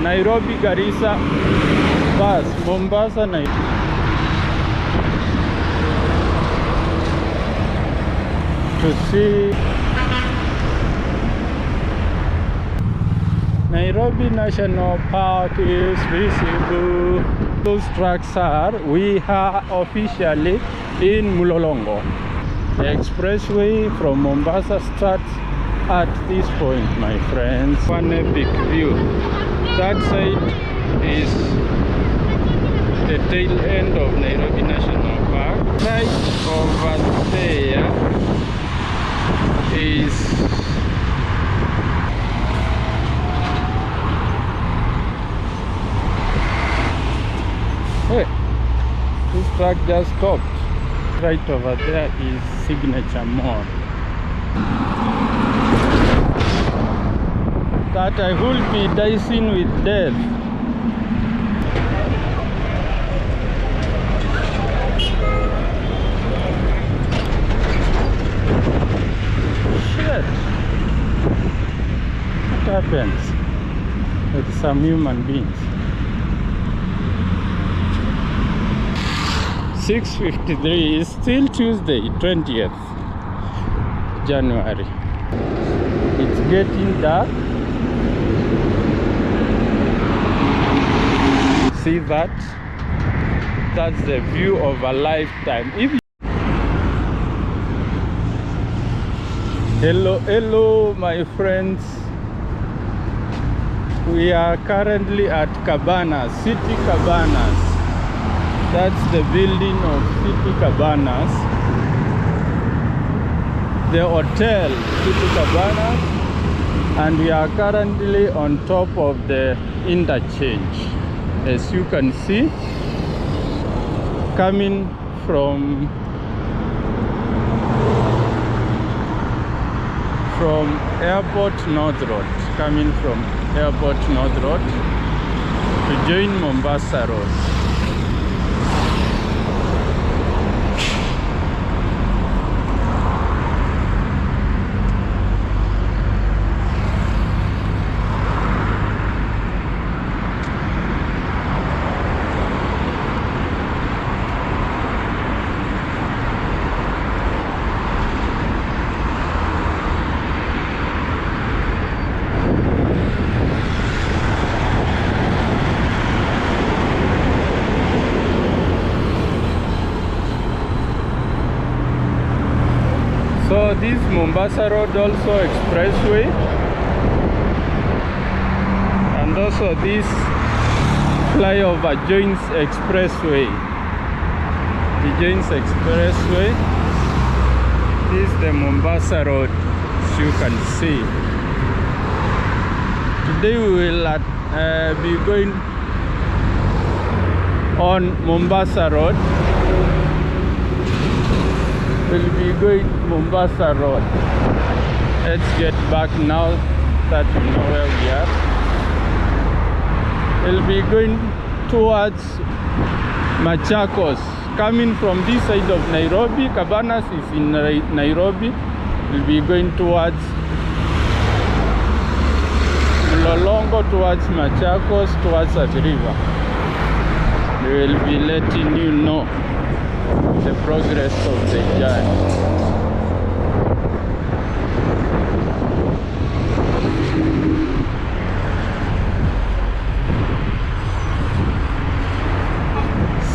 Nairobi Garissa bus, Mombasa, to see Nairobi National Park is visible. Those tracks we are officially in Mulolongo. The expressway from Mombasa starts at this point, my friends. One epic view. That side is the tail end of Nairobi National Park. Right over there is hey, this truck just stopped. Right over there is Signature Mall. That I will be dicing with death. Shit. What happens with some human beings? 6:53 is still Tuesday, 20th January. It's getting dark. See that? That's the view of a lifetime. Hello my friends. We are currently at Cabanas, City Cabanas. That's the building of City Cabanas. The hotel, City Cabanas. And we are currently on top of the interchange. As you can see, coming from Airport North Road, to join Mombasa Road. So this Mombasa Road also expressway, and also this flyover joins expressway. The joins expressway. This is the Mombasa Road, as you can see. Today we will be going on Mombasa Road. We'll be going Mombasa Road. Let's get back now that we know where we are. We'll be going towards Machakos. Coming from this side of Nairobi, Cabanas is in Nairobi. We'll be going towards Mulolongo, towards Machakos, towards that river. We will be letting you know the progress of the journey.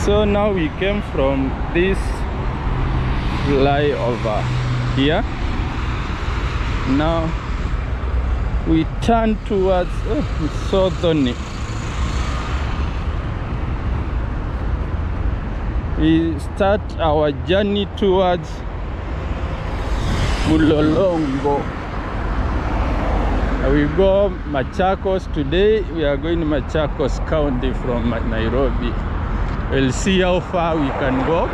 So now we came from this flyover here. Now we turn towards it's so thorny. We start our journey towards Mulolongo. We go Machakos today. We are going to Machakos County from Nairobi. We'll see how far we can go.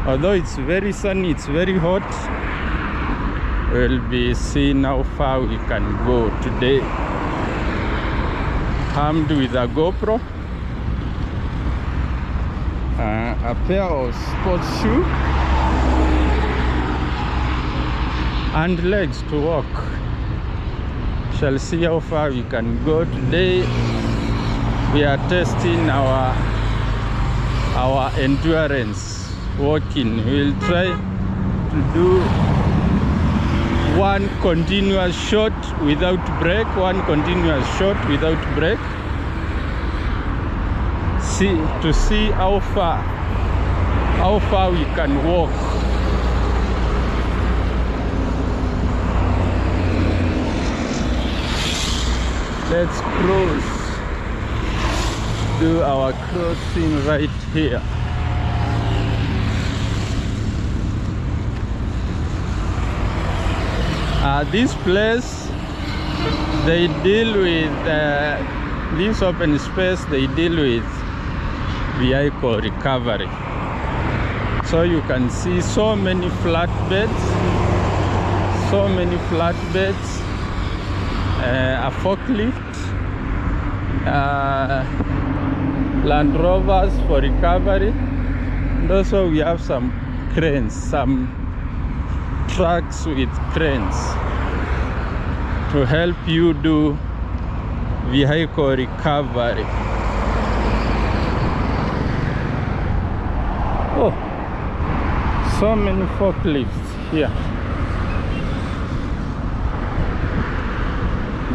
Although it's very sunny, it's very hot, we'll be seeing how far we can go today. Armed with a GoPro, a pair of sports shoes, and legs to walk. shall see how far we can go. Today we are testing our endurance walking. We'll try to do one continuous shot without break, one continuous shot without break. To see how far we can walk. Let's cross. Do our crossing right here. This place, they deal with this open space. They deal with vehicle recovery. So you can see so many flatbeds, a forklift, Land Rovers for recovery, and also we have some cranes, some trucks with cranes to help you do vehicle recovery. Oh, so many forklifts here.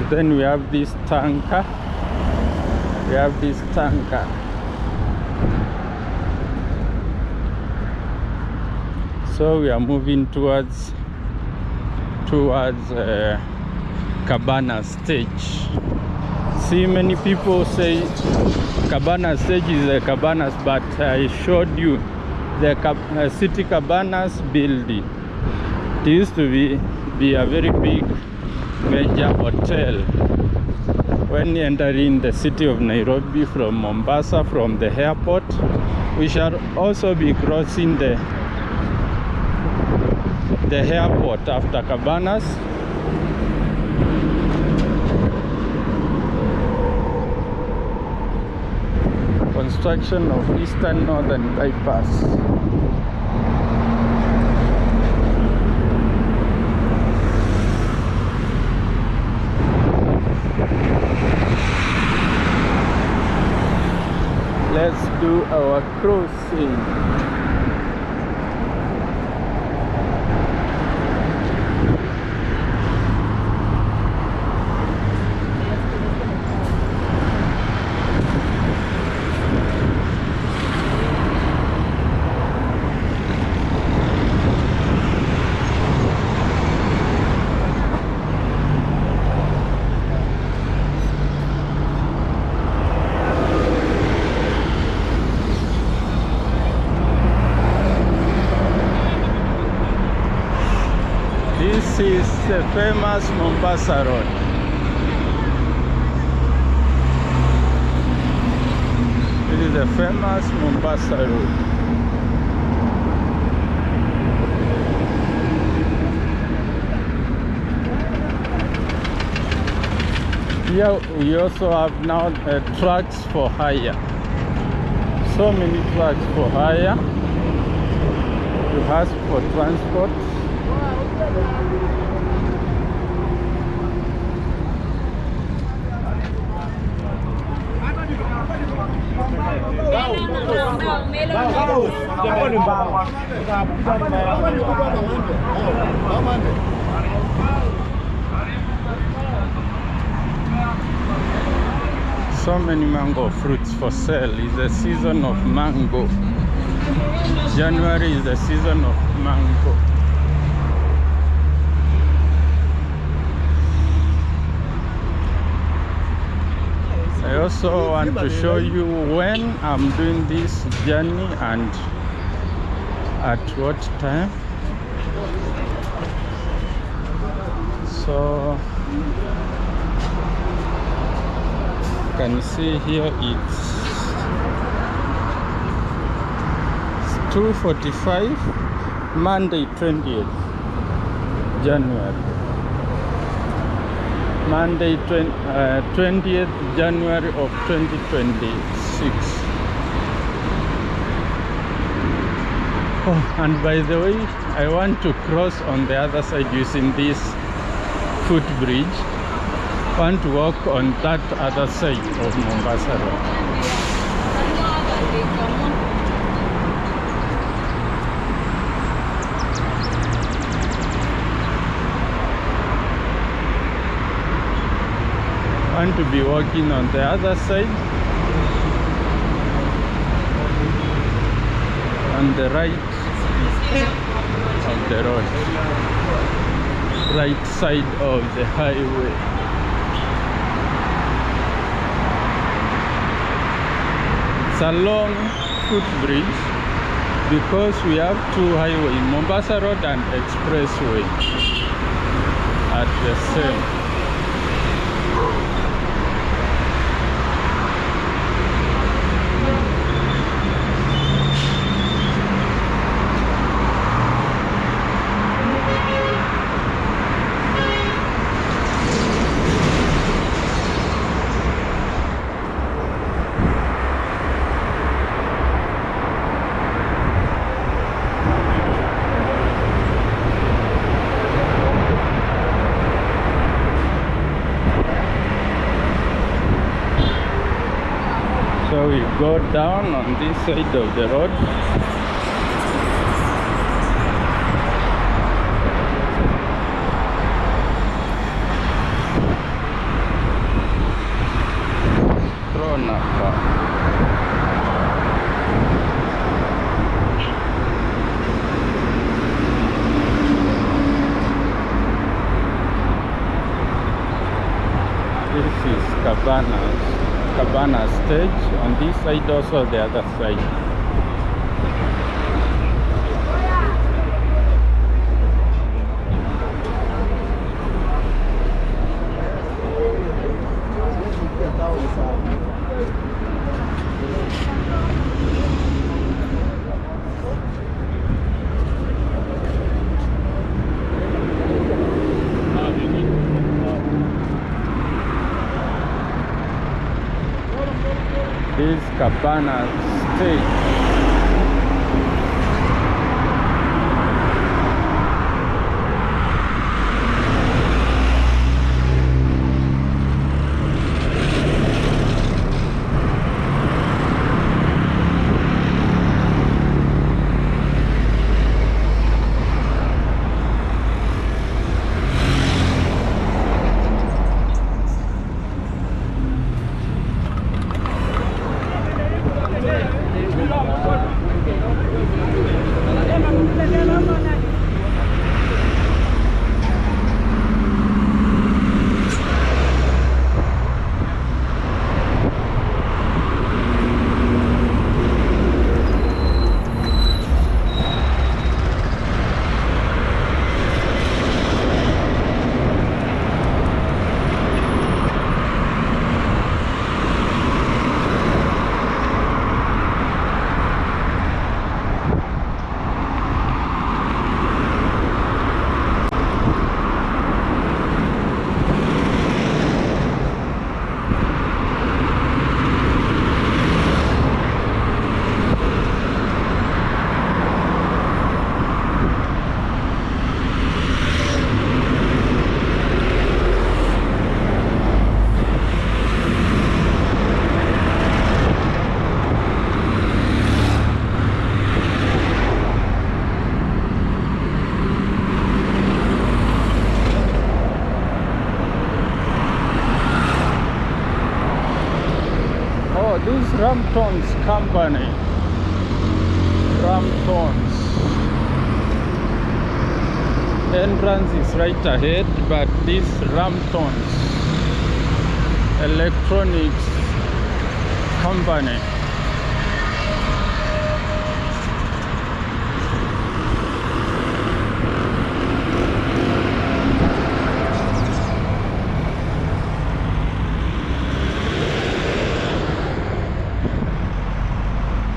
Then we have this tanker. So we are moving towards Cabana stage. See, many people say Cabana stage is a Cabanas, but I showed you the City Cabanas building. It used to be a very big major hotel. When entering the city of Nairobi from Mombasa, from the airport, we shall also be crossing the airport after Cabanas. Construction of Eastern Northern Bypass. Let's do our crossing. This is the famous Mombasa Road. This is the famous Mombasa Road. Here we also have now trucks for hire. So many trucks for hire. You ask for transport. So many mango fruits for sale. It's the season of mango. January is the season of mango. I also want to show you when I'm doing this journey and at what time. So you can see here it's 2:45, Monday 20th January. Monday 20th January of 2026. Oh, and by the way, I want to cross on the other side using this footbridge. want to walk on that other side of Mombasa Road. Want to be walking on the other side, on the right of the road, right side of the highway. It's a long footbridge because we have two highways, Mombasa Road and Expressway, at the same. So we go down on this side of the road. This is Cabana stage. On this side also the other side. This Cabana stage. This Ramtones company, Ramtones entrance is right ahead, but this Ramtones electronics company.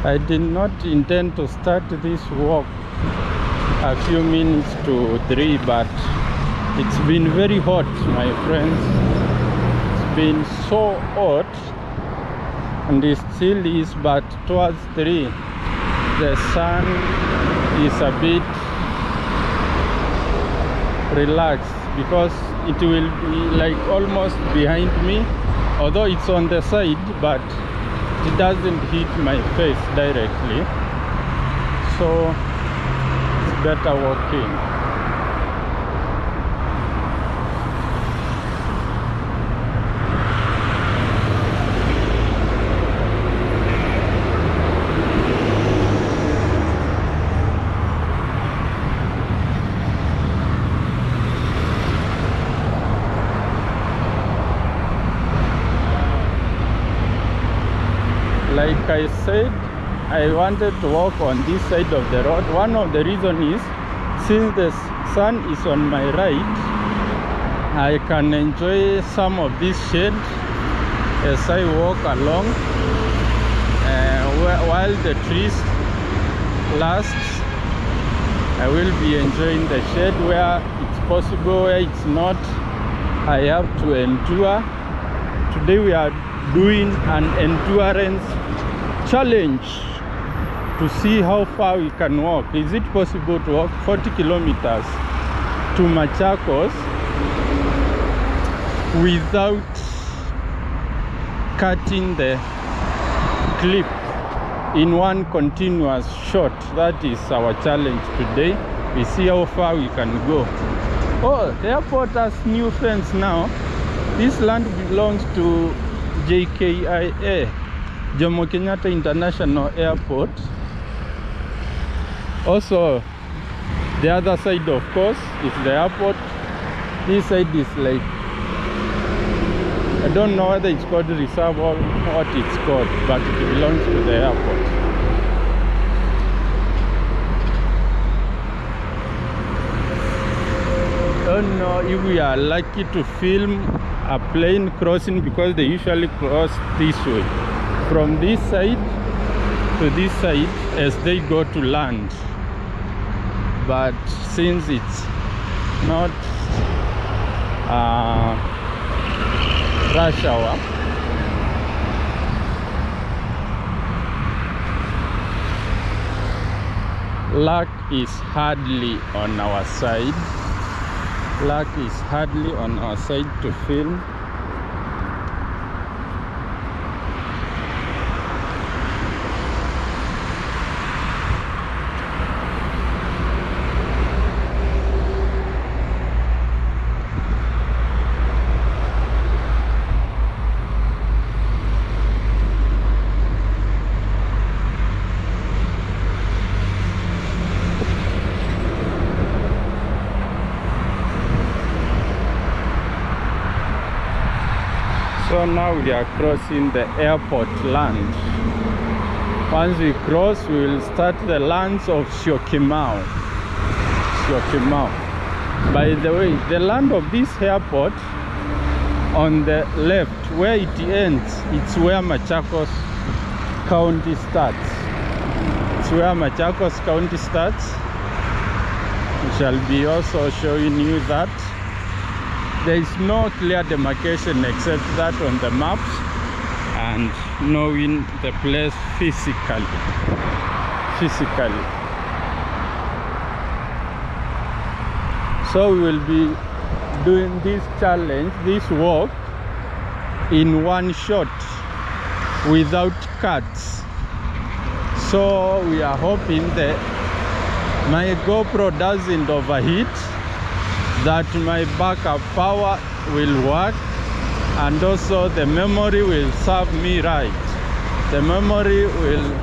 I did not intend to start this walk a few minutes to 3, but it's been very hot, my friends. It's been so hot, and it still is, but towards 3 the sun is a bit relaxed because it will be like almost behind me, although it's on the side, but it doesn't hit my face directly, so it's better walking. Like I said, I wanted to walk on this side of the road. One of the reasons is, since the sun is on my right, I can enjoy some of this shade as I walk along, while the trees last. I will be enjoying the shade where it's possible, where it's not, I have to endure. Today we are doing an endurance challenge to see how far we can walk. Is it possible to walk 40 kilometers to Machakos without cutting the clip in one continuous shot? That is our challenge today. We see how far we can go. Oh, the airport has new fence now. This land belongs to JKIA, Jomo Kenyatta International Airport. Also, the other side, of course, is the airport. This side is like, I don't know whether it's called reserve or what it's called, but it belongs to the airport. I don't know if we are lucky to film a plane crossing, because they usually cross this way, from this side to this side as they go to land. But since it's not rush hour, luck is hardly on our side. Luck is hardly on our side to film. So now we are crossing the airport land. Once we cross, we will start the lands of Syokimau. By the way, the land of this airport, on the left where it ends, it's where Machakos County starts. It's where Machakos County starts. We shall be also showing you that. There is no clear demarcation except that on the maps and knowing the place physically. So we will be doing this challenge, this walk, in one shot without cuts. So we are hoping that my GoPro doesn't overheat, that my backup power will work, and also the memory will serve me right. The memory will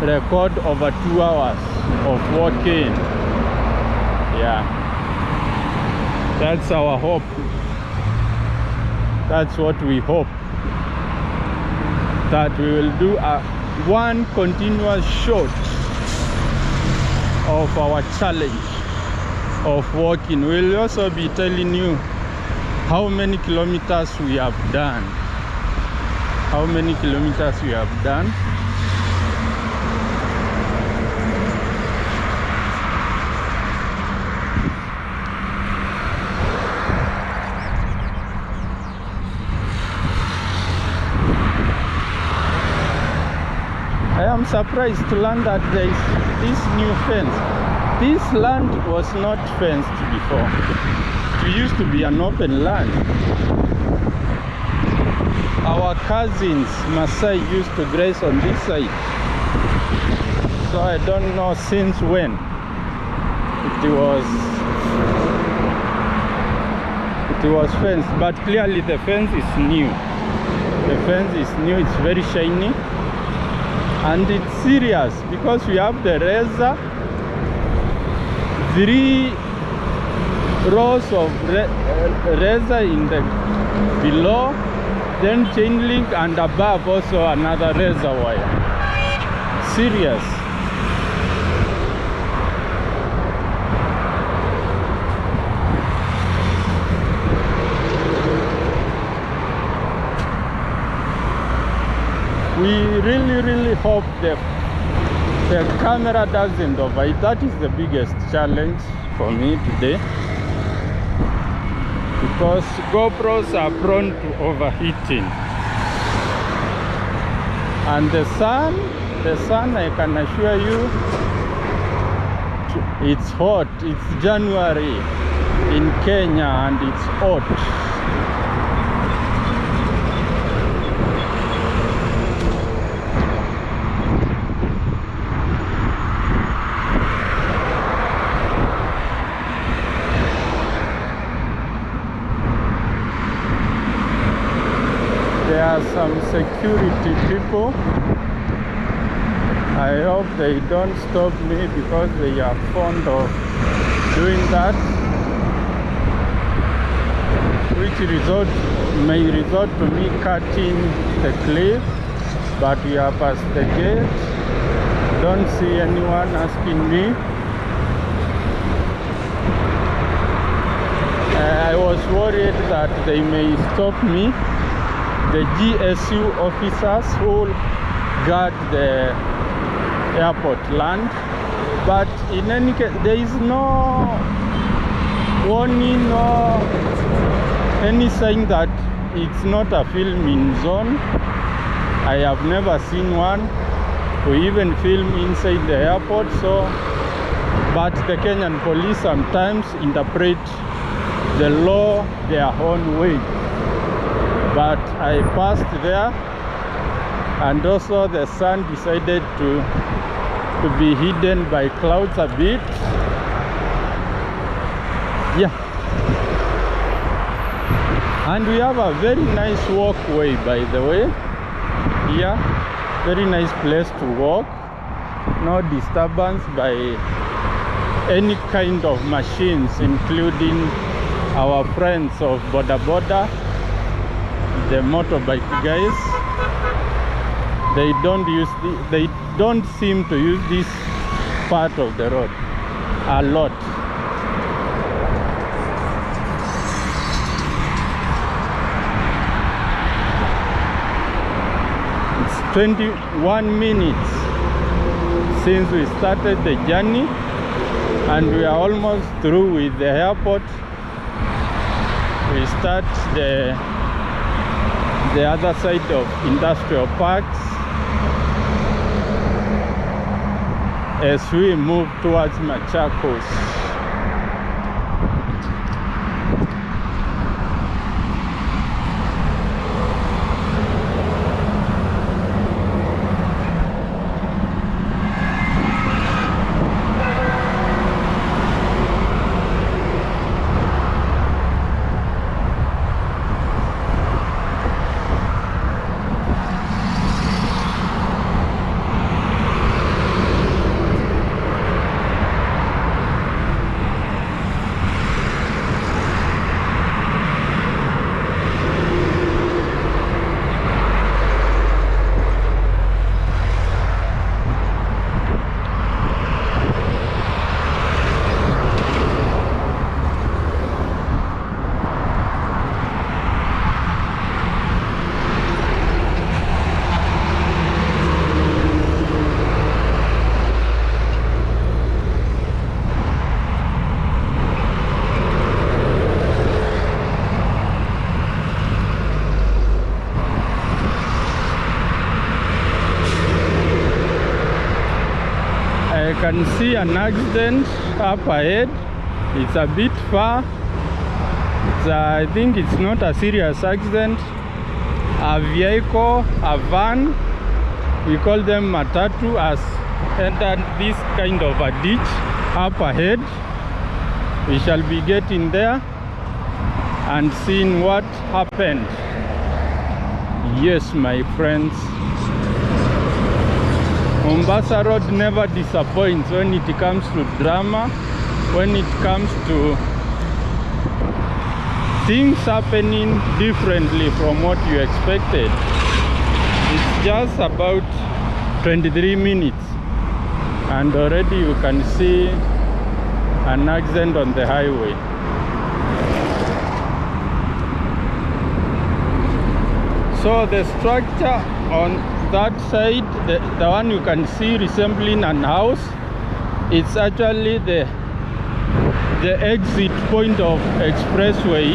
record over 2 hours of walking. Yeah, that's our hope. That's what we hope, that we will do one continuous shot of our challenge of walking. We'll also be telling you how many kilometers we have done. I am surprised to learn that there is this new fence. This land was not fenced before. used to be an open land. Our cousins Maasai used to graze on this side. So I don't know since when it was fenced, but clearly the fence is new. The fence is new, it's very shiny, and it's serious because we have the razor, 3 rows of razor in the below, then chain link, and above also another razor wire. Serious. We really hope the camera doesn't overheat. That is the biggest challenge for me today, because GoPros are prone to overheating. And the sun, I can assure you, it's hot. It's January in Kenya and it's hot. There are some security people. I hope they don't stop me because they are fond of doing that, which may result to me cutting the cliff. But we are past the gate. Don't see anyone asking me. I was worried that they may stop me, the GSU officers who guard the airport land, but in any case there is no warning or any sign that it's not a filming zone. I have never seen one who even film inside the airport. So, but the Kenyan police sometimes interpret the law their own way. But I passed there, and also the sun decided to be hidden by clouds a bit. Yeah. And we have a very nice walkway, by the way. Yeah, very nice place to walk. No disturbance by any kind of machines, including our friends of Boda Boda, the motorbike guys. They don't seem to use this part of the road a lot. It's 21 minutes since we started the journey, and we are almost through with the airport. We start the other side of industrial parks as we move towards Machakos. I can see an accident up ahead. It's a bit far, I think it's not a serious accident. A vehicle, a van, we call them matatu, has entered this kind of a ditch up ahead. We shall be getting there and seeing what happened. Yes, my friends, Mombasa Road never disappoints when it comes to drama, when it comes to things happening differently from what you expected. It's just about 23 minutes and already you can see an accident on the highway. So the structure on that side, the one you can see resembling an house, it's actually the exit point of expressway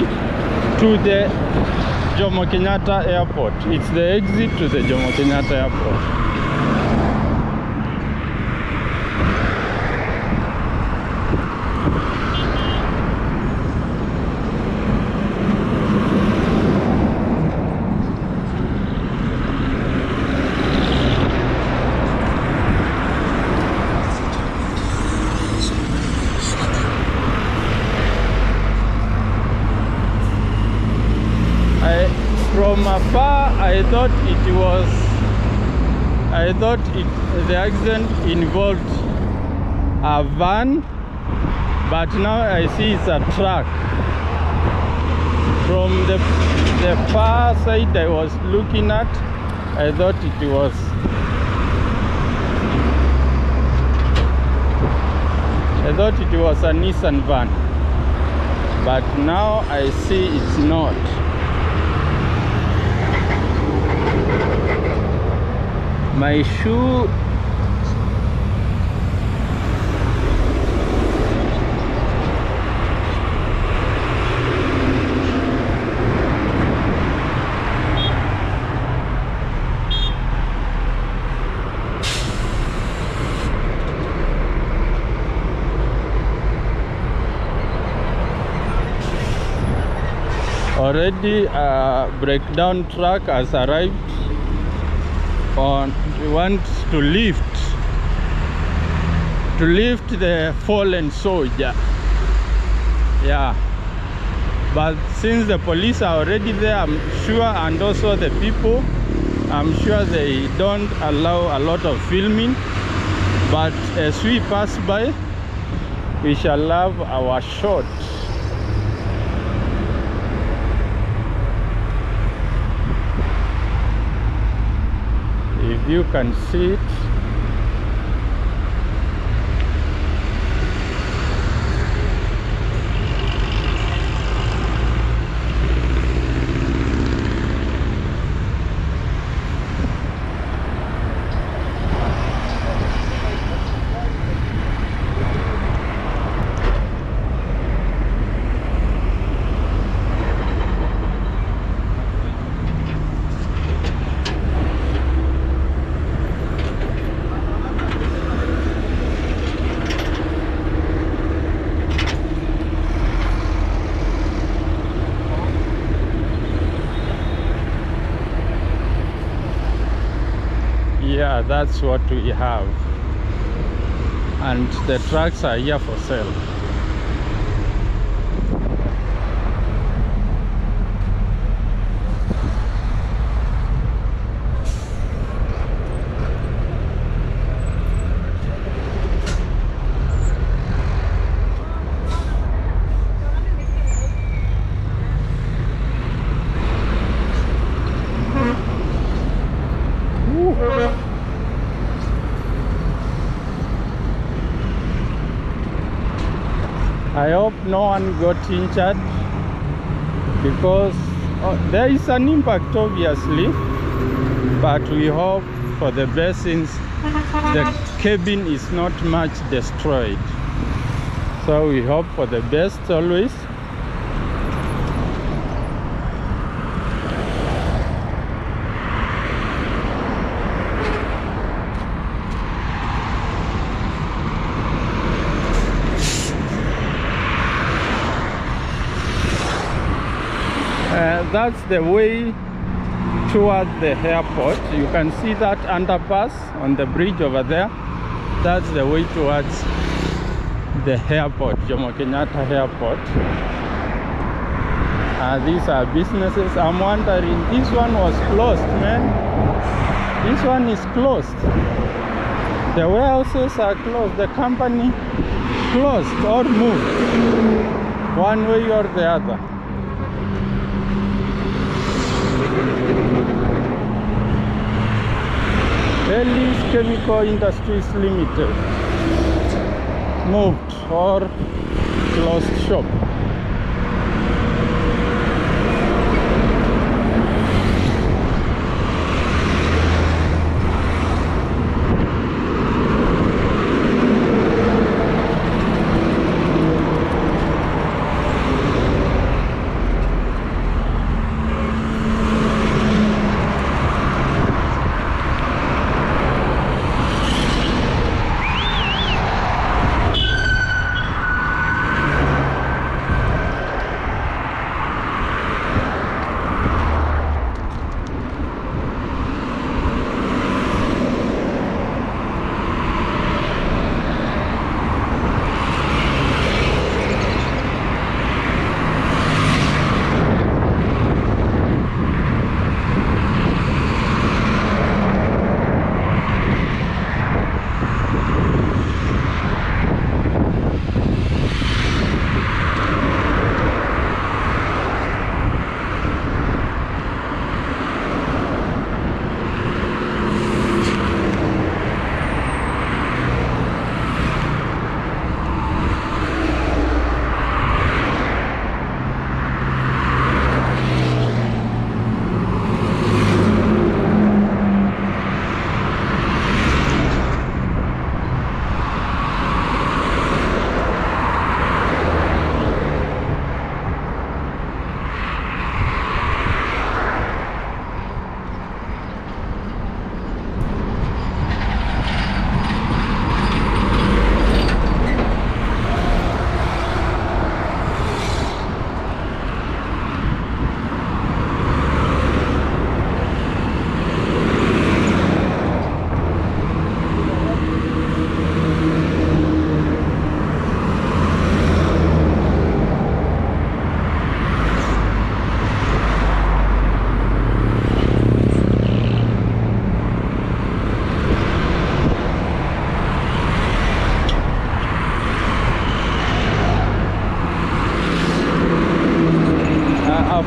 to the Jomo Kenyatta Airport. It's the exit to the Jomo Kenyatta Airport. From afar, I thought the accident involved a van, but now I see it's a truck. From the far side I was looking at, I thought it was a Nissan van, but now I see it's not. My shoe already a breakdown truck has arrived. Wants to lift the fallen soldier. Yeah, but since the police are already there, I'm sure, and also the people, I'm sure they don't allow a lot of filming, but as we pass by we shall have our shot. If you can see it, yeah, that's what we have, and the trucks are here for sale. I hope no one got injured, because there is an impact obviously, but we hope for the best since the cabin is not much destroyed. So we hope for the best always. that's the way toward the airport. You can see that underpass on the bridge over there. That's the way towards the airport, Jomo Kenyatta Airport. These are businesses. I'm wondering, this one was closed, man. This one is closed. The warehouses are closed. The company closed or moved one way or the other. Ellis Chemical Industries Limited moved or closed shop.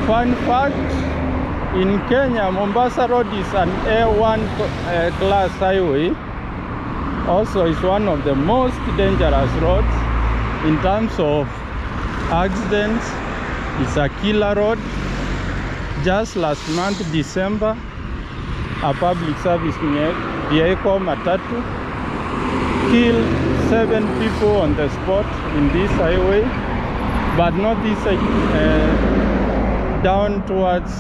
Fun fact, in Kenya, Mombasa Road is an A1 class highway. Also, it's one of the most dangerous roads in terms of accidents. It's a killer road. Just last month, December, a public service vehicle, Matatu, killed 7 people on the spot in this highway, but not this down towards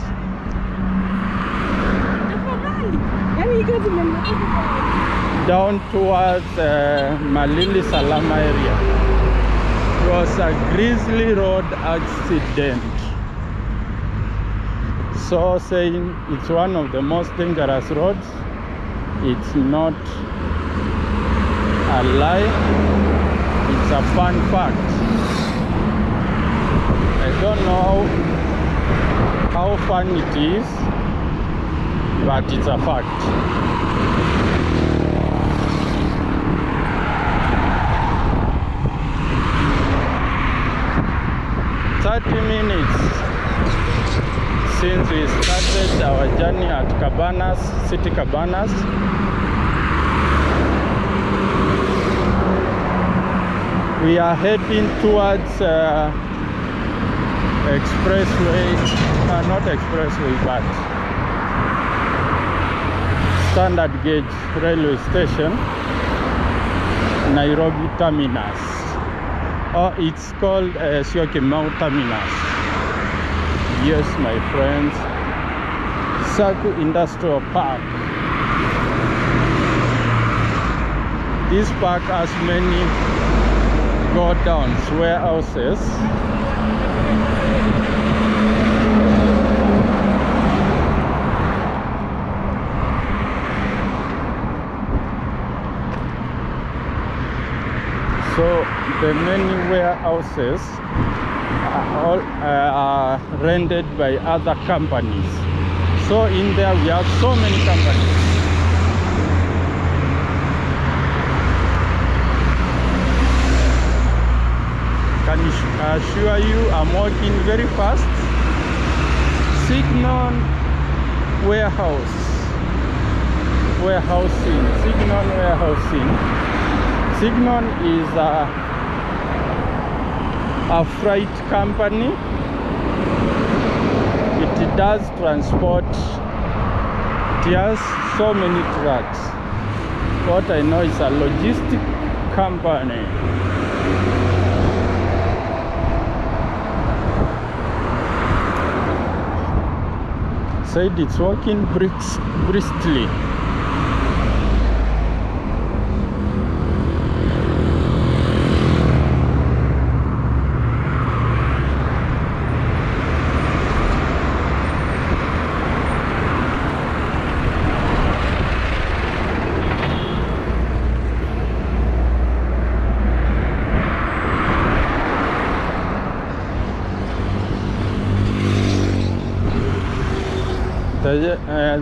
Malili Salama area. It was a grisly road accident. So saying it's one of the most dangerous roads, it's not a lie, it's a fun fact. I don't know how fun it is, but it's a fact. Minutes since we started our journey at Cabanas, City Cabanas. We are heading towards expressway, not expressway, but standard gauge railway station, Nairobi Terminus. Oh, it's called Syokimau Terminus. Yes, my friends, Circle Industrial Park. This park has many go-downs, warehouses. So the many warehouses are rented by other companies. So in there we have so many companies. Can assure you I'm walking very fast. Signon warehousing. Signon warehousing. Signon is a freight company. It does transport. It has so many trucks. What I know is a logistic company. Said it's working briskly.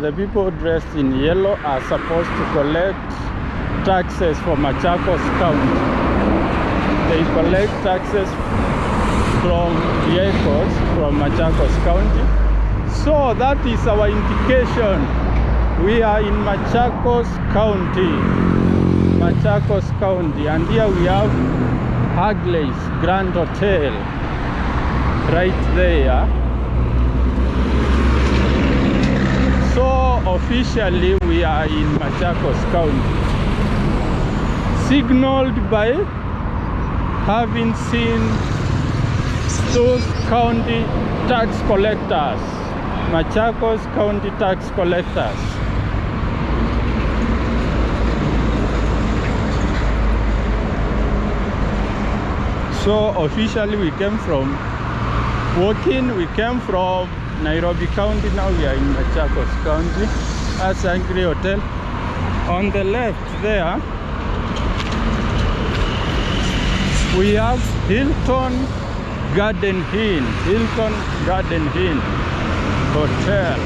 The people dressed in yellow are supposed to collect taxes for Machakos County. They collect taxes from vehicles from Machakos County. So that is our indication. We are in Machakos County. Machakos County. And here we have Hagley's Grand Hotel right there. So officially we are in Machakos County, signaled by having seen those county tax collectors, Machakos County tax collectors. So officially we came from Nairobi County. Now we are in Machakos County. That's Angry Hotel. On the left there we have Hilton Garden Inn Hotel.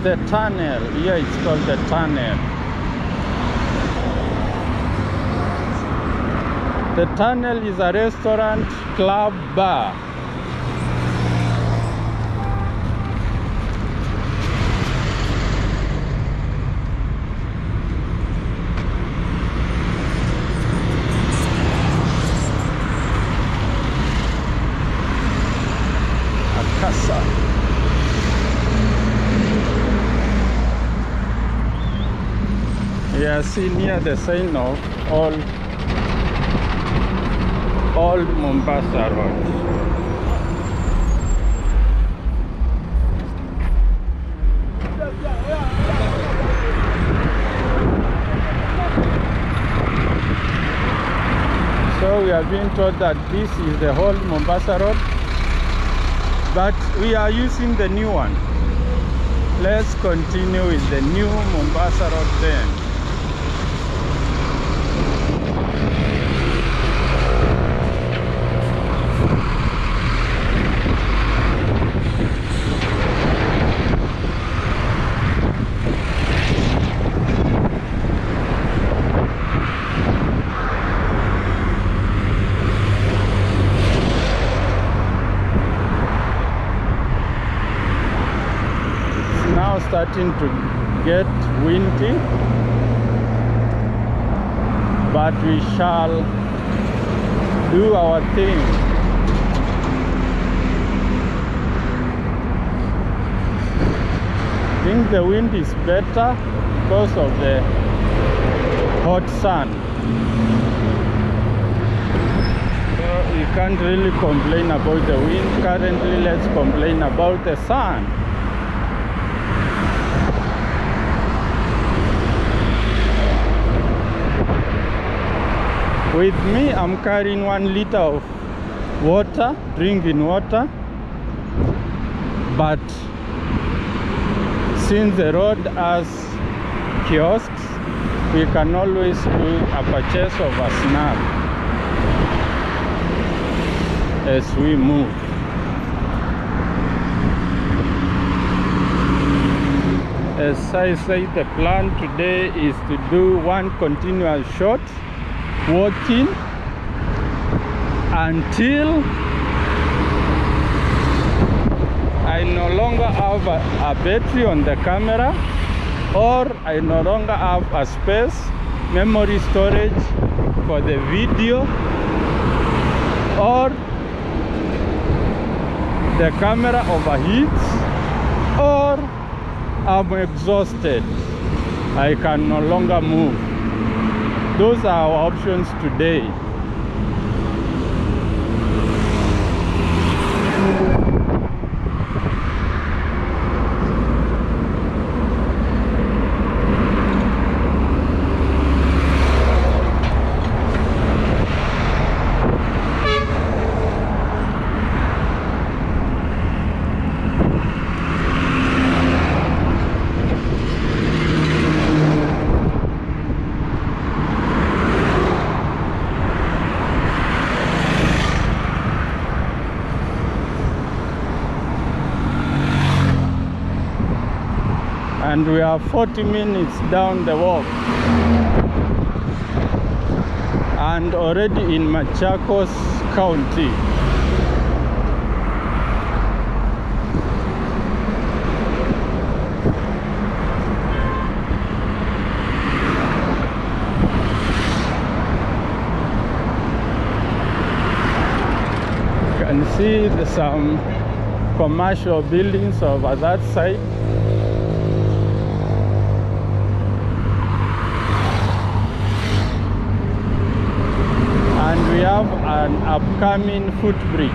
The tunnel, here it's called the tunnel. The tunnel is a restaurant, club, bar. A casa. Yeah, see near the sign of Old Mombasa Road. So we have been told that this is the whole Mombasa Road, but we are using the new one. Let's continue with the new Mombasa Road then. Starting to get windy, but we shall do our thing. I think the wind is better because of the hot sun. So if can't really complain about the wind. Currently, let's complain about the sun. With me, I'm carrying 1 liter of water, drinking water. But since the road has kiosks, we can always do a purchase of a snack as we move. As I said, the plan today is to do 1 continuous shot walking until I no longer have a battery on the camera, or I no longer have a space, memory storage for the video, or the camera overheats, or I'm exhausted. I can no longer move. Those are our options today. And we are 40 minutes down the walk and already in Machakos County. You can see some commercial buildings over that side. And we have an upcoming footbridge.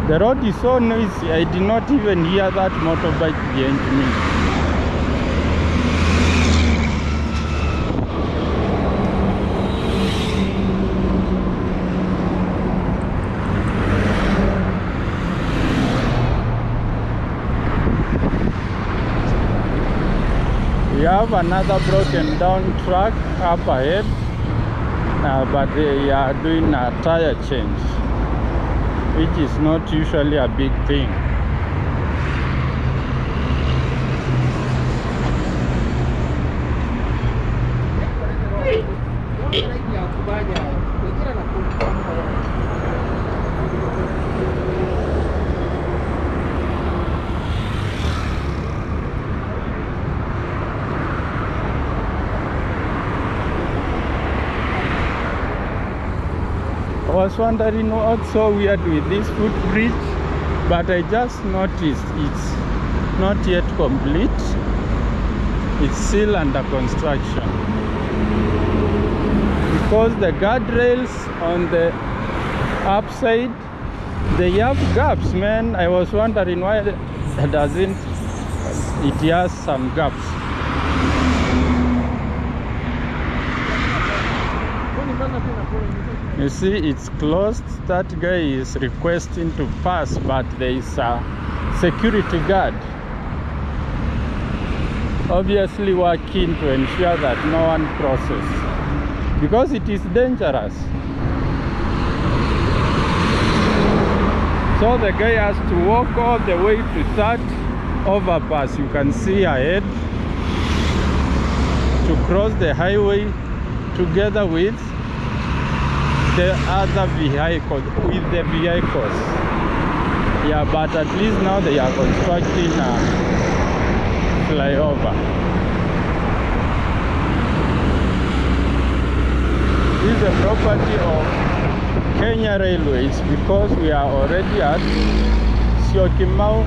The road is so noisy, I did not even hear that motorbike behind me. We have another broken down truck up ahead, but they are doing a tire change, which is not usually a big thing. I was wondering what's so weird with this footbridge, but I just noticed it's not yet complete. It's still under construction because the guardrails on the upside, they have gaps, man. I was wondering why doesn't it has some gaps. You see, it's closed. That guy is requesting to pass, but there is a security guard obviously working to ensure that no one crosses, because it is dangerous. So the guy has to walk all the way to that overpass you can see ahead to cross the highway together with the other vehicles, Yeah, but at least now they are constructing a flyover. This is a property of Kenya Railways because we are already at Syokimau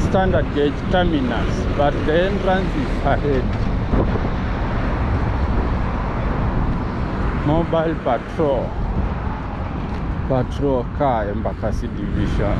standard gauge terminus, but the entrance is ahead. Mobile patrol car, Embakasi division.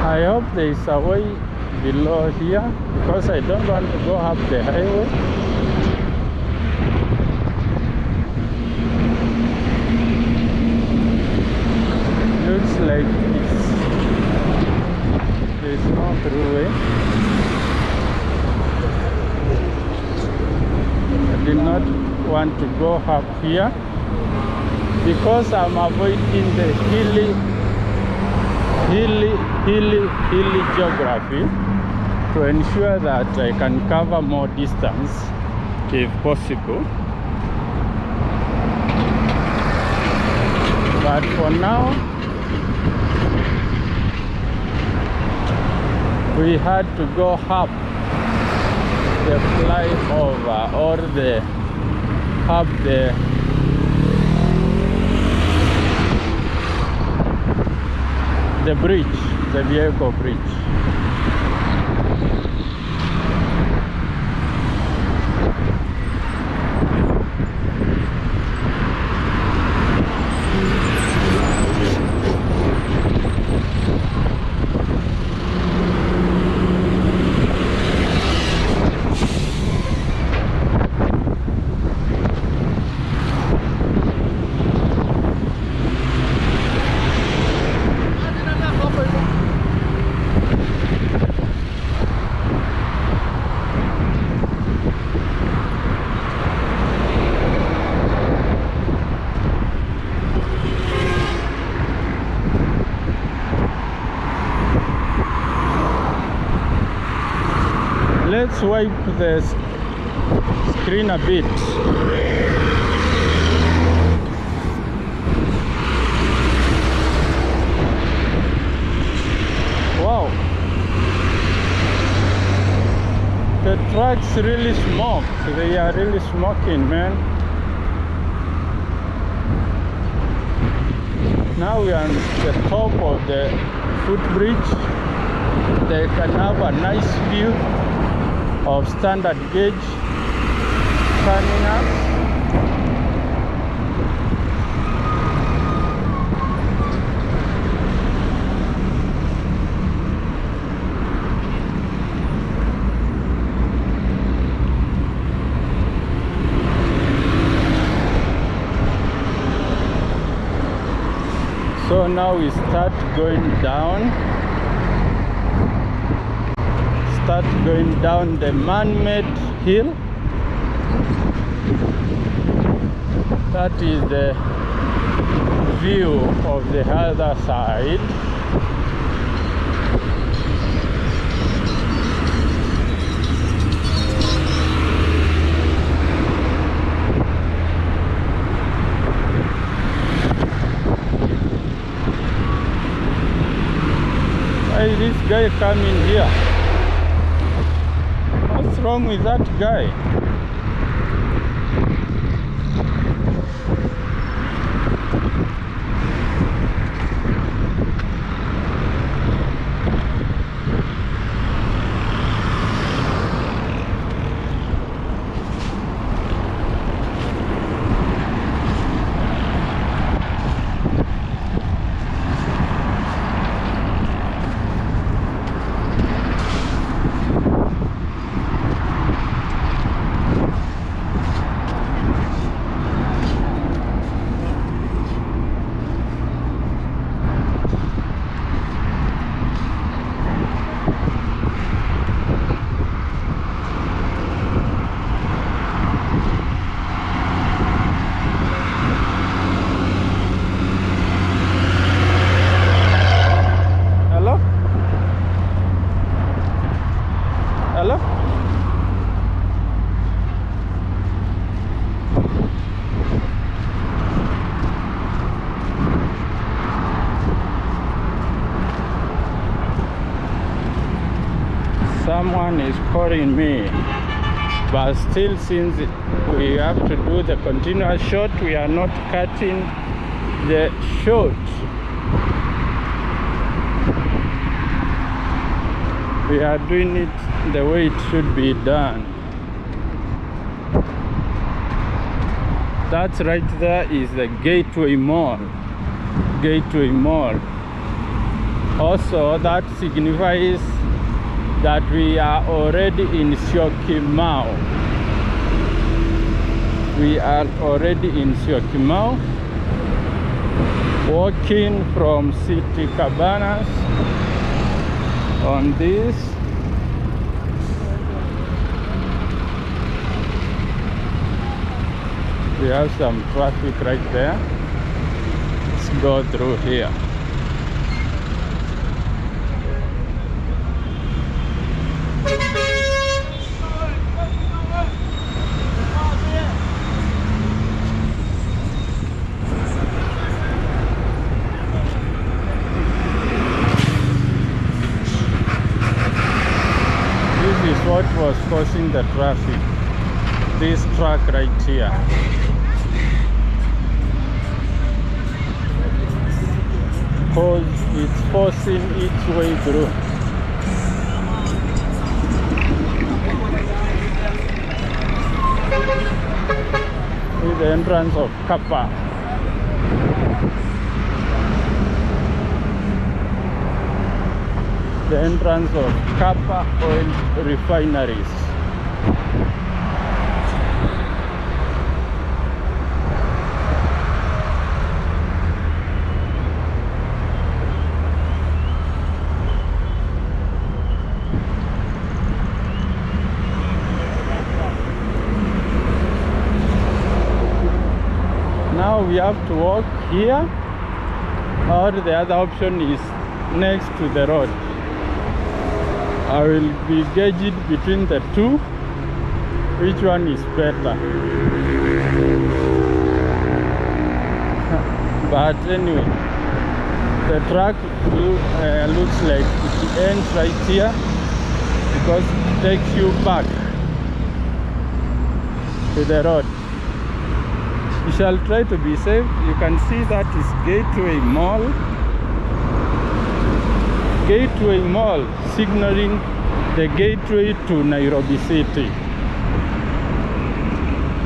I hope there is a way below here because I don't want to go up the highway. Looks like there's no through way. I did not want to go up here because I'm avoiding the hilly geography to ensure that I can cover more distance if possible. But for now, we had to go up the flyover or up the bridge, the vehicle bridge. Let's wipe the screen a bit. Wow, the trucks really smoke. They are really smoking, man. Now we are on the top of the footbridge. They can have a nice view of standard gauge terminus. So now we start going down. The man-made hill. That is the view of the other side. Why is this guy coming here? What's wrong with that guy? Ala. Someone is calling me, but still, since we have to do the continuous shot, we are not cutting the shot. We are doing it the way it should be done. That's right there is the Gateway Mall. Gateway Mall. Also, that signifies that we are already in Syokimau. We are already in Syokimau, walking from City Cabanas on this. We have some traffic right there. Let's go through here. What was causing the traffic? This truck right here. Because it's forcing its way through. This is the entrance of Kappa. The entrance of Kappa oil refineries. Now we have to walk here, or the other option is next to the road. I will be gauging between the two, which one is better. But anyway, the track looks like it ends right here because it takes you back to the road. We shall try to be safe. You can see that is Gateway Mall. Gateway Mall, signaling the gateway to Nairobi City.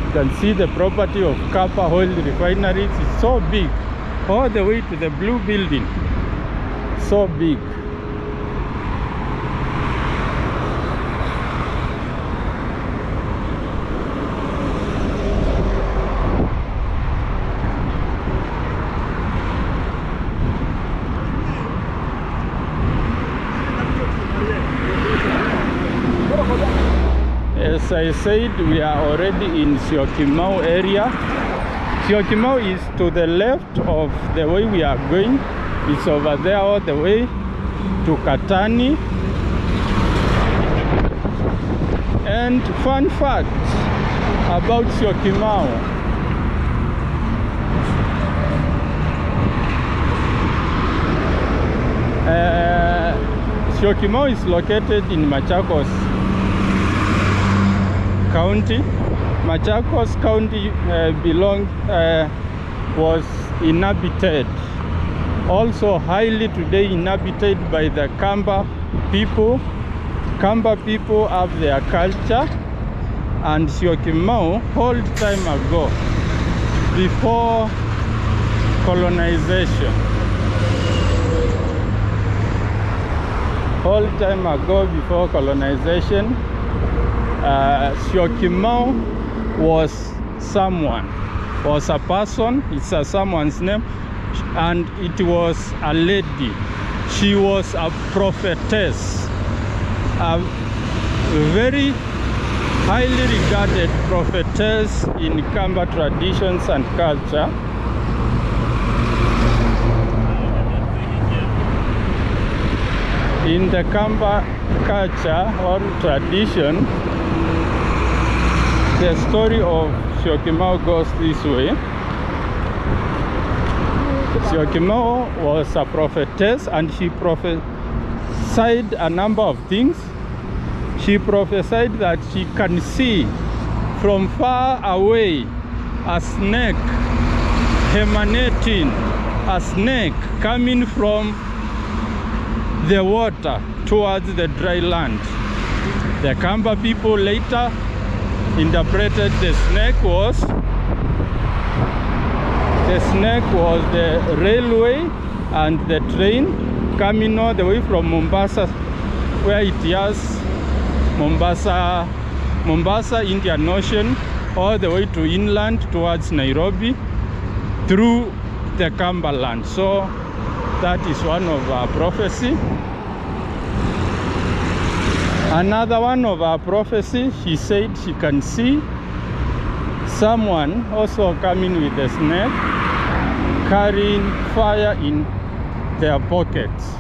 You can see the property of Kappa Oil Refineries is so big, all the way to the blue building. So big. As I said, we are already in Syokimau area. Syokimau is to the left of the way we are going. It's over there all the way to Katani. And fun fact about Syokimau. Syokimau is located in Machakos County. Machakos County was inhabited, also highly today inhabited by the Kamba people. Kamba people have their culture, and Syokimau, whole time ago, before colonization, Syokimau was a person, it's someone's name, and it was a lady. She was a prophetess, a very highly regarded prophetess in Kamba traditions and culture. In the Kamba culture or tradition, the story of Syokimau goes this way. Syokimau was a prophetess and she prophesied a number of things. She prophesied that she can see from far away a snake emanating, a snake coming from the water towards the dry land. The Kamba people later interpreted the snake was the railway and the train coming all the way from Mombasa, where it has Mombasa, Indian Ocean, all the way to inland towards Nairobi through the Kamba land. So that is one of our prophecy. Another one of our prophecy, she said she can see someone also coming with a snake, carrying fire in their pockets.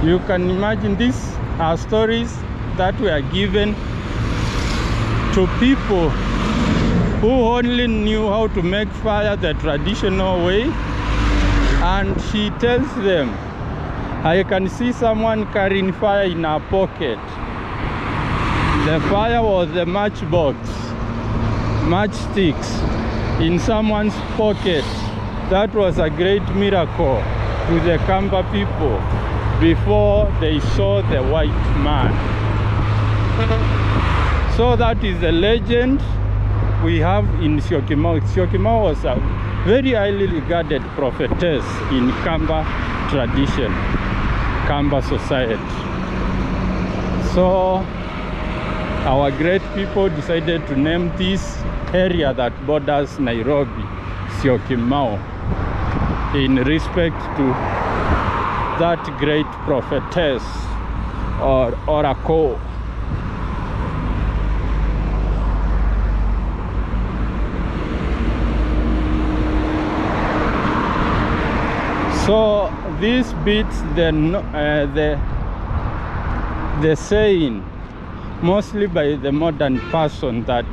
You can imagine these are stories that were given to people who only knew how to make fire the traditional way, and she tells them, I can see someone carrying fire in her pocket. The fire was the matchsticks in someone's pocket. That was a great miracle to the Kamba people before they saw the white man. So that is the legend we have in Syokimau. Syokimau was a very highly regarded prophetess in Kamba tradition, Kamba society. So our great people decided to name this area that borders Nairobi Syokimau in respect to that great prophetess or oracle. So this beats the saying mostly by the modern person, that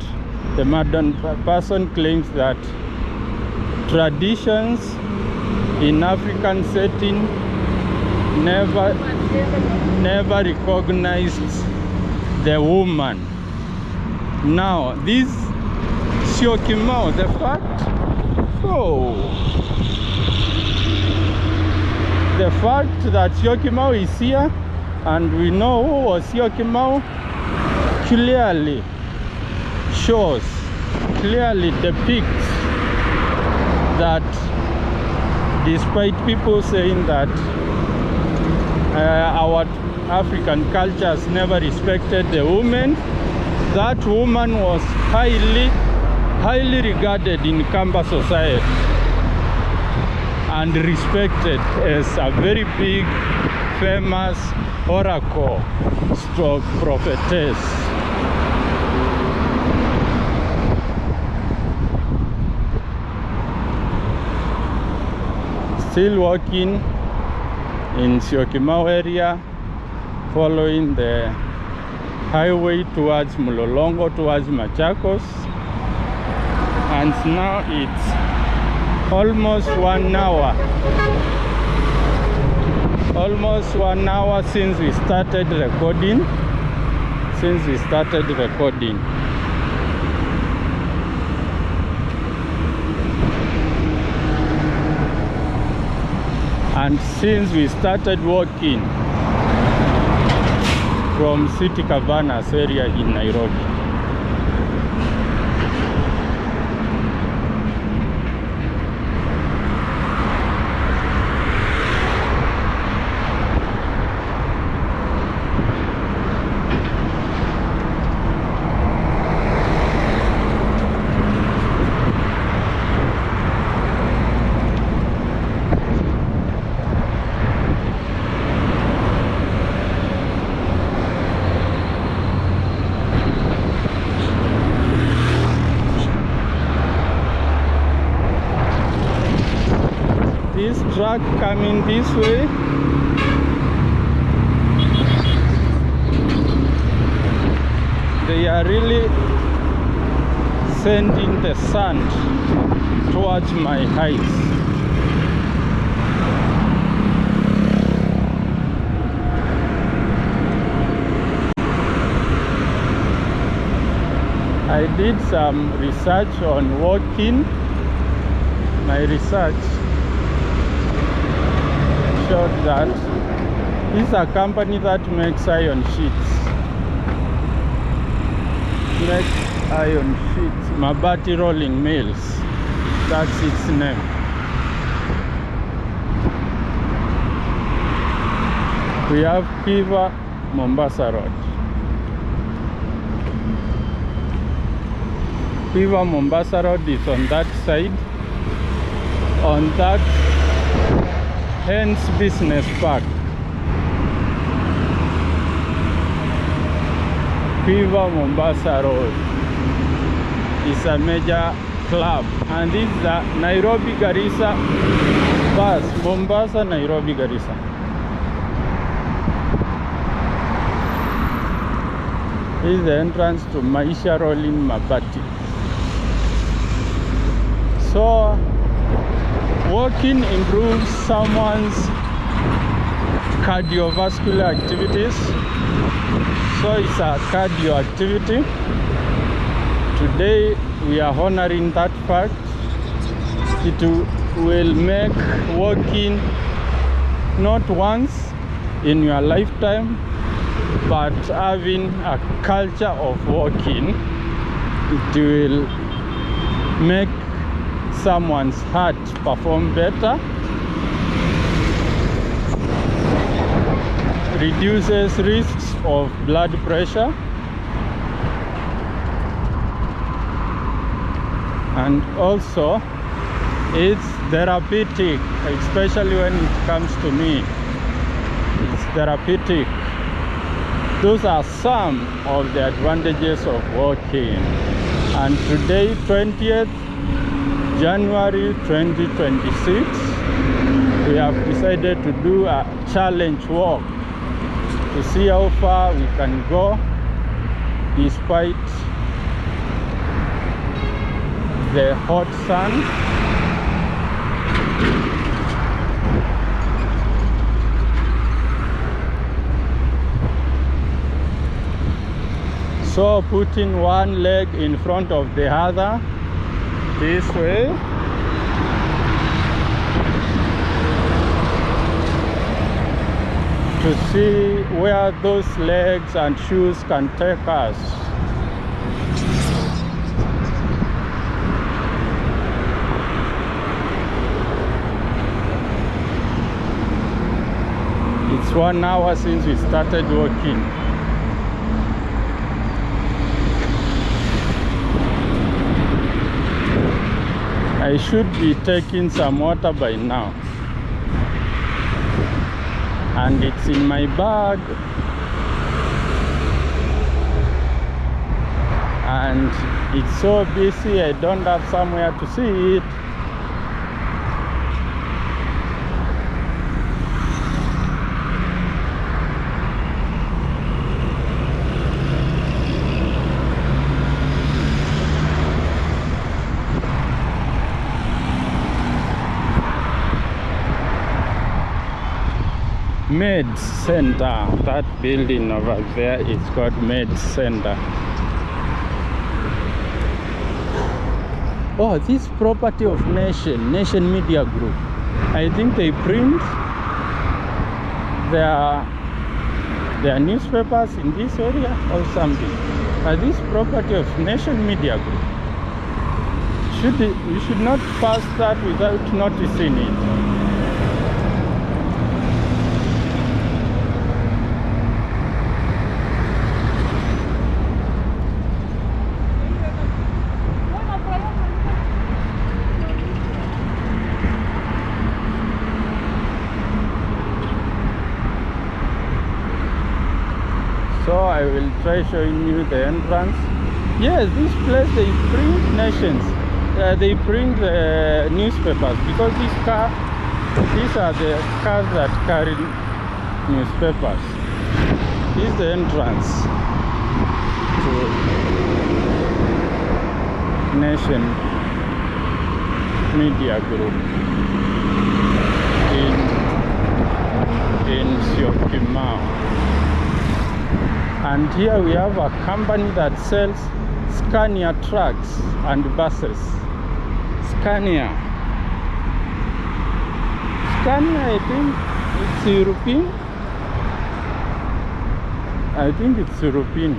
the modern person claims that traditions in African setting never recognized the woman. Now this Syokimau, the fact that Syokimau is here, and we know who was Syokimau, clearly depicts that despite people saying that our African cultures never respected the woman, that woman was highly regarded in Kamba society and respected as a very big, famous oracle stroke prophetess. Still walking in Syokimau area, following the highway towards Mulolongo, towards Machakos, and now it's almost 1 hour. Almost 1 hour since we started recording. And since we started walking from City Cabanas area in Nairobi. truck coming this way. They are really sending the sand towards my eyes. I did some research on walking. My research showed that this is a company that makes iron sheets. Mabati Rolling Mills. That's its name. We have Kiva Mombasa Road. Kiva Mombasa Road is on that side, on that Hens Business Park. Kiva Mombasa Road is a major club, and this is the Nairobi Garissa bus, Mombasa, Nairobi, Garissa. This is the entrance to Maisha Rolling Mabati. So, walking improves someone's cardiovascular activities. So it's a cardio activity. Today we are honoring that fact. It will make walking not once in your lifetime, but having a culture of walking. It will make someone's heart perform better, reduces risks of blood pressure, and also it's therapeutic, especially when it comes to me. It's therapeutic. Those are some of the advantages of walking. And today, 20th January 2026, we have decided to do a challenge walk to see how far we can go despite the hot sun. So putting one leg in front of the other this way. To see where those legs and shoes can take us. It's 1 hour since we started walking. I should be taking some water by now, and it's in my bag, and it's so busy I don't have somewhere to see it. Med Center, that building over there is called Med Center. Oh, this property of Nation Media Group. I think they print their newspapers in this area or something. This property of Nation Media Group. You should not pass that without noticing it. So I will try showing you the entrance. Yes, this place they print nations. They print the newspapers because this car These are the cars that carry newspapers. This is the entrance to Nation Media Group in Syokimau. And here we have a company that sells Scania trucks and buses. Scania, I think it's European. I think it's European.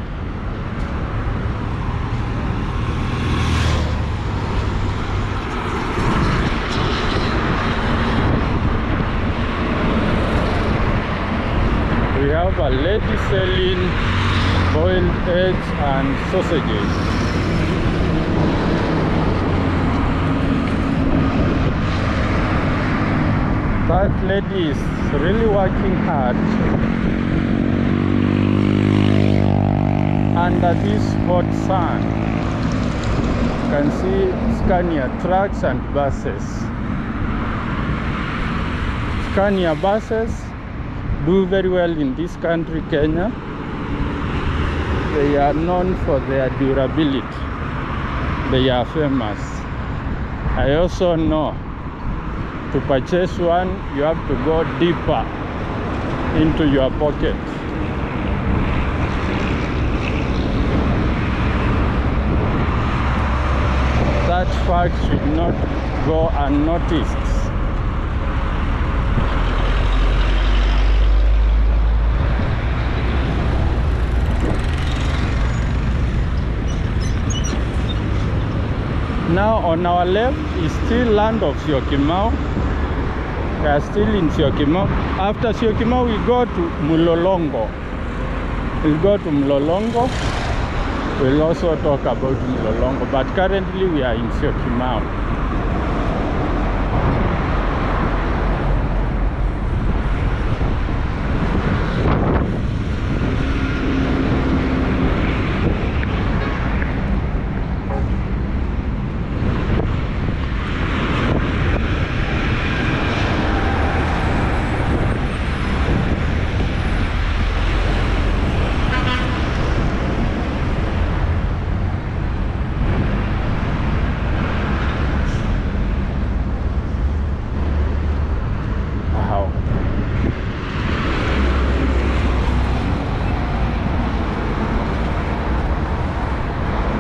We have a lady selling boiled eggs and sausages. That lady is really working hard under this hot sun. You can see Scania trucks and buses. Scania buses do very well in this country, Kenya. They are known for their durability. They are famous. I also know to purchase one, you have to go deeper into your pocket. That fact should not go unnoticed. Now on our left is still land of Syokimau. We are still in Syokimau. After Syokimau we go to Mlolongo. We'll go to Mlolongo. We'll also talk about Mlolongo, but currently we are in Syokimau.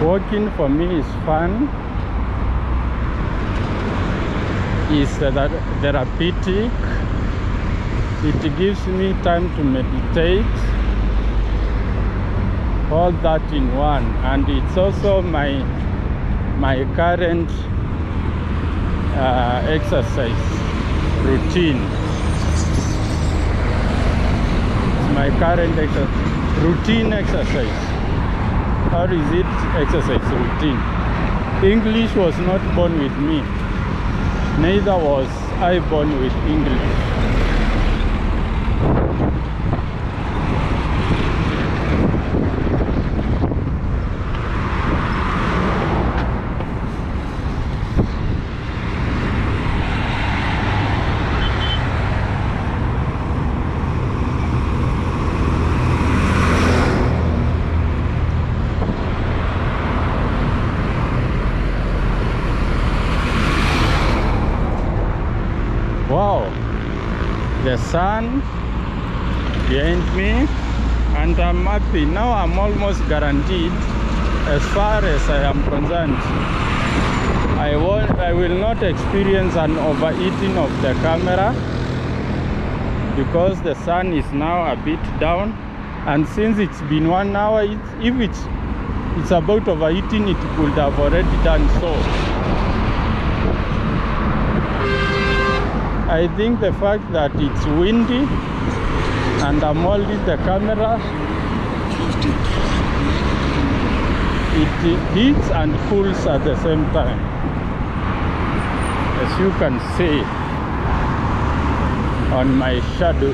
Walking for me is fun. It's therapeutic. It gives me time to meditate. All that in one, and it's also my current exercise routine. It's my current routine exercise. Or is it exercise routine? English was not born with me. Neither was I born with English. Wow, the sun behind me, and I'm happy. Now I'm almost guaranteed, as far as I am concerned, I will not experience an overheating of the camera, because the sun is now a bit down, and since it's been 1 hour, if it's about overheating, it could have already done so. I think the fact that it's windy and I'm holding the camera, it heats and cools at the same time, as you can see on my shadow.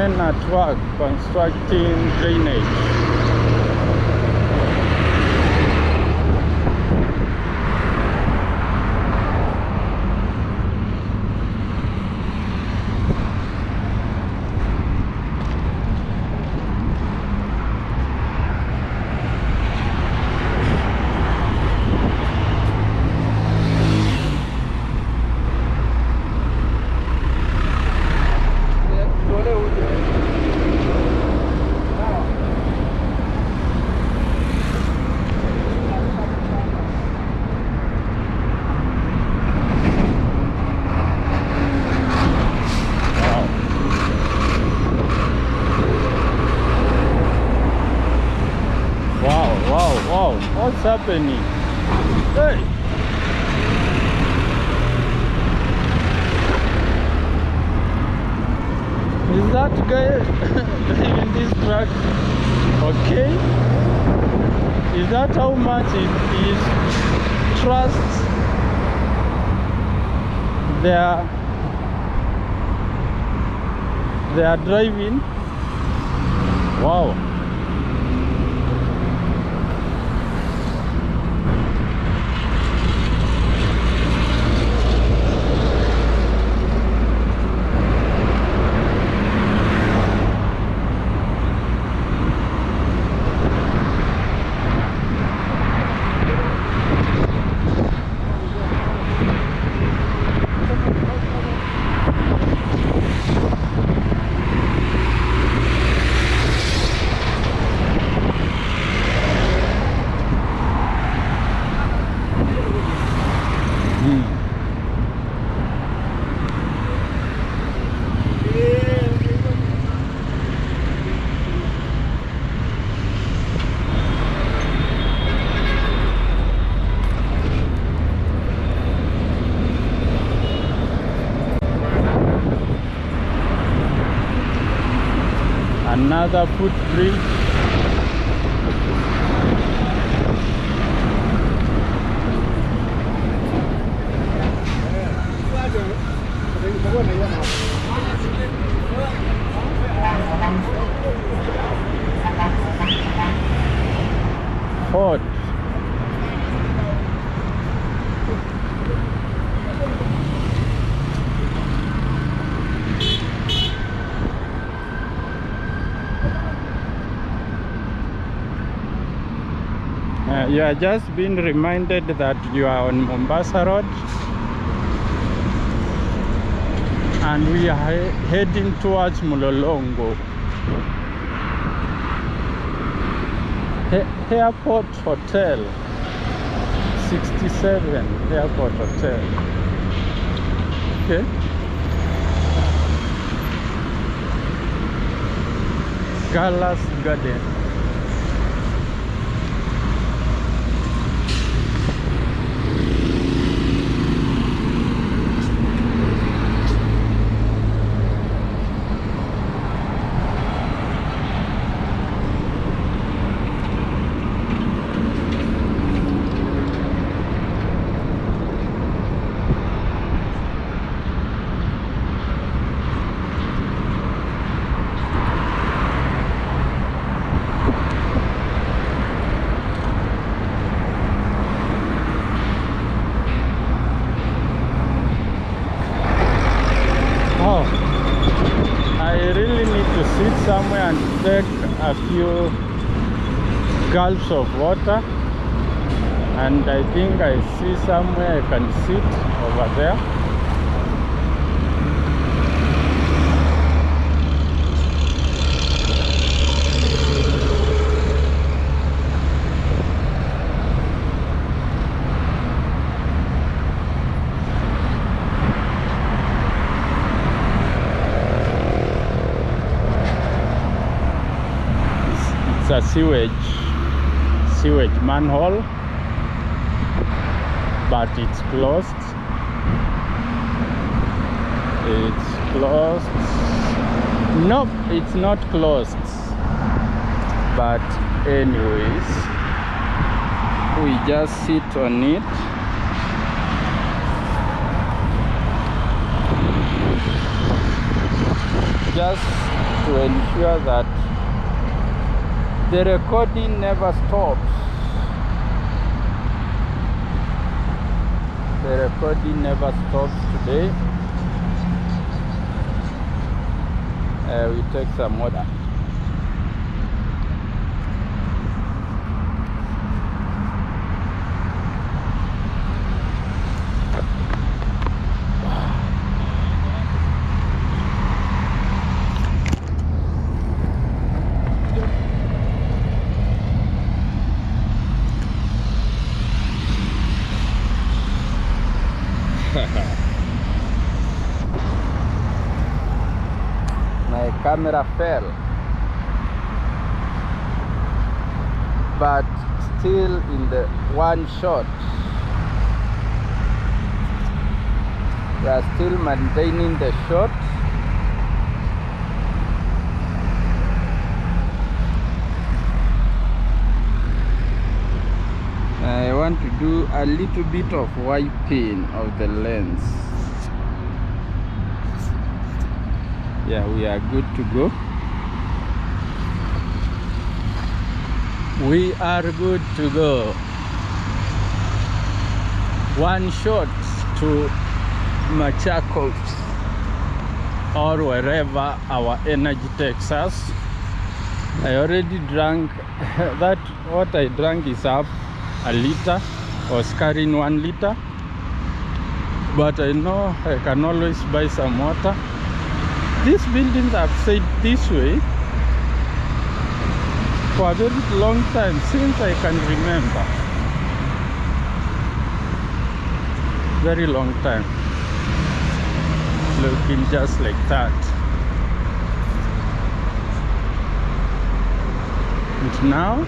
men at work constructing drainage. Wow, what's happening? Hey! Is that guy driving this truck okay? Is that how much he trusts their driving? Wow. Another footbridge. Fort. You are just being reminded that you are on Mombasa Road and we are heading towards Mulolongo. Airport Hotel 67 Airport Hotel. Okay. Galas Garden. Somewhere and take a few gulps of water, and I think I see somewhere I can sit over there. It's a sewage manhole, but it's closed. It's closed. Nope, it's not closed. But anyways, we just sit on it. Just to ensure that the recording never stops. The recording never stops today. We take some water. My camera fell, but still in the one shot. We are still maintaining the shot. I want to do a little bit of wiping of the lens. Yeah, we are good to go. We are good to go. One shot to Machakos or wherever our energy takes us. I already drank that. What I drank is up a liter. I was carrying 1 liter, but I know I can always buy some water. These buildings have stayed this way for a very long time, since I can remember. Very long time. Looking just like that. And now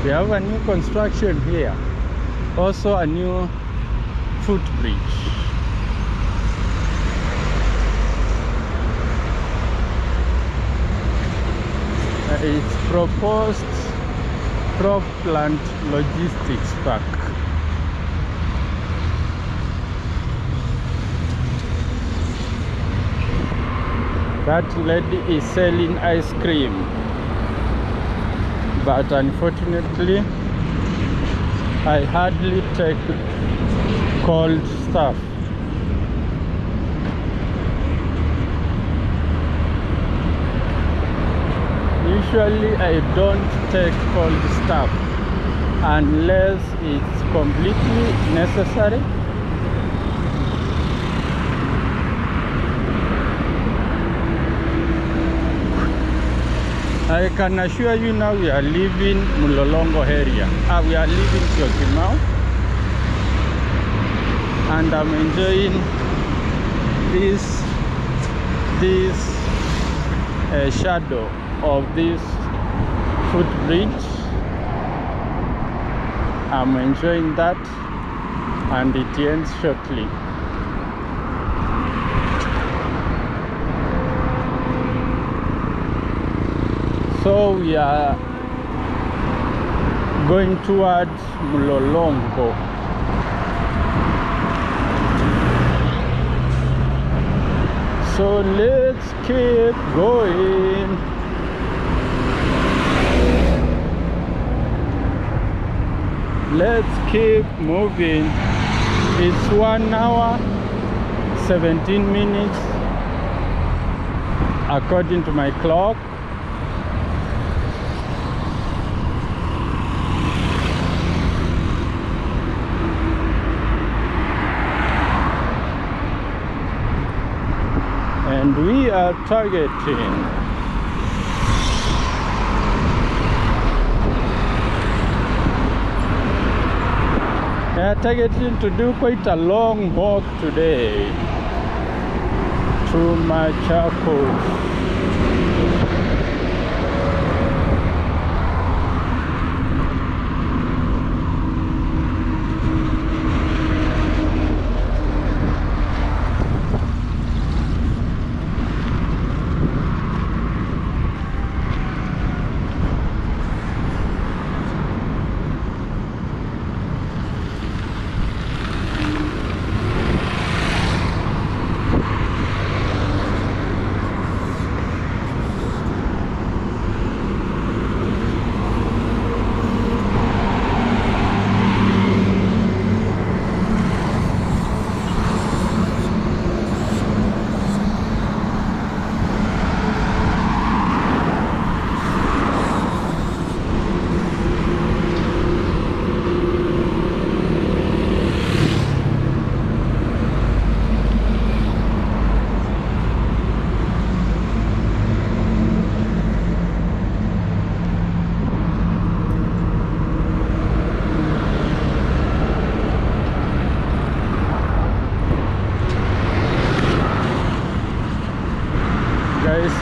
we have a new construction here. Also a new footbridge. It's proposed crop plant logistics park. That lady is selling ice cream, but unfortunately I hardly take cold stuff. Usually I don't take cold stuff unless it's completely necessary. I can assure you now we are leaving Mulolongo area. We are leaving Syokimau, and I'm enjoying this shadow of this footbridge. I'm enjoying that, and it ends shortly. So we are going towards Mulolongo. So let's keep going. Let's keep moving. It's 1 hour 17 minutes according to my clock. And we are targeting to do quite a long walk today to Machakos.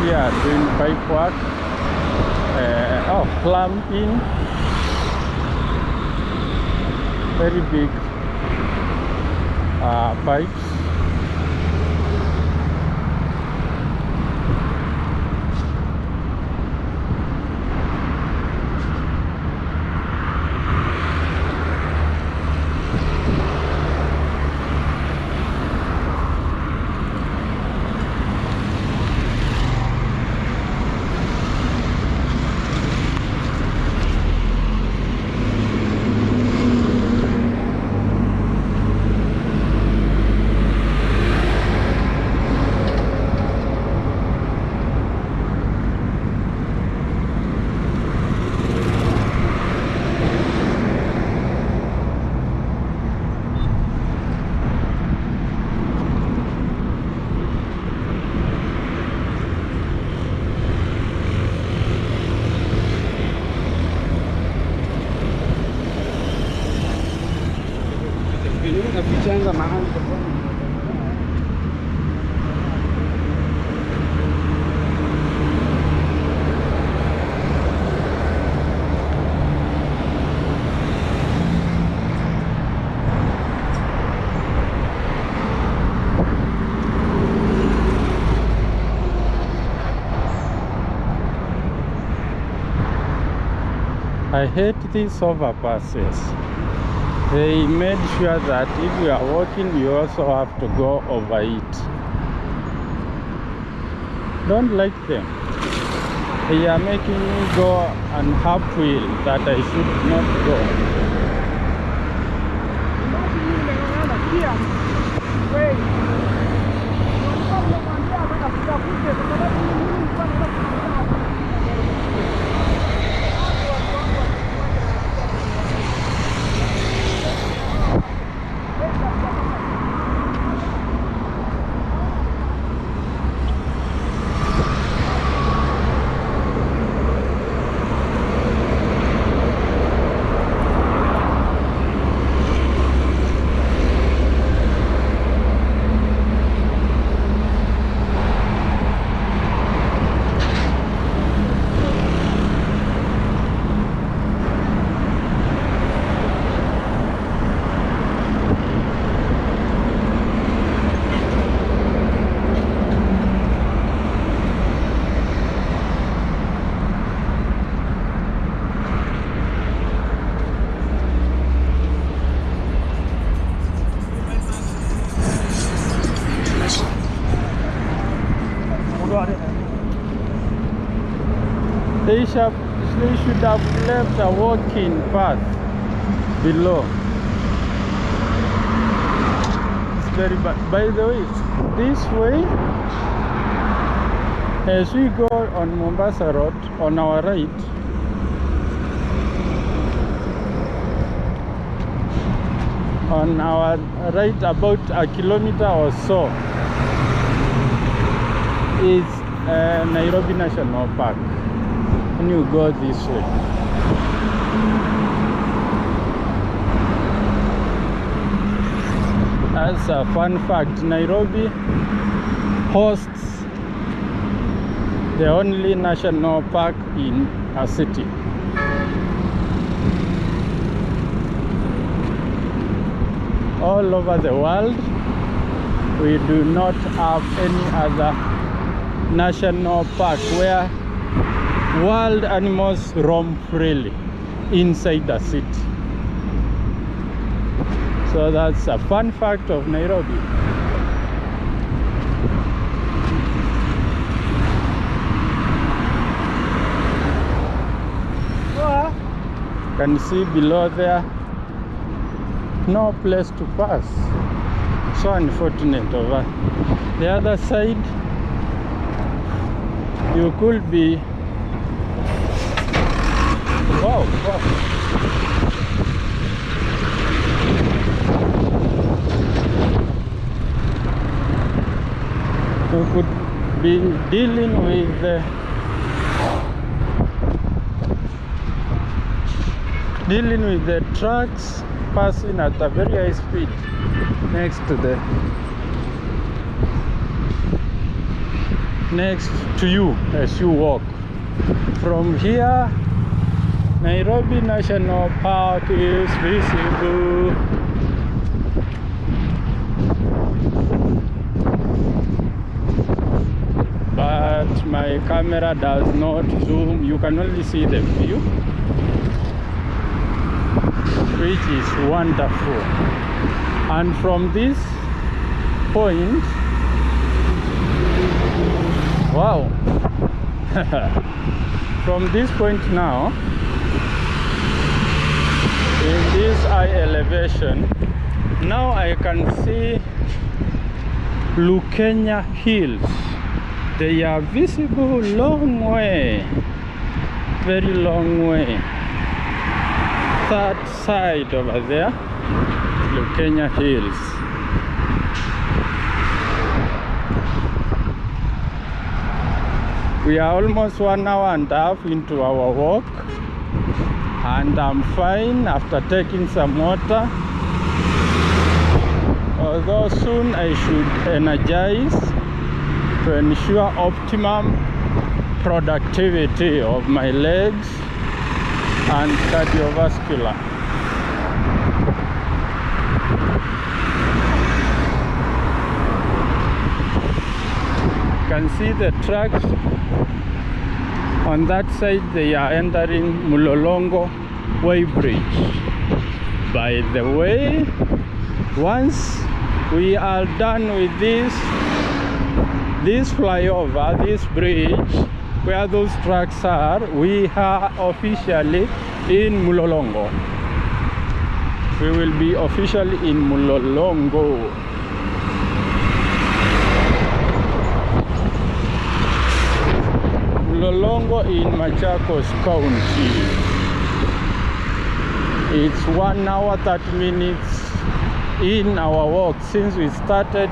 here doing pipe work. Clamping. Very big pipes. I hate these overpasses. They made sure that if you are walking, you also have to go over it. Don't like them. They are making me go on half wheel that I should not go. They should have left a walking path below. It's very bad. By the way, this way, as we go on Mombasa Road, on our right, about a kilometer or so, is Nairobi National Park. When you go this way, as a fun fact, Nairobi hosts the only national park in a city. All over the world, we do not have any other national park where wild animals roam freely inside the city. So that's a fun fact of Nairobi. Can you see below there? No place to pass. So unfortunate over the other side. You could be wow. You could be dealing with the trucks passing at a very high speed next to the next to you as you walk. From here, Nairobi National Park is visible. But my camera does not zoom. You can only see the view, which is wonderful. And from this point, wow. From this point now, in this high elevation, now I can see Kenya hills. They are visible long way, very long way. That side over there, Kenya hills. We are almost 1 hour and a half into our walk, and I'm fine after taking some water. Although soon I should energize to ensure optimum productivity of my legs and cardiovascular. You can see the trucks on that side. They are entering Mulolongo Way Bridge. By the way, once we are done with this flyover, this bridge where those trucks are, we are officially in Mulolongo. We will be officially in Mulolongo. Mulolongo in Machakos County. It's 1 hour 30 minutes in our walk since we started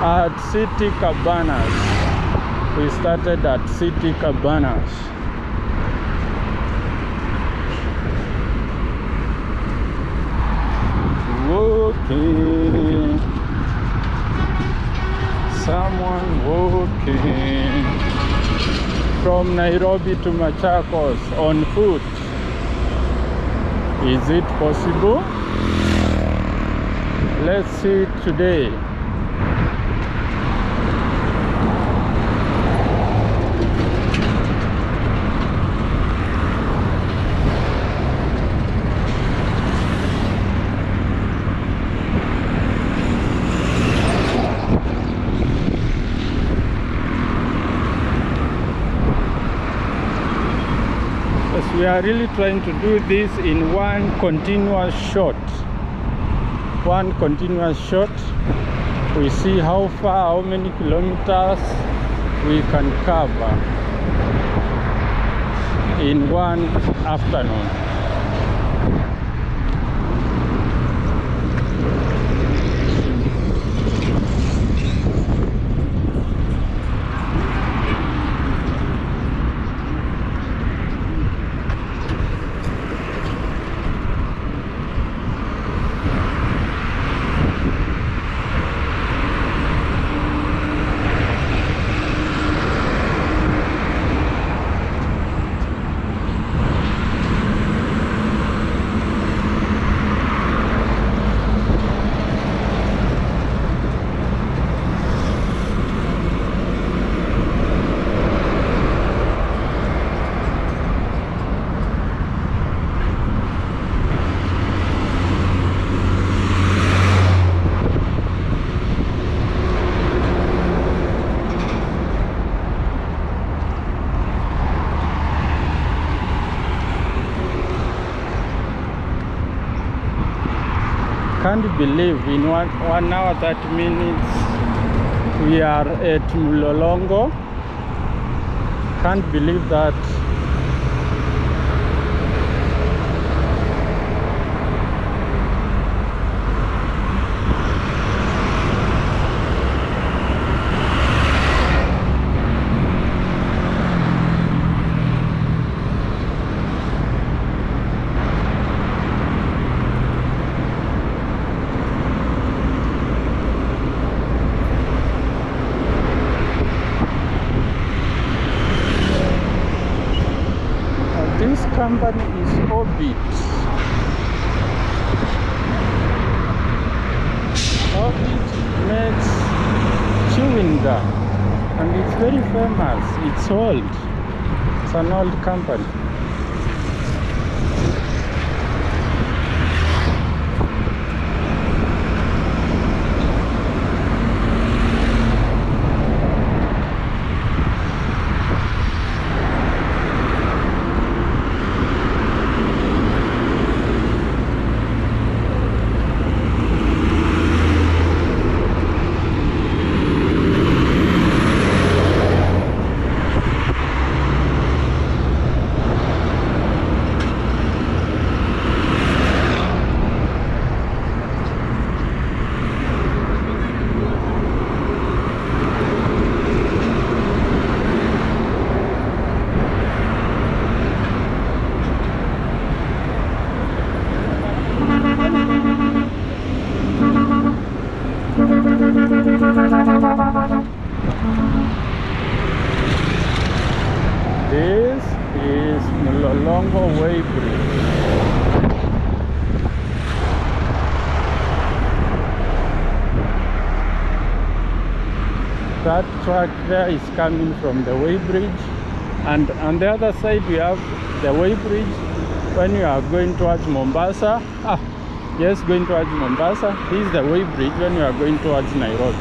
at City Cabanas. We started at City Cabanas. Walking. Someone walking from Nairobi to Machakos on foot. Is it possible? Let's see today. We are really trying to do this in one continuous shot. One continuous shot. We see how far, how many kilometers we can cover in one afternoon. Can't believe in 1 hour 30 minutes we are at Mulolongo. Can't believe that. company is Orbit. Orbit makes chewing gum, and it's very famous. It's old. It's an old company. This is Mlolongo Way Bridge. That truck there is coming from the Way Bridge, and on the other side we have the Way Bridge. When you are going towards Mombasa, going towards Mombasa, this is the Way Bridge when you are going towards Nairobi.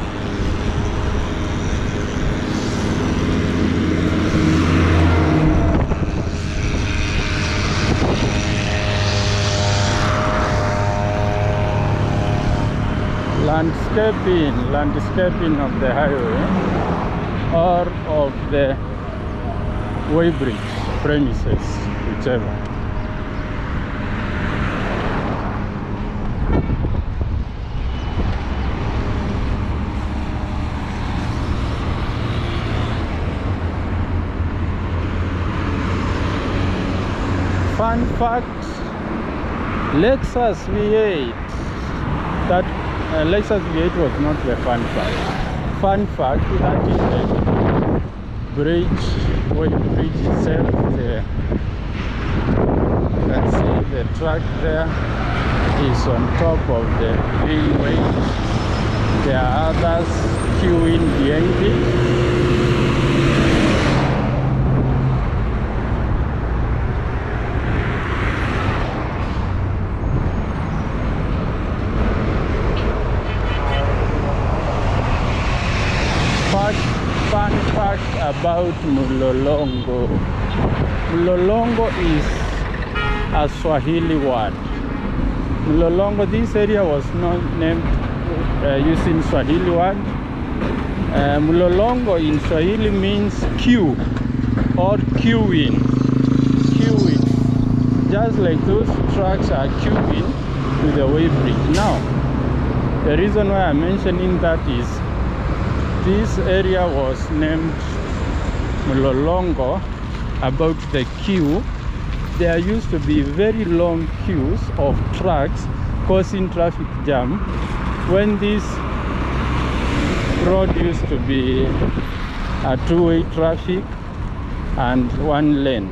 Landscaping of the highway or of the Way Bridge premises, whichever. Fun fact, Lexus V8, that Lexus V8 was not the fun fact. Fun fact, that is the bridge, Way Bridge itself. You can see the truck there is on top of the railway. There are others queuing behind it. Fun fact about Mlolongo. Mlolongo is a Swahili word. Mlolongo, this area was not named using Swahili word. Mlolongo in Swahili means queue or queuing. Queuing. Just like those trucks are queuing to the Way Bridge. Now, the reason why I'm mentioning that is this area was named Mlolongo about the queue. There used to be very long queues of trucks causing traffic jam when this road used to be a two-way traffic and one lane.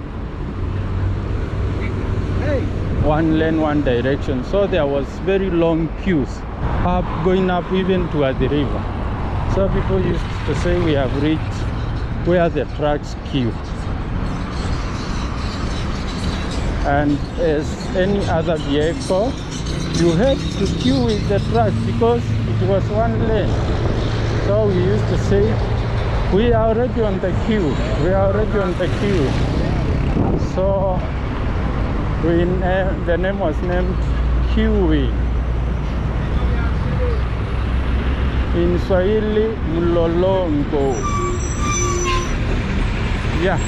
One lane, one direction. So there was very long queues going up even towards the river. So people used to say we have reached where the trucks queue. And as any other vehicle, you had to queue with the truck because it was one lane. So we used to say, we are already on the queue. We are already on the queue. So the name was named queuing. In Swahili, Mlolongo. Yeah.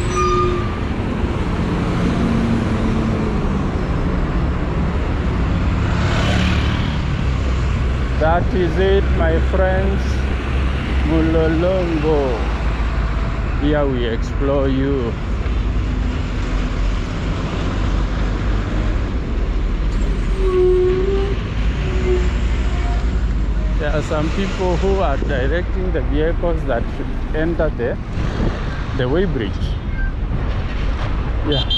That is it, my friends. Mlolongo. Here we explore you. There are some people who are directing the vehicles that should enter the Way Bridge. Yeah.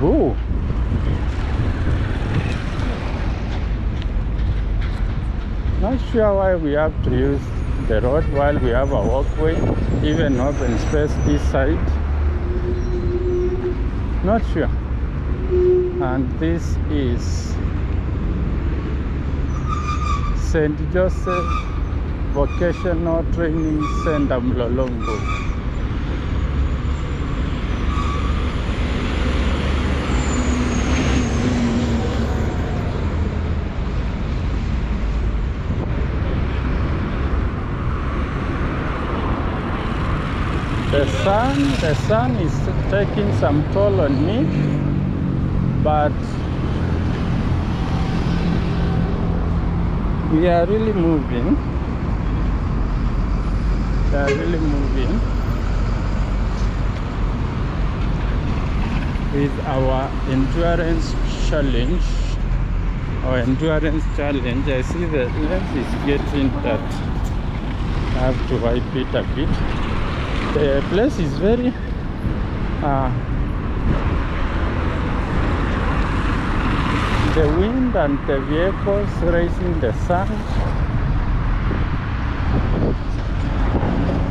Ooh. Not sure why we have to use the road while we have a walkway, even open space this side. Not sure. And this is St. Joseph Vocational Training Center, Mlolongo. The sun is taking some toll on me, but we are really moving. With our endurance challenge. I see the lens is getting that. I have to wipe it a bit. The place is very the wind and the vehicles raising the sun.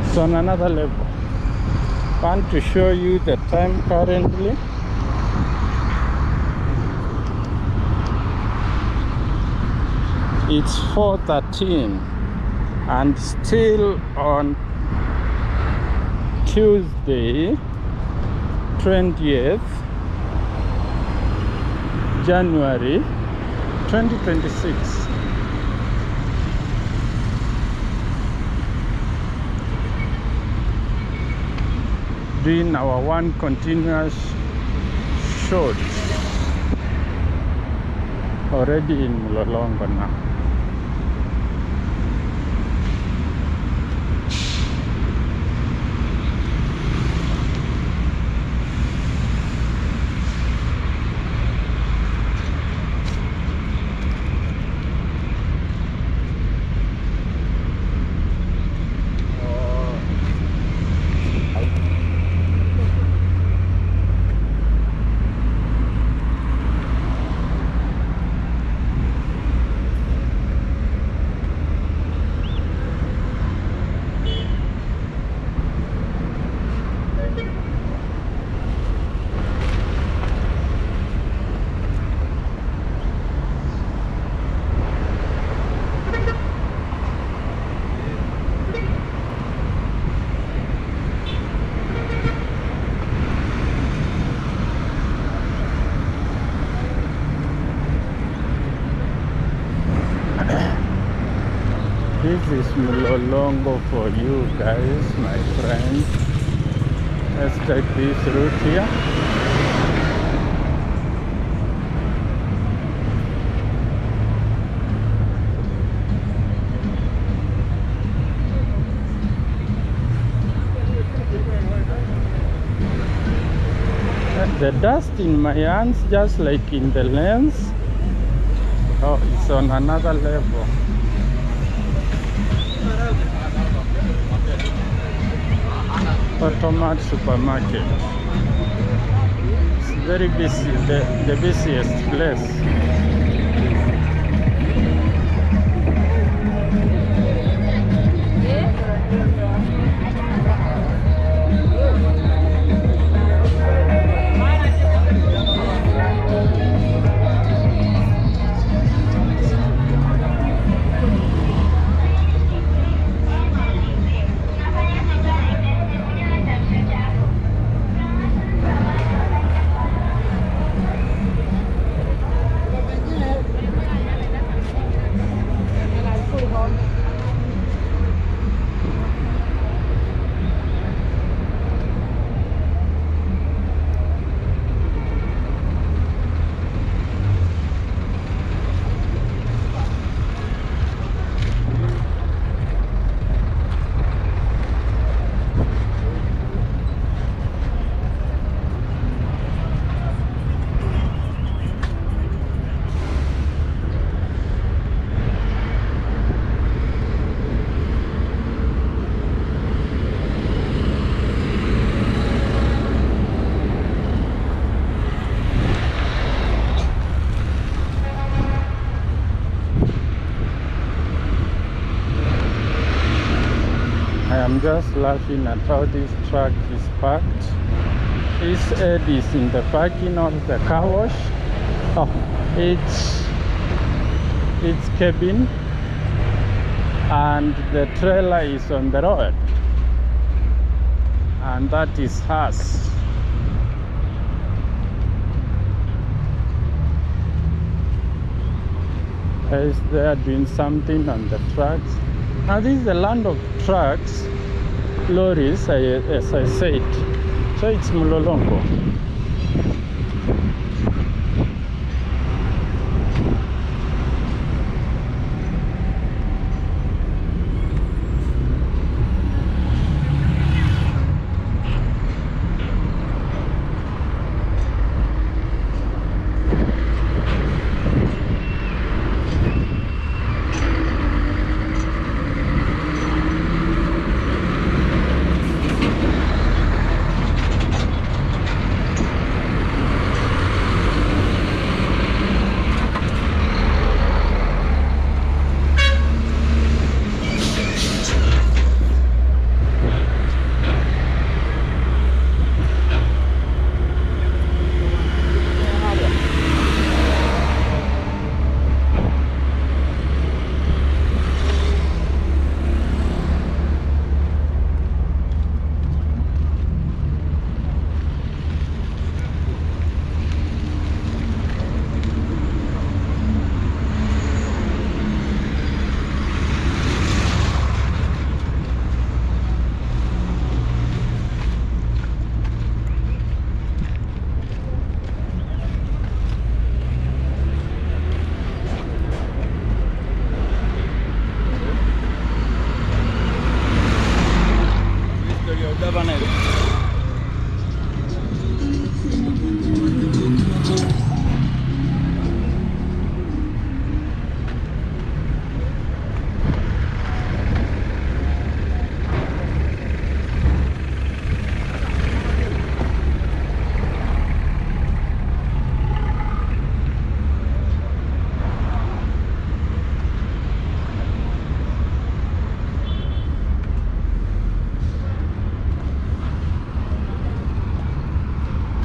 It's on another level. I want to show you the time currently. It's 4:13 and still on Tuesday, 20th January 2026. Doing our one continuous shot already in Mlolongo now. This is Mlolongo for you guys, my friends. Let's take this route here. The dust in my hands, just like in the lens. Oh, it's on another level. Automat supermarket. It's very busy, the busiest place. I'm just laughing at how this truck is parked. This Ed is in the parking of the car wash. Oh, it's cabin, and the trailer is on the road, and that is us. Is there doing something on the trucks? Now this is the land of trucks, lorries, as I said. So it's Mulolongo.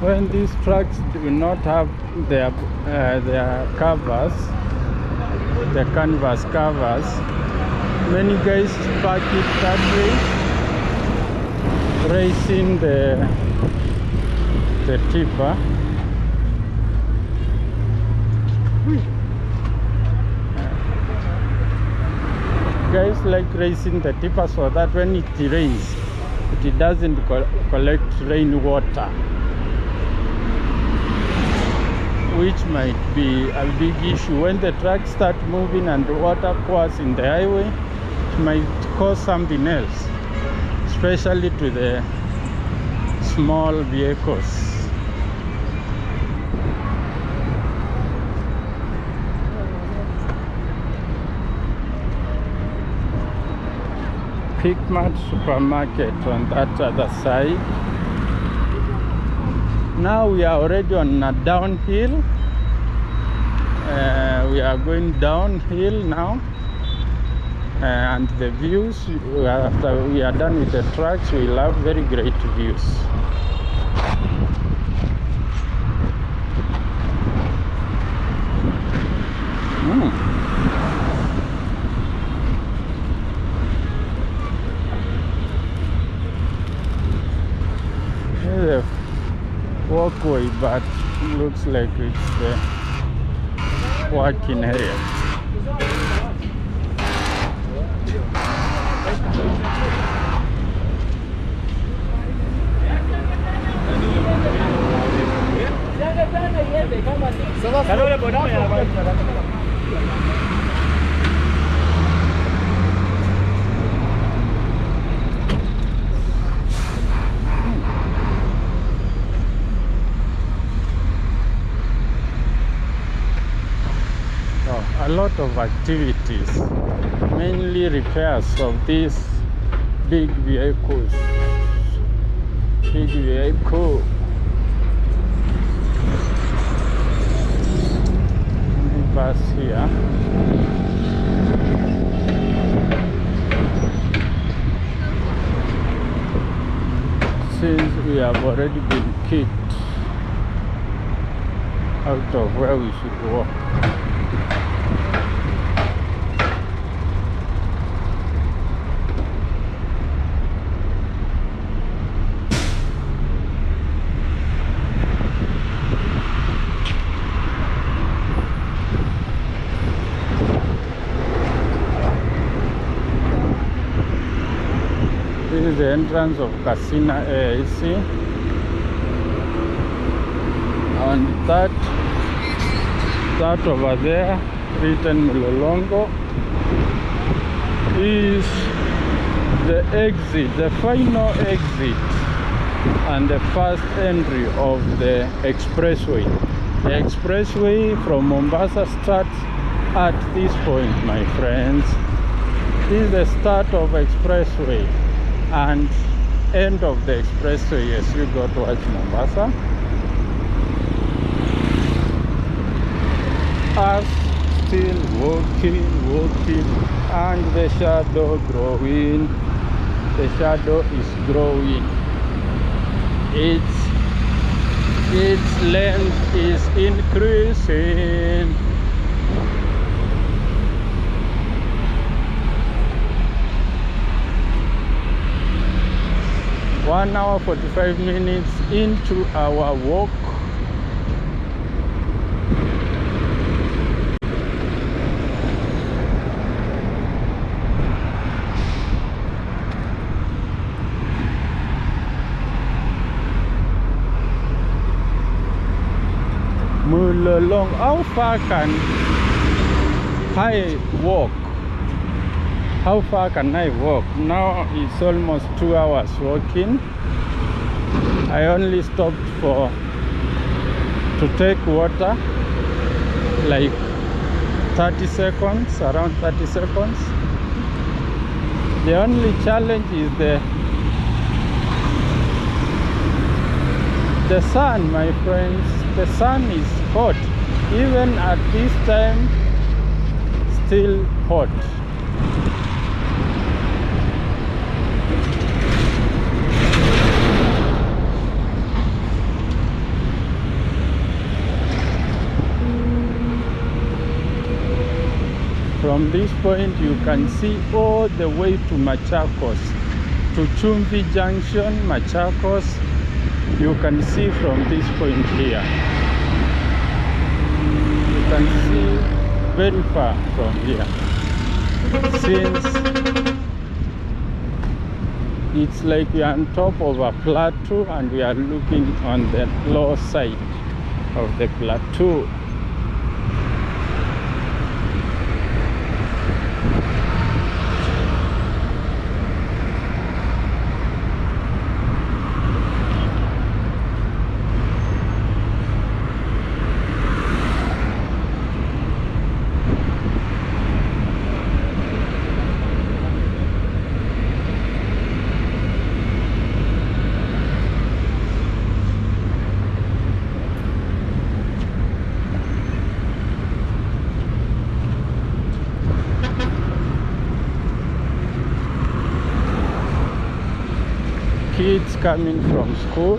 When these trucks do not have their covers, the canvas covers, many guys park it that way, raising the tipper. Guys like raising the tipper so that when it rains, it doesn't collect rainwater, which might be a big issue. When the trucks start moving and the water pours in the highway, it might cause something else, especially to the small vehicles. Pigmart supermarket on that other side. Now we are already on a downhill. We are going downhill now, and the views, after we are done with the trucks, we'll have very great views. The walkway, but looks like it's the working area. A lot of activities, mainly repairs of these big vehicles. Big vehicle. Let me pass here. have already been kicked out of where we should walk. This is the entrance of Casino AC, and that over there written Mulolongo is the exit, the final exit and the first entry of the expressway. The expressway from Mombasa starts at this point, my friends. This is the start of expressway and end of the expressway as you go towards Mombasa. Us still walking, and the shadow growing. The shadow is growing. Its length is increasing. One hour 45 minutes into our walk. Mulolongo. How far can I walk? How far can I walk? Now it's almost 2 hours walking. I only stopped to take water, like 30 seconds, around 30 seconds. The only challenge is the sun, my friends. The sun is hot. Even at this time, still hot. From this point you can see all the way to Machakos, to Chumvi Junction, Machakos. You can see from this point here. You can see very far from here. Since it's like we are on top of a plateau and we are looking on the lower side of the plateau. Kids coming from school.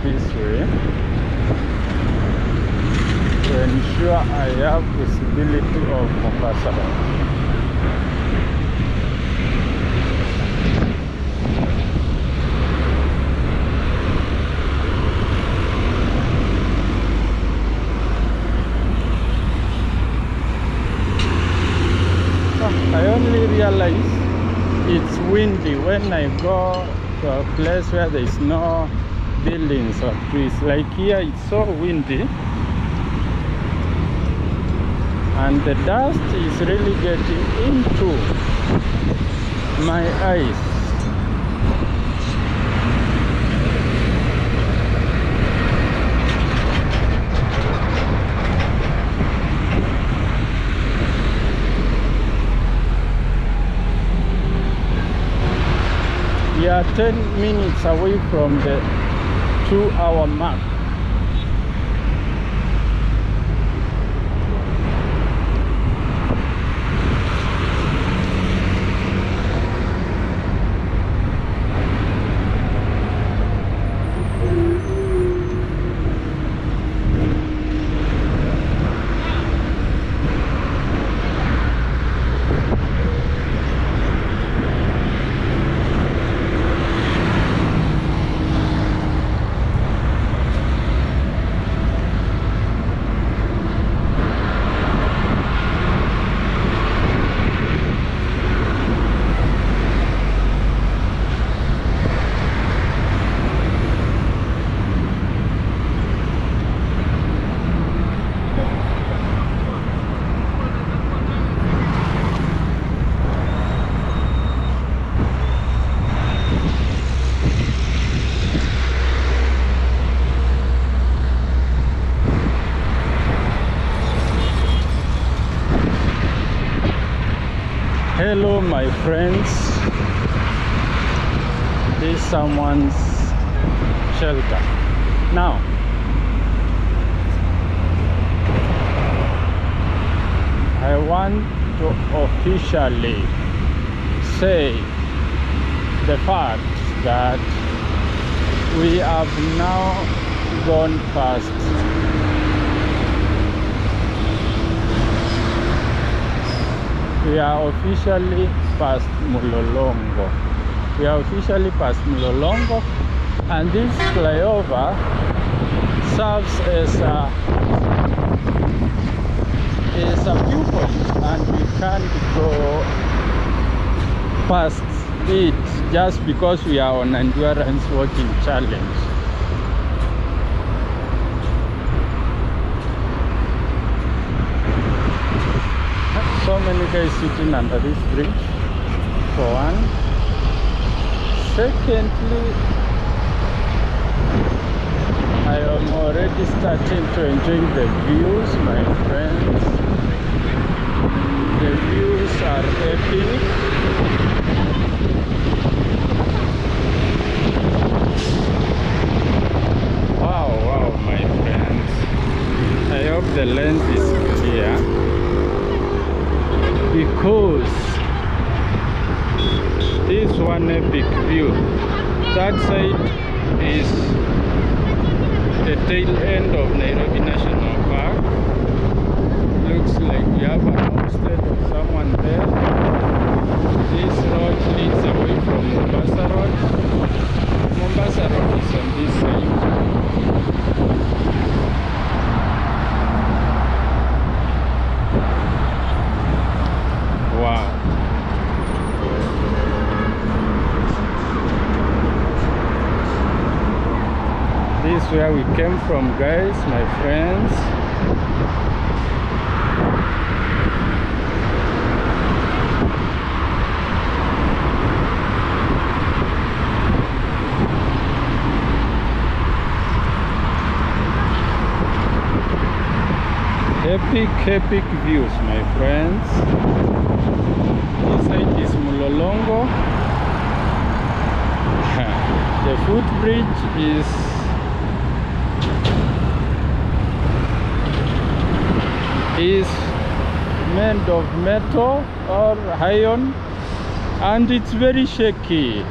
this way to ensure I have visibility of Mombasa Road. I only realize it's windy when I go to a place where there is no buildings or trees. Like here, it's so windy and the dust is really getting into my eyes. We are 10 minutes away from the 2-hour mark. Hello my friends, this is someone's shelter. Now I want to officially say the fact that we have now gone past we are officially past Mulolongo. We are officially past Mulolongo, and this flyover serves as a viewpoint, and we can't go past it just because we are on endurance walking challenge. So many guys sitting under this bridge, for one. Secondly, I am already starting to enjoy the views, my friends. The views are epic. Wow, my friends. I hope the lens is clear, because this one epic view. That side is the tail end of Nairobi National Park. Looks like we have an homestead of someone there. This road leads away from Mombasa Road. Mombasa Road is on this side. Wow. This is where we came from, guys, my friends. Epic views, my friends. This side is Mulolongo. The footbridge is made of metal or iron, and it's very shaky.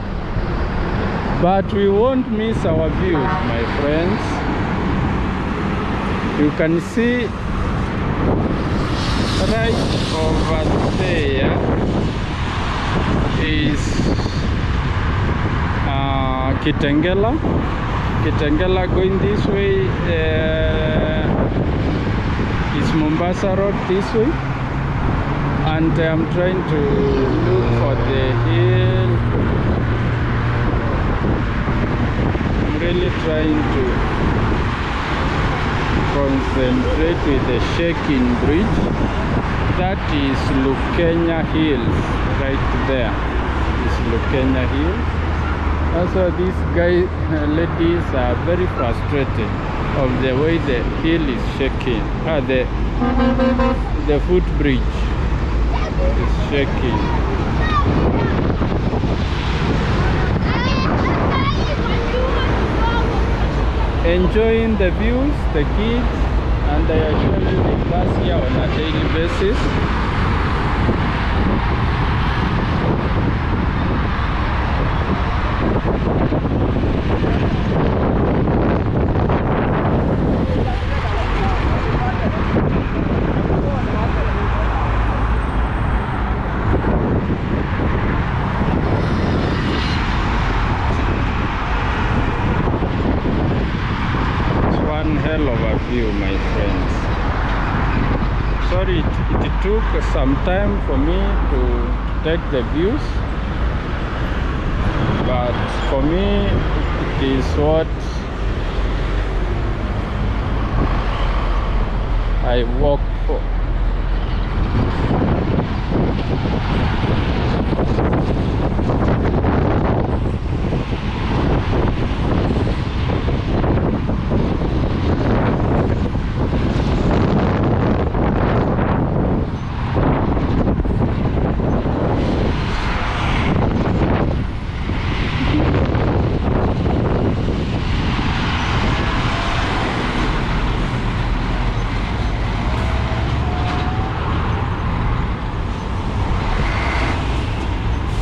but we won't miss our views, my friends. You can see right over there is Kitengela. Going this way is Mombasa Road this way, and I'm trying to look for the hill. I'm really trying to concentrate with the shaking bridge. That is Lukenya Hills right there. Is Lukenya Hills. Also, these ladies are very frustrated of the way the hill is shaking. The footbridge is shaking. Enjoying the views, the kids, and I assure you they pass here on a daily basis. Hell of a view, my friends. Sorry, it took some time for me to take the views, but for me it is what I work for.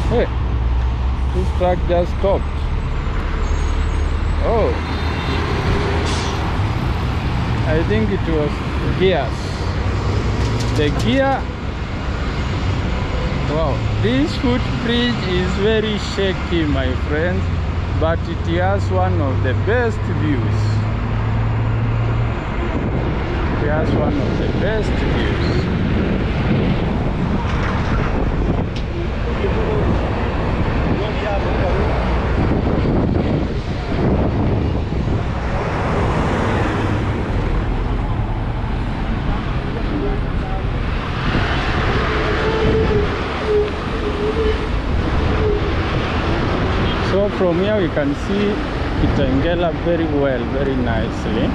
Hey, this truck just stopped. Oh, I think it was gears. The gear. Wow, this footbridge is very shaky, my friends, but it has one of the best views. It has one of the best views. So from here we can see Kitengela very well, very nicely.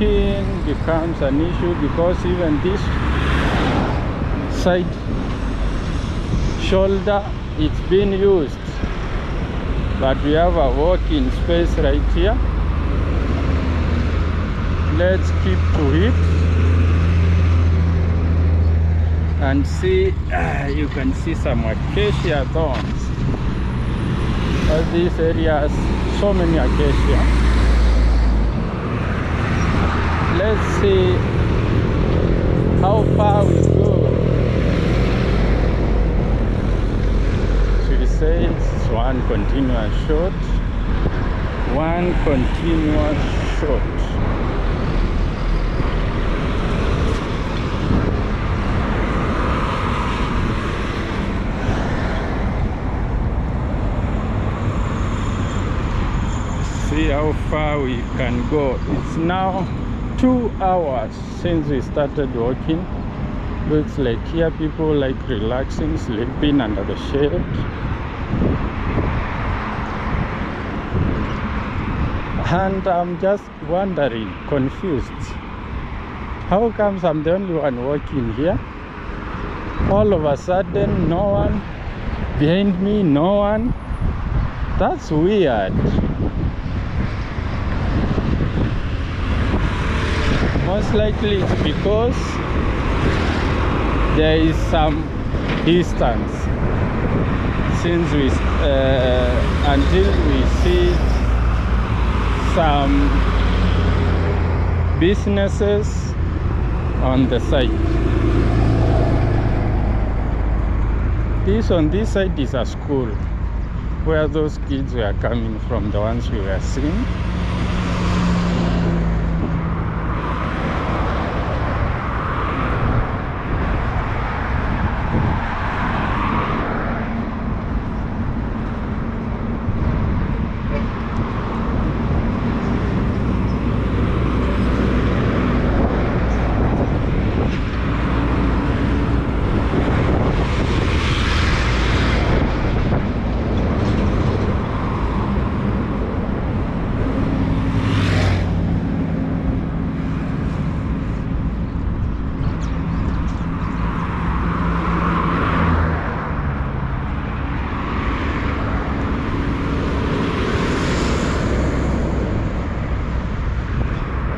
walking becomes an issue, because even this side shoulder, it's been used, but we have a walking space right here. Let's keep to it and see. You can see some acacia thorns. This area has so many acacia. Let's see how far we go. She says one continuous shot, one continuous shot. See how far we can go. It's now 2 hours since we started walking. Looks like here people like relaxing, sleeping under the shade. And I'm just wondering, confused, how comes I'm the only one walking here? All of a sudden, no one behind me, no one. That's weird. Most likely it's because there is some distance since we until we see some businesses on the side. This on this side is a school where those kids were coming from, the ones we were seeing.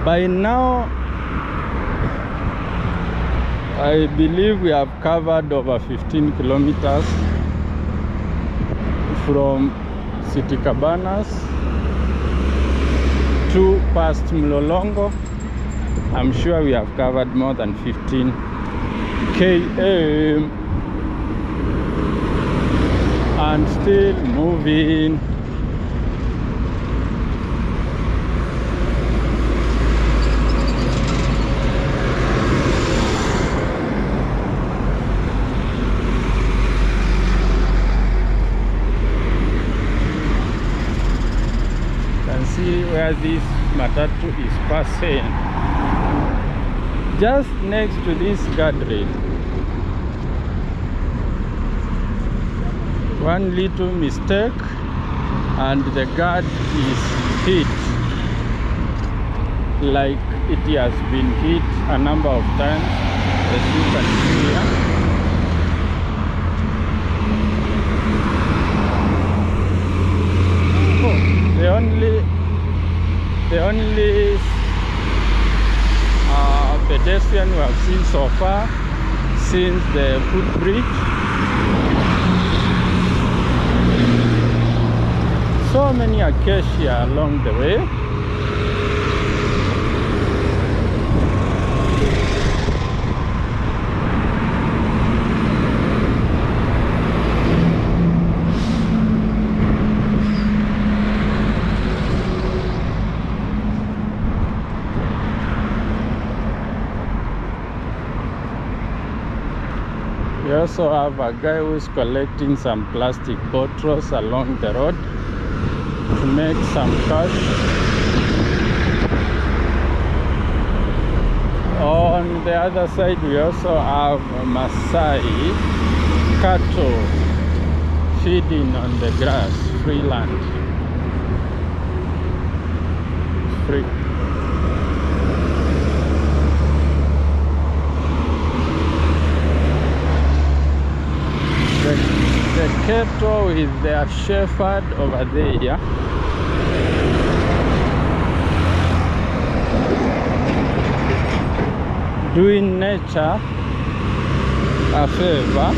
By now, I believe we have covered over 15 kilometers from City Cabanas to past Mlolongo. I'm sure we have covered more than 15 km and still moving. See where this matatu is passing, just next to this guardrail. One little mistake and the guard is hit, like it has been hit a number of times, as you can see here. The only pedestrian we have seen so far since the footbridge. So many acacia along the way. We also have a guy who's collecting some plastic bottles along the road to make some cash. On the other side, we also have Maasai cattle feeding on the grass, free land. Free. cattle with their shepherd over there. Doing nature a favor.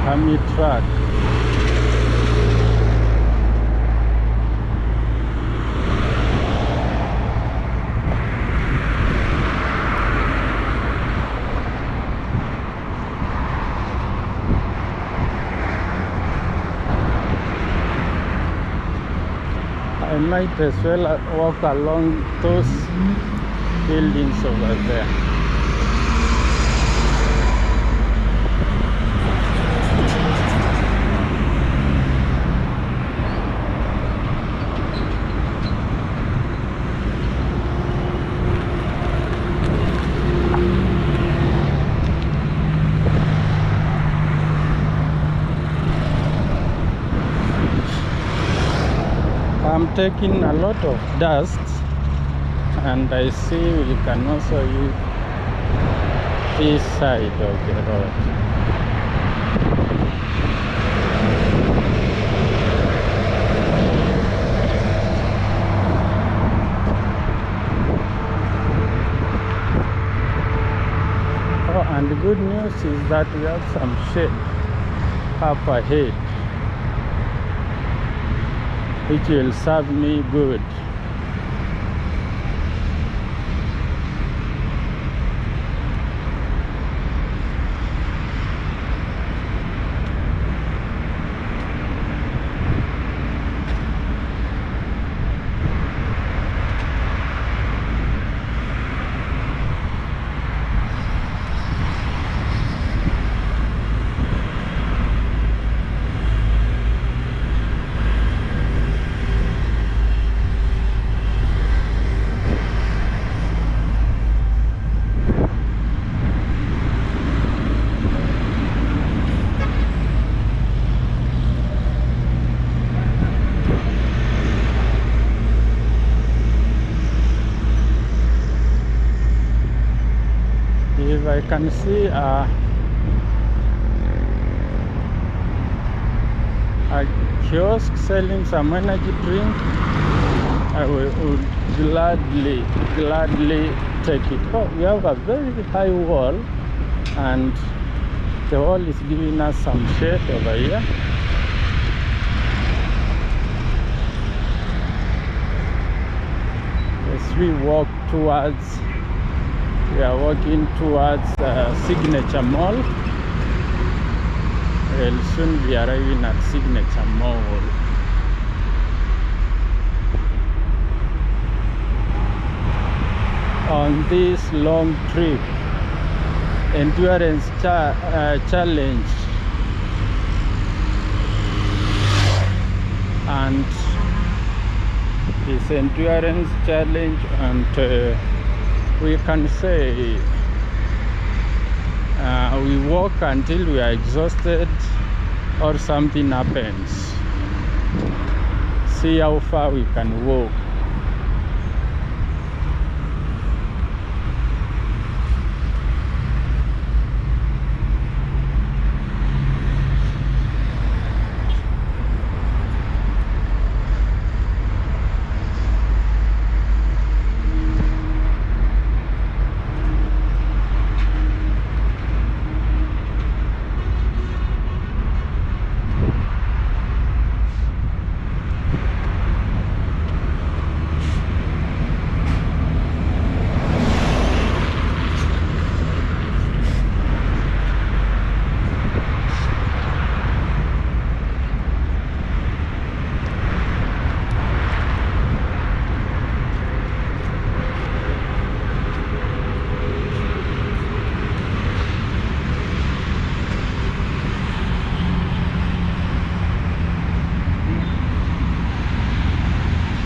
Army truck. I might as well walk along those buildings over there. I'm taking a lot of dust, and I see we can also use this side of the road. Oh, and the good news is that we have some shade up ahead, which will serve me good. If I can see a kiosk selling some energy drink, I would gladly take it. Oh, we have a very high wall, and the wall is giving us some shade over here. As we walk towards We are walking towards Signature Mall. We'll soon be arriving at Signature Mall. On this long trip, endurance challenge, and this endurance challenge, and we can say we walk until we are exhausted or something happens. See how far we can walk.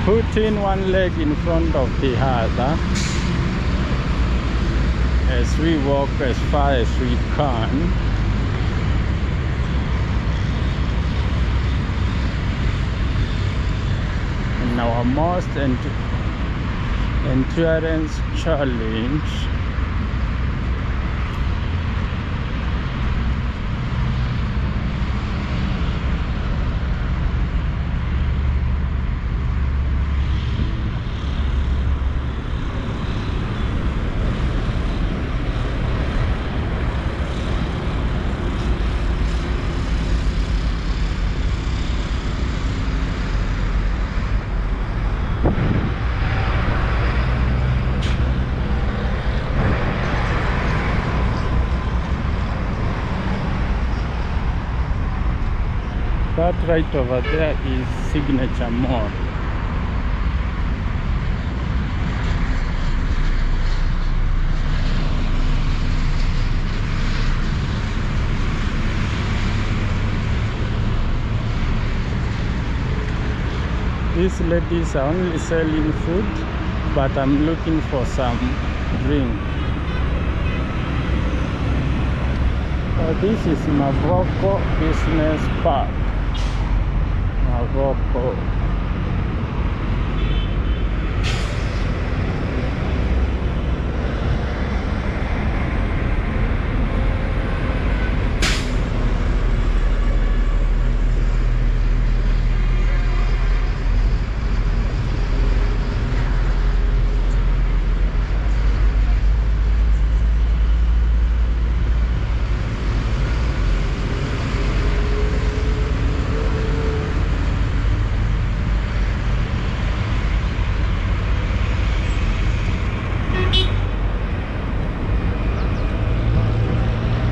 Putting one leg in front of the other as we walk as far as we can. In our most endurance challenge, that right over there is Signature Mall. These ladies are only selling food, but I'm looking for some drink. This is Morocco Business Park. Morocco.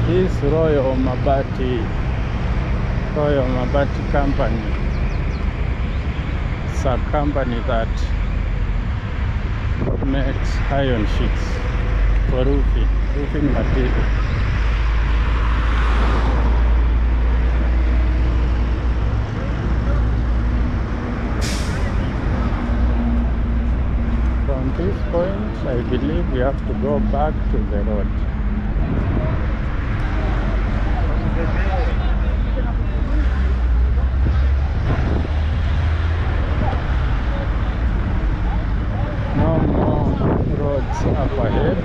This Royal Mabati company. It's a company that makes iron sheets for roofing material. From this point, I believe we have to go back to the road. No more roads up ahead.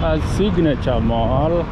a signature mall.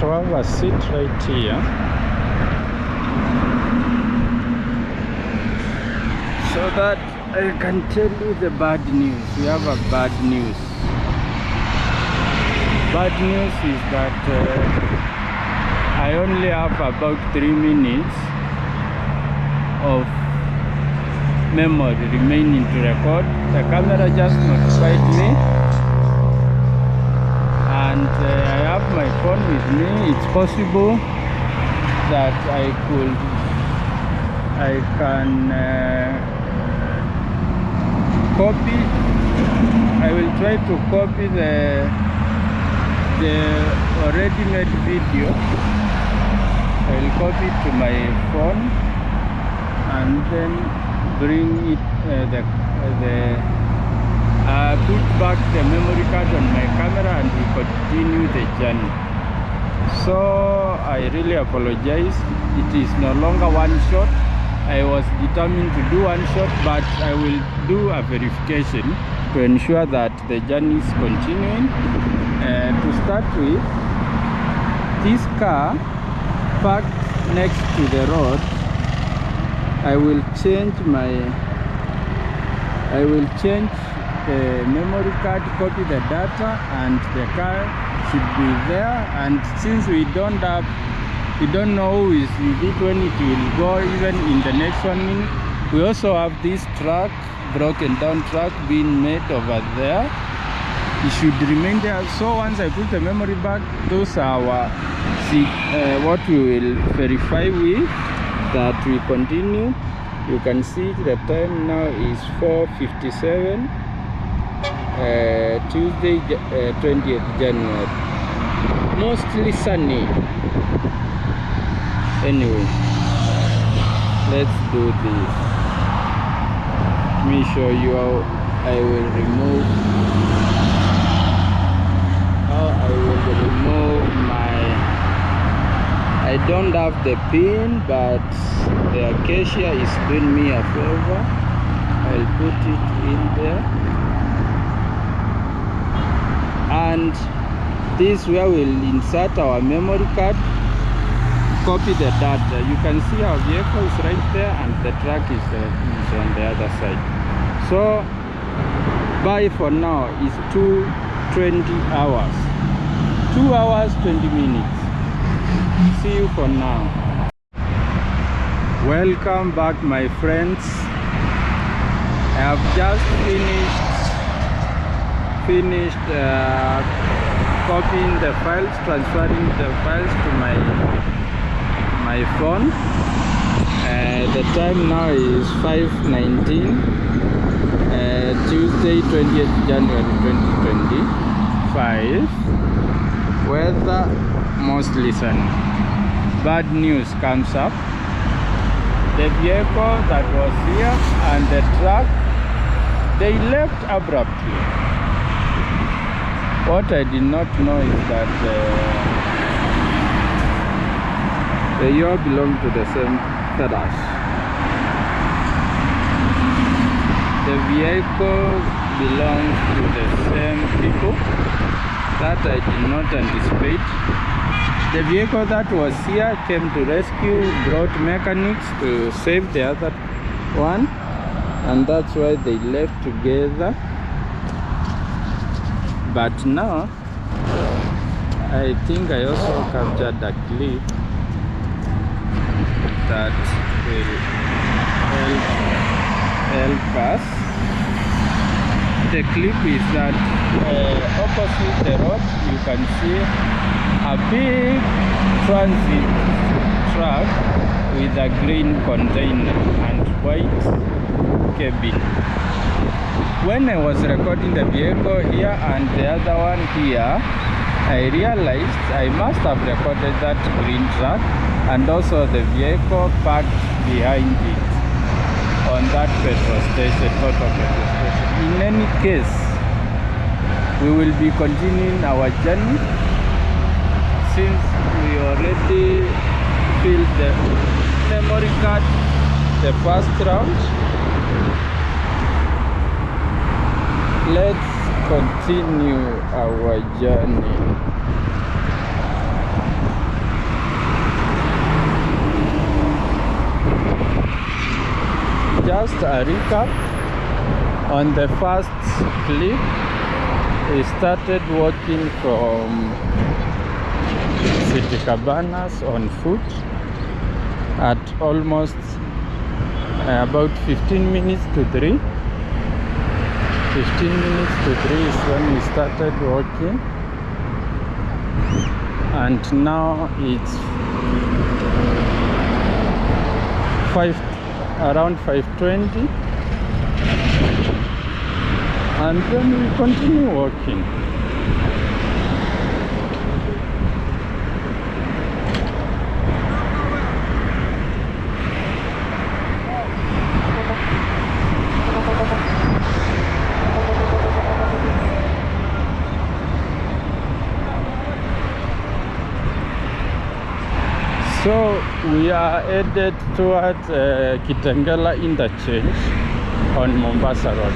To have a seat right here, so that I can tell you the bad news. We have a bad news. Bad news is that I only have about 3 minutes of memory remaining to record. The camera just notified me, and I have my phone with me. It's possible that I can copy. I will try to copy the already made video. I will copy it to my phone and then bring it put back the memory card on my camera, and we continue the journey. So I really apologize. It is no longer one shot. I was determined to do one shot, but I will do a verification to ensure that the journey is continuing. To start with, this car parked next to the road. I will change the memory card, copy the data, and the car should be there. And since we don't know who is with it when it will go, even in the next 1 minute. We also have this truck, broken down truck, being made over there. It should remain there. So once I put the memory back, those are our what we will verify with, that we continue. You can see the time now is 4:57, Tuesday, 20th January. Mostly sunny. Anyway, let's do this. Let me show you how I will remove my, I don't have the pin, but the acacia is doing me a favor. I'll put it in there, and This is where we'll insert our memory card, copy the data. You can see our vehicle is right there and the truck is on the other side. So buy for now is 220 hours. 2 hours 20 minutes. See you for now. Welcome back, my friends. I have just finished copying the files, transferring the files to my phone. The time now is 5:19, Tuesday 20th January 2025. Weather mostly sunny. Bad news comes up. The vehicle that was here and the truck, they left abruptly. What I did not know is that they all belong to the same garage. The vehicle belongs to the same people. That I did not anticipate. The vehicle that was here came to rescue, brought mechanics to save the other one, and that's why they left together. But now, I think I also captured a clip that will help us. The clip is that opposite the road you can see a big transit truck with a green container and white cabin. When I was recording the vehicle here and the other one here, I realized I must have recorded that green truck and also the vehicle parked behind it on that petrol station, total petrol station. In any case, we will be continuing our journey since we already filled the memory card the first round. Let's continue our journey. Just a recap on the first clip. We started walking from City Cabanas on foot at almost about 15 minutes to 3. 15 minutes to 3 is when we started walking, and now it's around 5:20, and then we continue walking. So we are headed towards Kitengela interchange on Mombasa Road.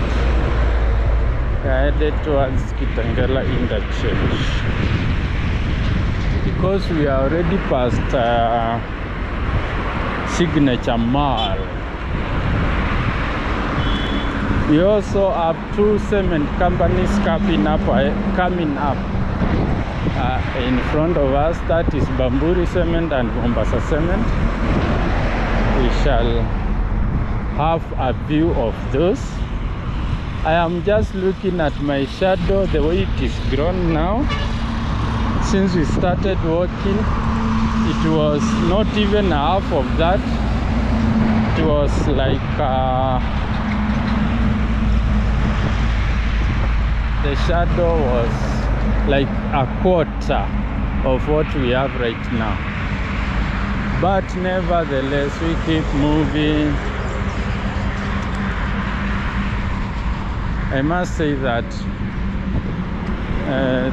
We are headed towards Kitengela interchange because we are already past Signature Mall. We also have two cement companies coming up in front of us. That is Bamburi Cement and Mombasa Cement. We shall have a view of those. I am just looking at my shadow, the way it is grown now. Since we started walking, it was not even half of that. It was like the shadow was like a quarter of what we have right now. But nevertheless, we keep moving. I must say that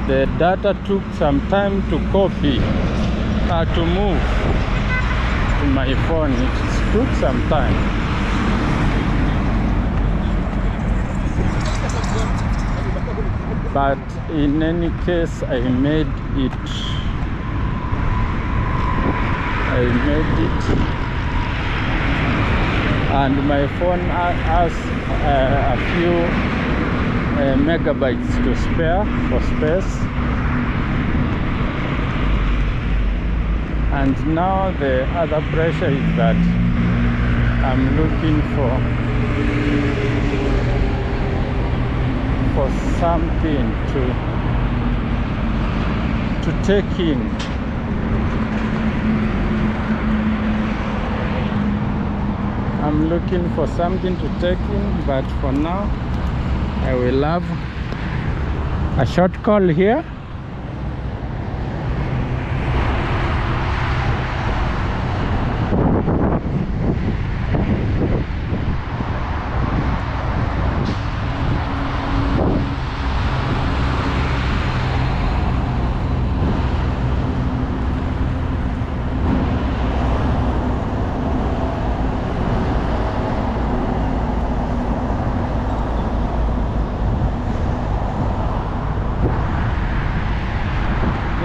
the data took some time to copy, to move to my phone. It took some time. but in any case I made it. And my phone has a few megabytes to spare for space. And now the other pressure is that I'm looking for something to take in. I'm looking for something to take in, but for now I will have a short call here.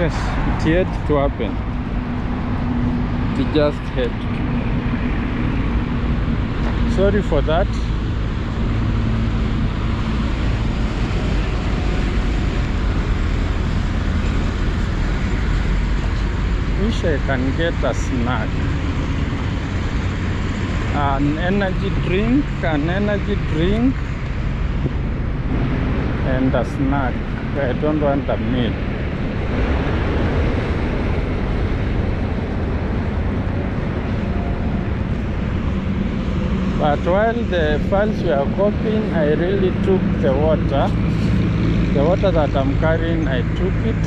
Yes, it had to happen. It just had to. Sorry for that. Wish I can get a snack. An energy drink, and a snack. I don't want a meal. But while the files were copying, I really took the water that I'm carrying, I took it.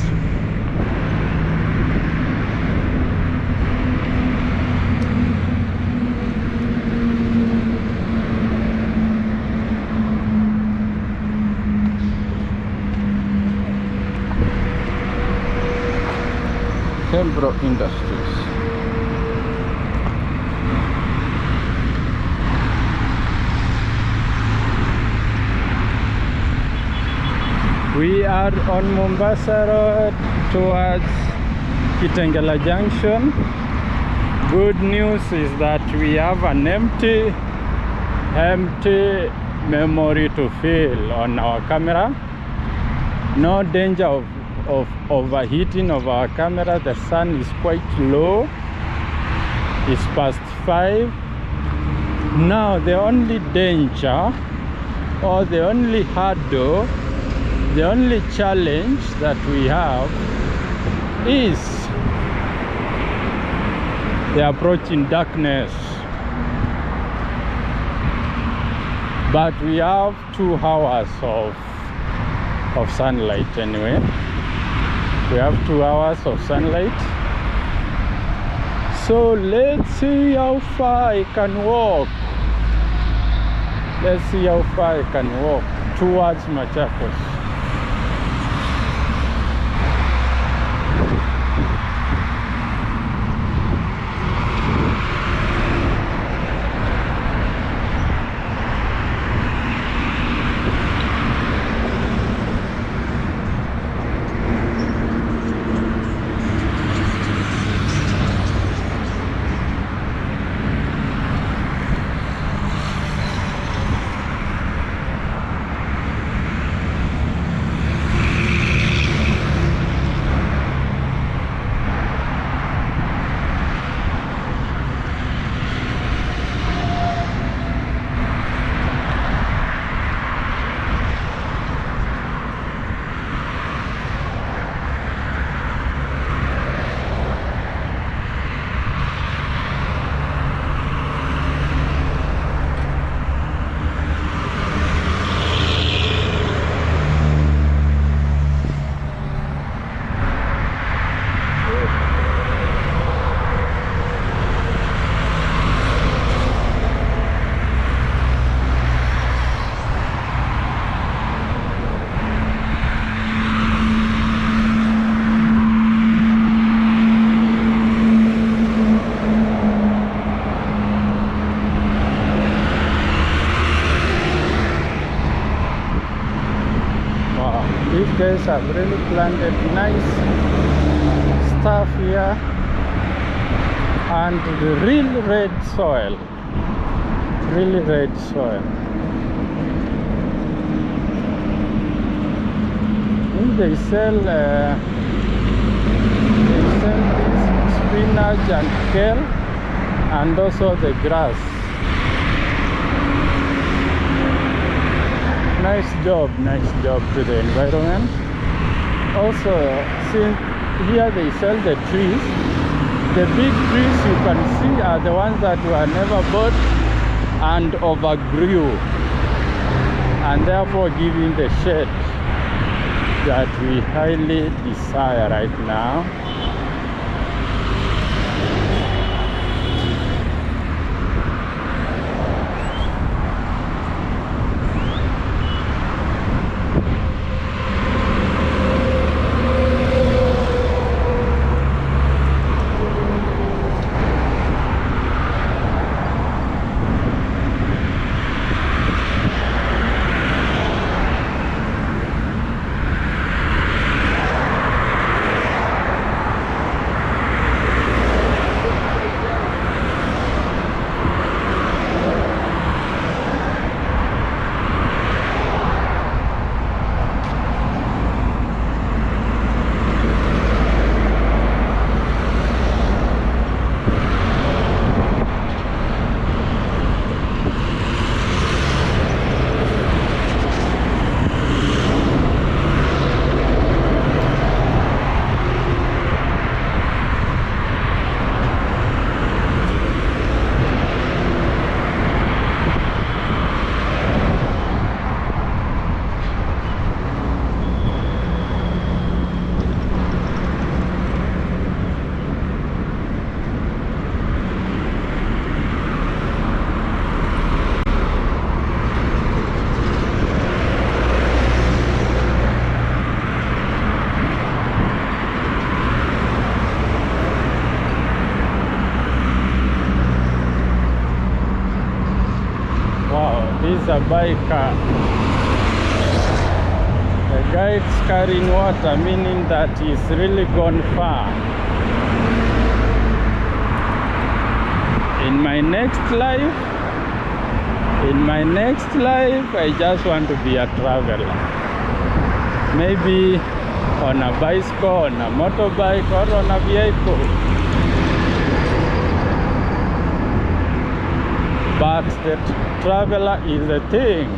Hembro Industries. We are on Mombasa Road towards Kitengela Junction. Good news is that we have an empty memory to fill on our camera. No danger of overheating of our camera. The sun is quite low. It's past 5. Now the only danger, or the only hurdle, the only challenge that we have is the approaching darkness. But we have 2 hours of sunlight anyway. We have 2 hours of sunlight. So let's see how far I can walk. Let's see how far I can walk towards Machakos. have really planted nice stuff here, and the real red soil, really red soil. They sell this spinach and kale, and also the grass. Nice job to the environment. Also, since here they sell the trees, the big trees you can see are the ones that were never bought and overgrew, and therefore giving the shade that we highly desire right now. This is a biker. The guy is carrying water, meaning that he's really gone far. In my next life, I just want to be a traveler. Maybe on a bicycle, on a motorbike, or on a vehicle. But the traveler is the thing.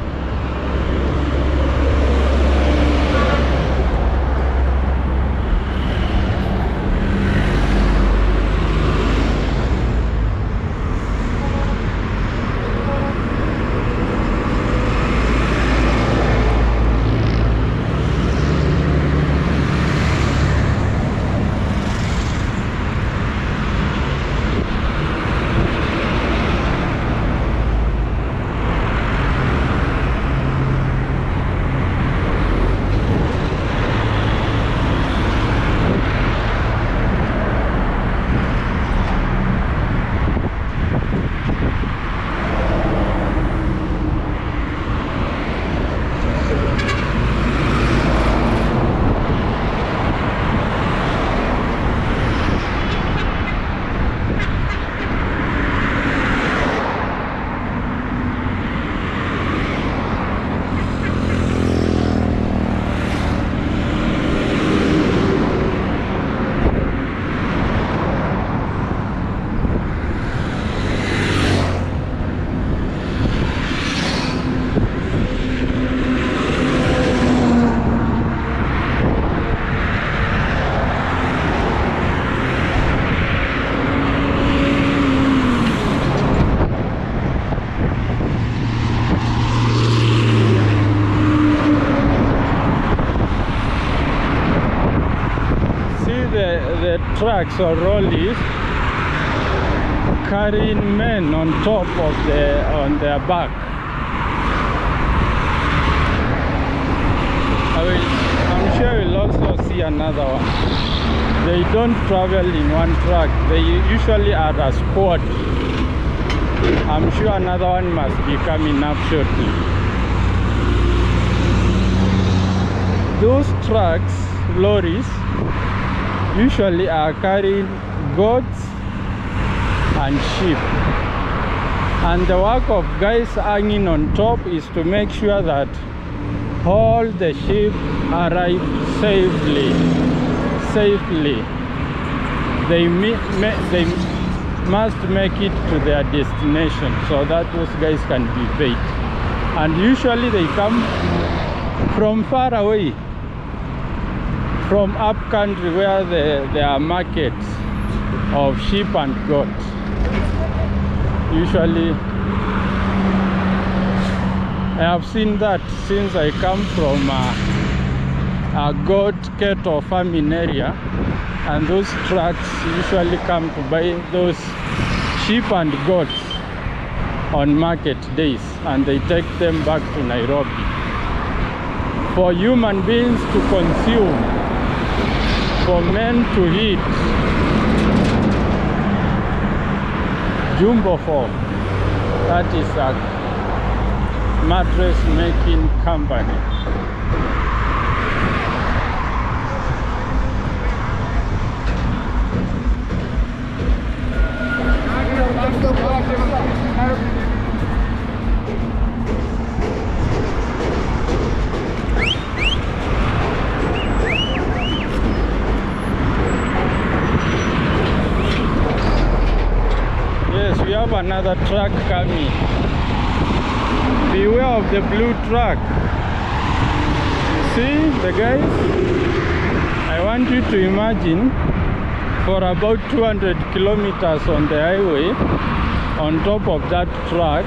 The trucks or rollies carrying men on top of on their back. I'm sure you'll also see another one. They don't travel in one truck. They usually are a squad. I'm sure another one must be coming up shortly. those trucks, lorries, usually are carrying goats and sheep. And the work of guys hanging on top is to make sure that all the sheep arrive safely. They must make it to their destination so that those guys can be paid. And usually they come from far away, from up country where there are markets of sheep and goats. Usually I have seen that since I come from a goat cattle farming area, and those trucks usually come to buy those sheep and goats on market days, and they take them back to Nairobi for human beings to consume, for men to eat. Jumbo Form, that is a mattress making company. Yes, we have another truck coming. Beware of the blue truck. See the guys? I want you to imagine for about 200 kilometers on the highway, on top of that truck,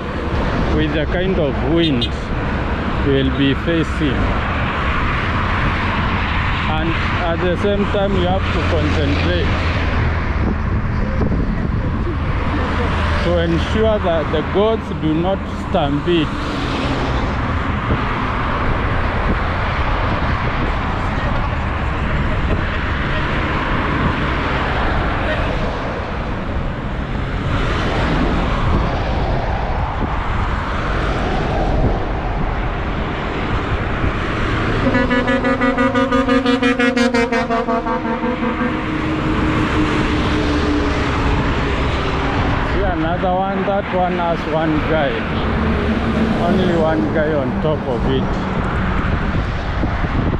with the kind of wind we'll be facing. And at the same time you have to concentrate to ensure that the goats do not stampede. Another one, that one has one guy, only one guy on top of it.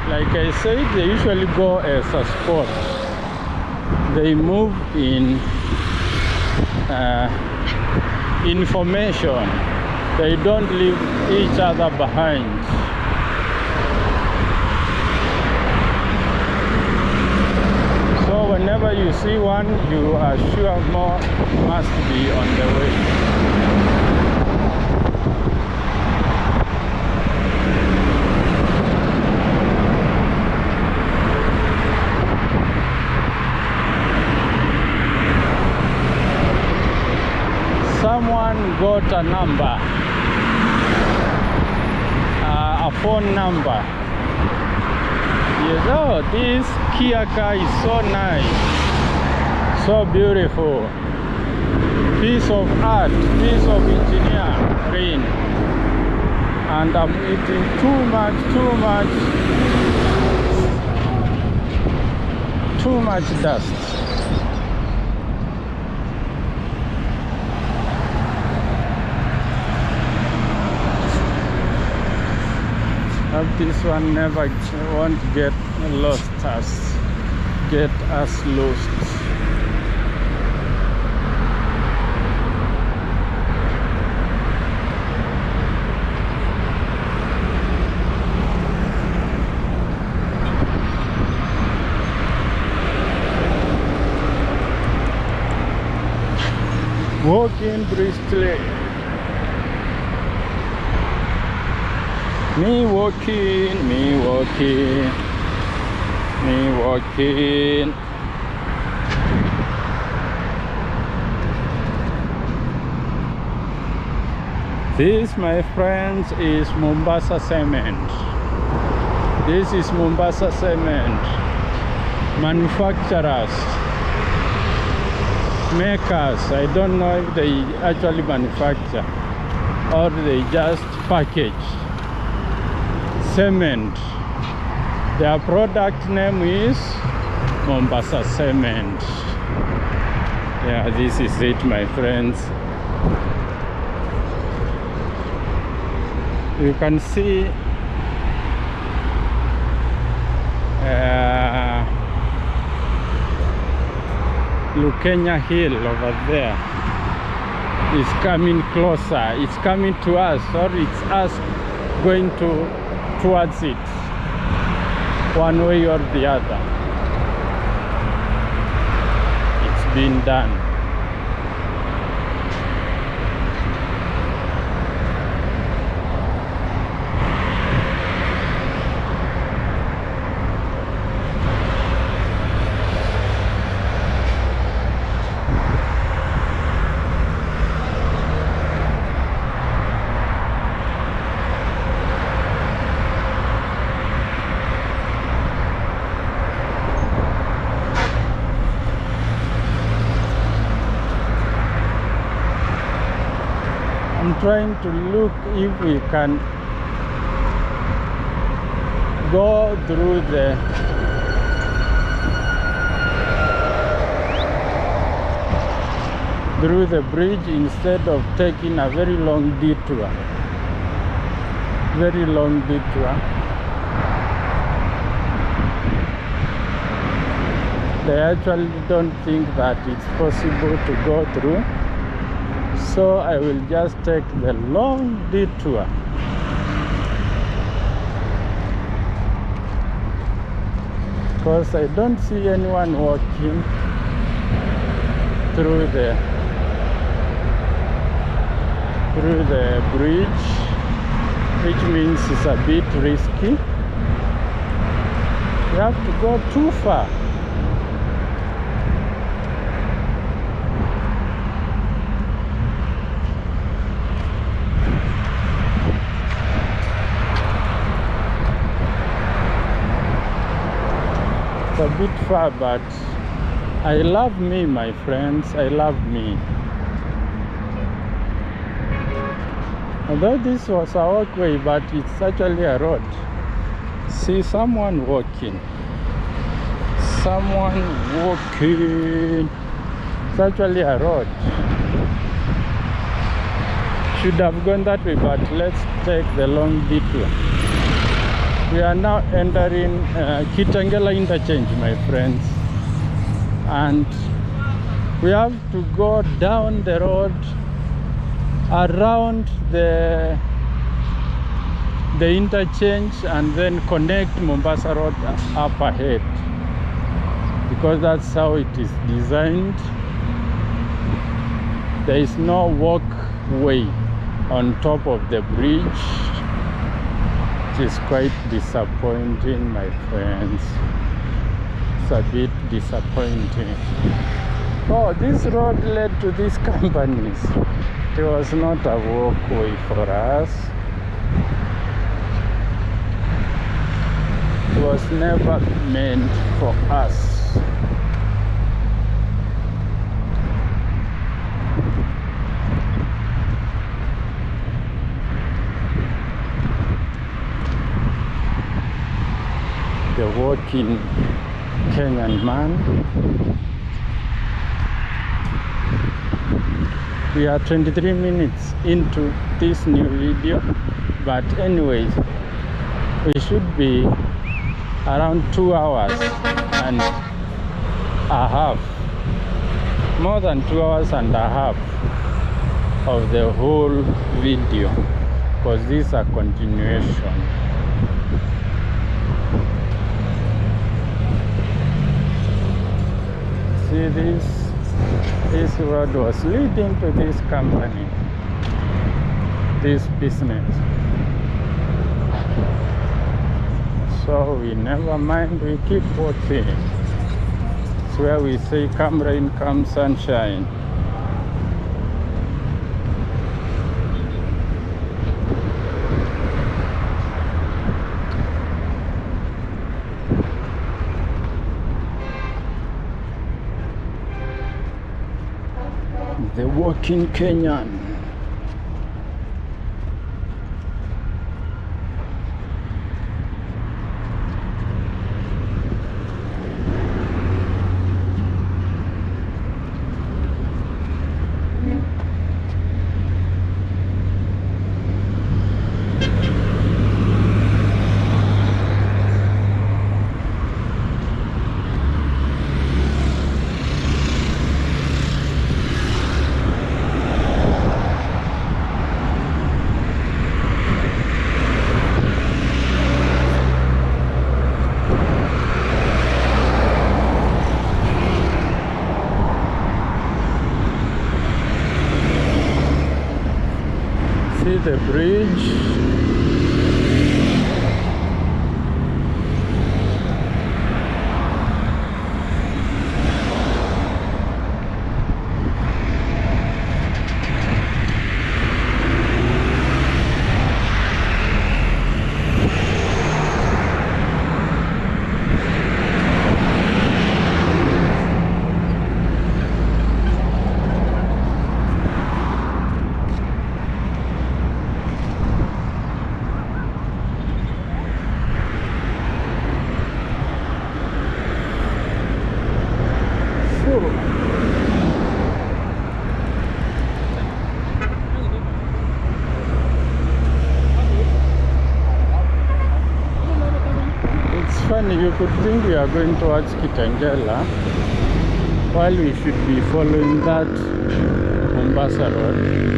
Like I said, they usually go as a sport. They move in information. They don't leave each other behind. So whenever you see one, you are sure more must be on the way. Someone got a number, a phone number. Yes, oh, this Kia car is so nice, so beautiful. Piece of art, piece of engineering. And I'm eating too much dust. Hope this one never won't get us lost. Walking briskly. Me walking. This, my friends, is Mombasa cement. This is Mombasa cement. Manufacturers, makers, I don't know if they actually manufacture or they just package cement. Their product name is Mombasa Cement. Yeah, this is it, my friends. You can see Lukenya Hill over there is coming closer. It's coming to us, or it's us going towards it, one way or the other. It's been done. I'm trying to look if we can go through the bridge instead of taking a very long detour. They actually don't think that it's possible to go through. So I will just take the long detour. Because I don't see anyone walking through the bridge, which means it's a bit risky. You have to go too far. A bit far, but I love me, my friends. I love me. Although this was a walkway, but it's actually a road. See someone walking. It's actually a road. Should have gone that way, but let's take the long detour. We are now entering Kitengela interchange, my friends, and we have to go down the road around the interchange and then connect Mombasa Road up ahead, because that's how it is designed. There is no walkway on top of the bridge. It is quite disappointing, my friends. It's a bit disappointing. Oh, this road led to these companies. It was not a walkway for us. It was never meant for us. The walking Kenyan man. We are 23 minutes into this new video, but anyways, we should be around 2 hours and a half, more than 2 hours and a half of the whole video, because this is a continuation. See, this road was leading to this company, this business. So we never mind, we keep walking. It's where we say, come rain, come sunshine. The walking Kenyan. the bridge. You could think we are going towards Kitengela while we should be following that Mombasa road.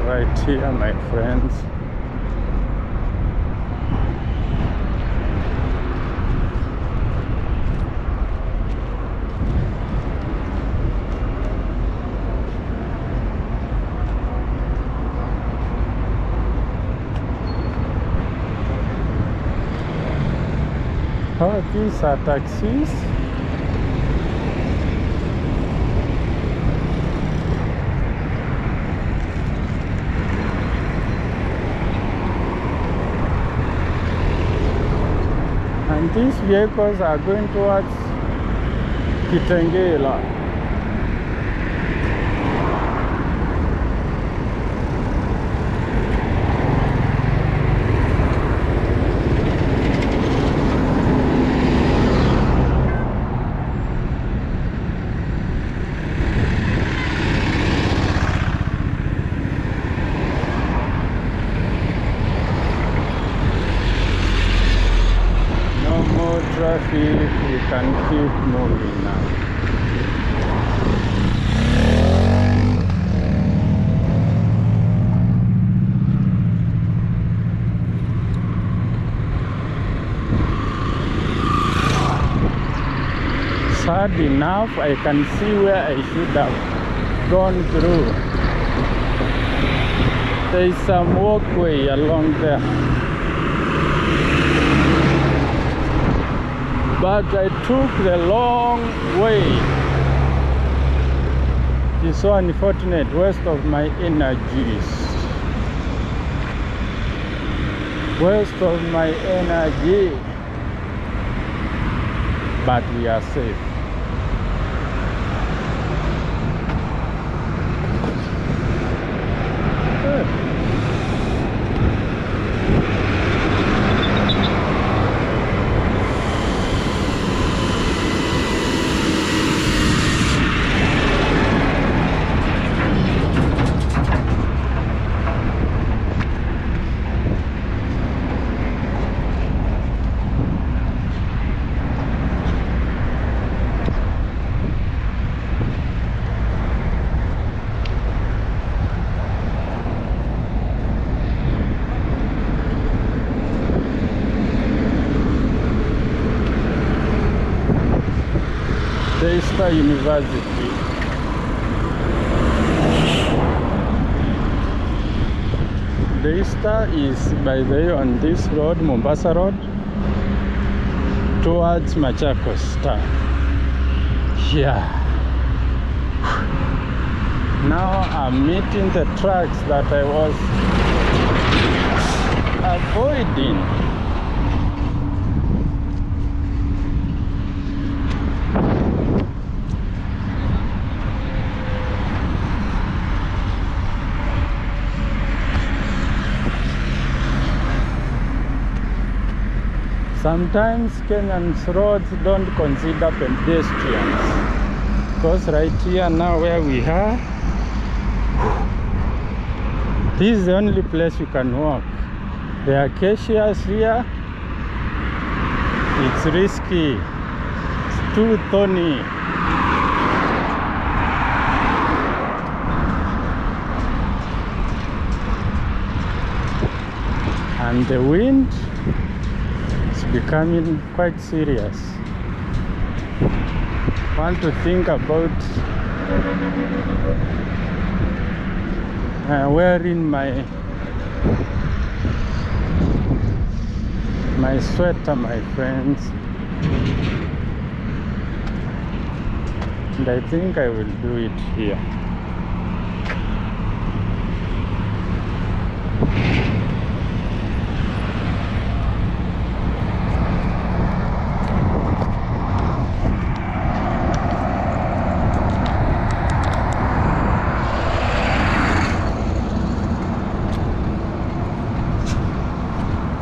Right here, my friends. Oh, these are taxis. And these vehicles are going towards Kitengela. Traffic, we can keep moving now. Sad enough, I can see where I should have gone through. There is some walkway along there. But I took the long way. It's so unfortunate, waste of my energies. Waste of my energy. But we are safe. University. The Easter is by the way on this road, Mombasa Road, towards Machakos town. Yeah. Now I'm meeting the trucks that I was avoiding. Sometimes Kenyan's roads don't consider pedestrians, because right here now where we are, this is the only place you can walk. The acacias here, it's risky, it's too thorny. And the wind is becoming quite serious. Want to think about wearing my sweater, my friends, and I think I will do it here.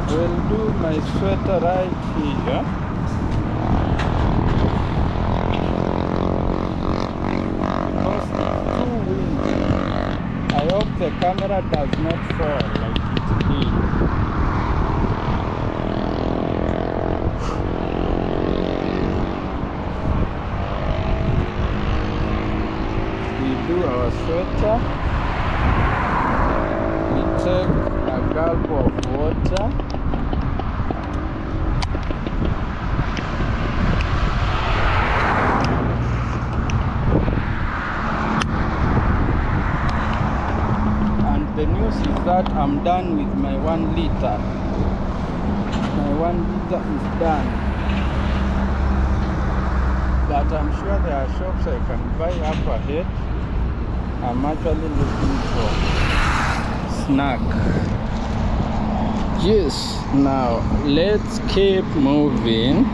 We'll do my sweater right here. Because it's too windy. I hope the camera does not fall like it did. We do our sweater. We take a gulp of water. The news is that I'm done with my 1 liter. My 1 liter is done. But I'm sure there are shops I can buy up ahead. I'm actually looking for snack. Yes, now let's keep moving.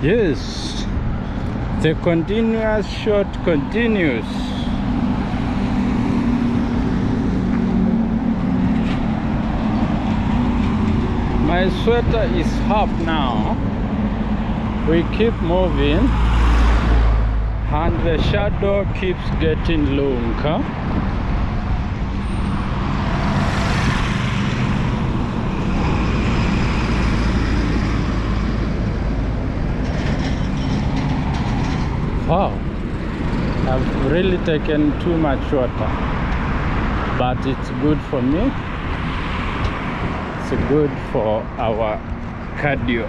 Yes. The continuous shot continues. My sweater is up now. We keep moving and the shadow keeps getting longer. Wow, I've really taken too much water, but it's good for me. It's good for our cardio.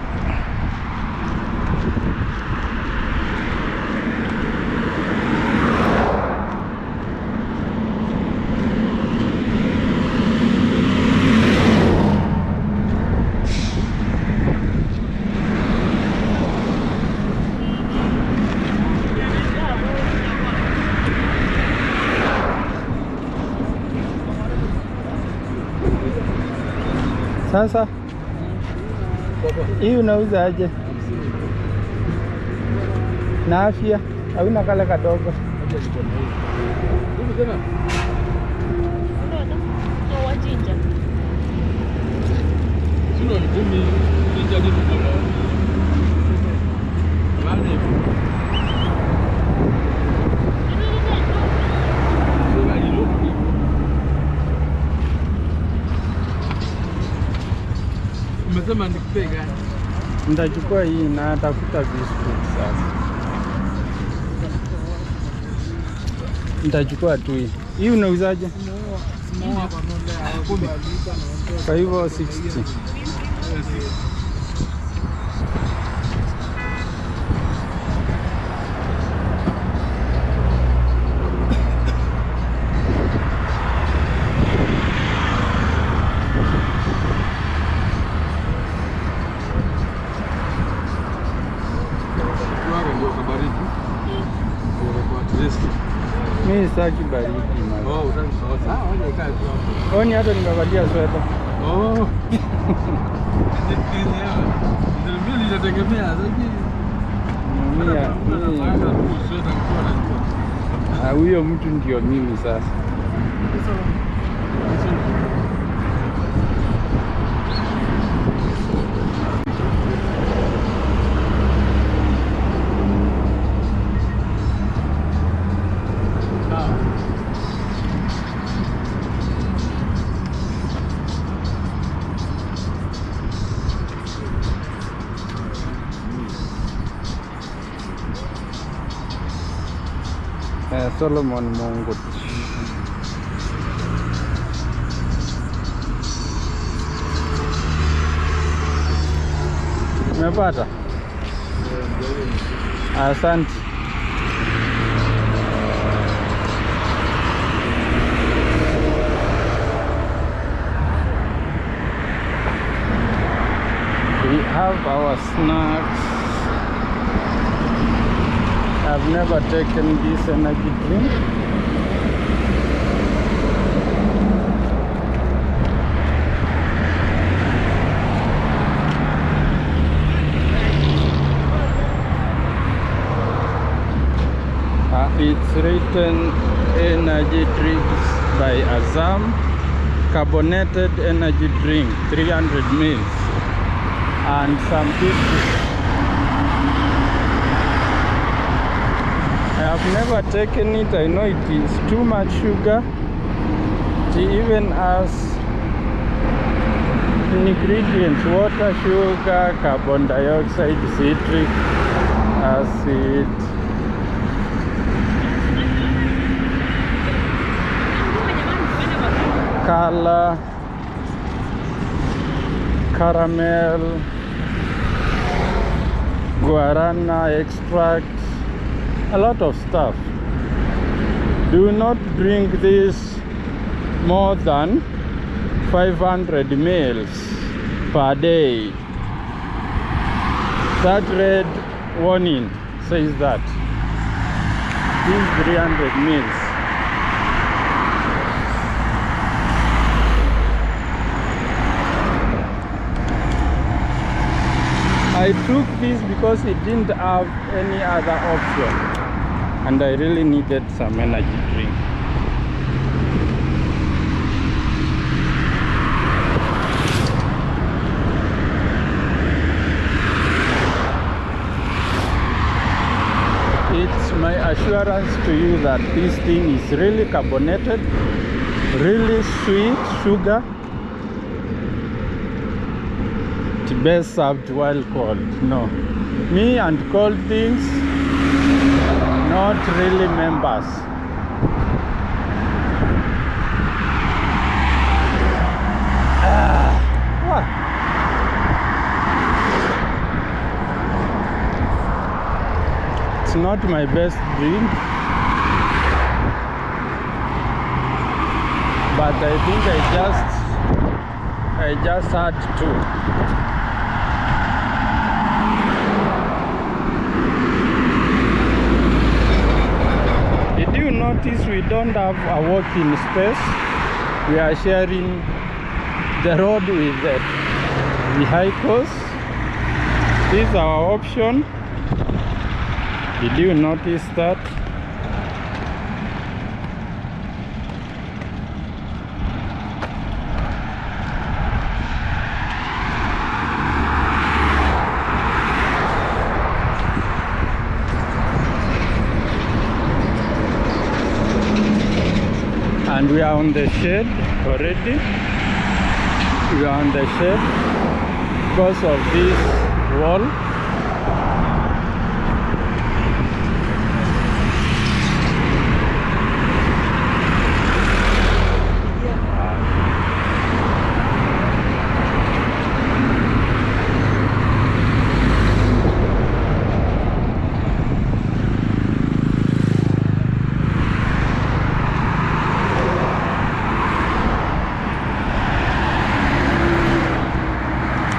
Sasa hii unauza aje? Na afya hauna kale kadogo? Nitachukua hii na tafuta biscuit sasa. Nitachukua tu hii. Hii unauzaje? Kwa hivyo 60. Mimi sitaki baridi mama. Oh, unataka sasa. Waje kae tu. Oni hata nimevalia sweta. Oh. Ndio mimi nitategemea sasa. Mimi huyo mtu ndio mimi sasa. Solomon Mungut. Umepata? Asante. We have our snacks. I've never taken this energy drink. It's written energy drinks by Azam, carbonated energy drink, 300 mils, and some biscuits. I have never taken it. I know it is too much sugar. It even has ingredients: water, sugar, carbon dioxide, citric acid, color, caramel, guarana extract, a lot of stuff. Do not drink this more than 500 mils per day. That red warning says that. This is 300 mils. I took this because it didn't have any other option, and I really needed some energy drink. It's my assurance to you that this thing is really carbonated, really sweet sugar. Best served while cold. No, me and cold things not really members. What? It's not my best drink, but I think I just had to. Notice we don't have a walking space. We are sharing the road with the vehicles. This is our option. Did you notice that? And we are on the shed already. We are on the shed because of this wall.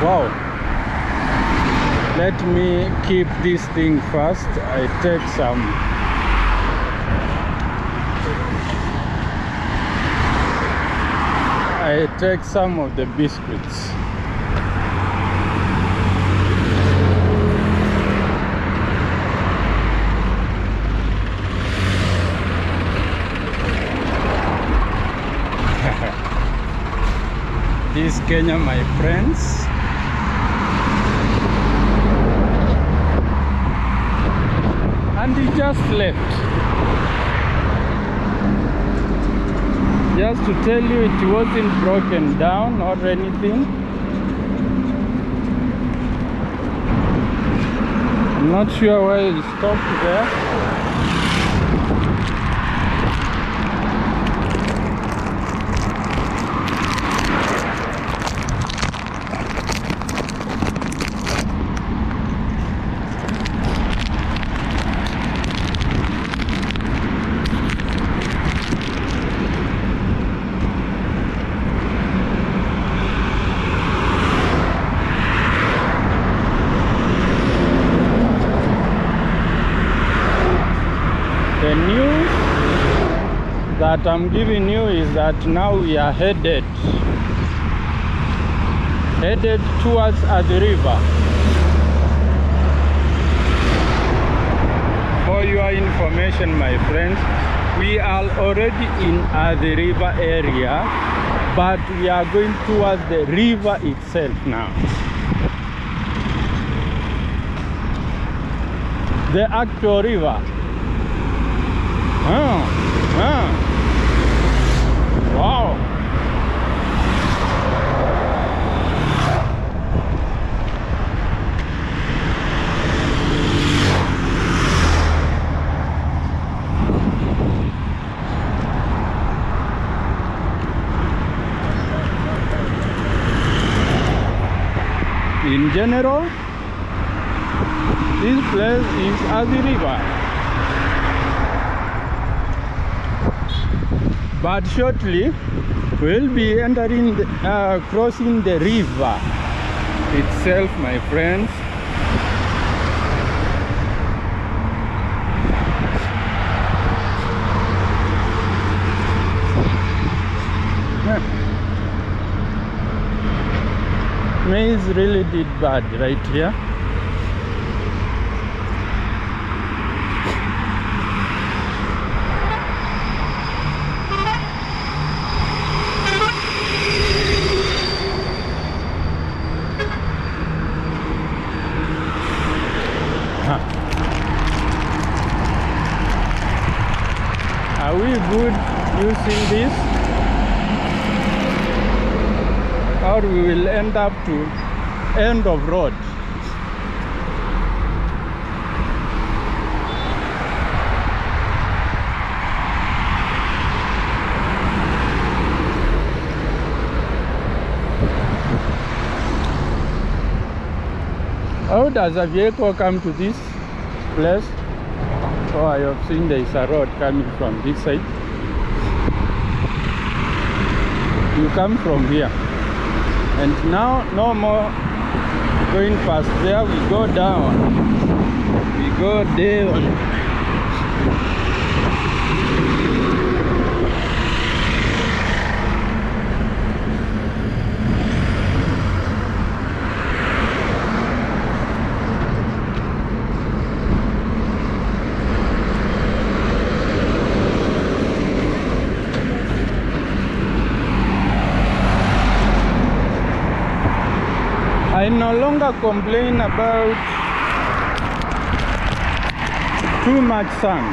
Wow, let me keep this thing fast. I take some of the biscuits. is Kenya, my friends. And he just left. Just to tell you, it wasn't broken down or anything. I'm not sure why he stopped there. The news that I'm giving you is that now we are headed towards the river. For your information, my friends, we are already in the river area, but we are going towards the river itself now. The actual river. Wow. In general, this place is Athi River. But shortly, we'll be entering, crossing the river itself, my friends. Maize really did bad right here. Are we good using this? Or we will end up to end of road? How does a vehicle come to this place? Oh, I have seen there is a road coming from this side. You come from here. And now, no more going past there. We go down. We go down. I no longer complain about too much sun.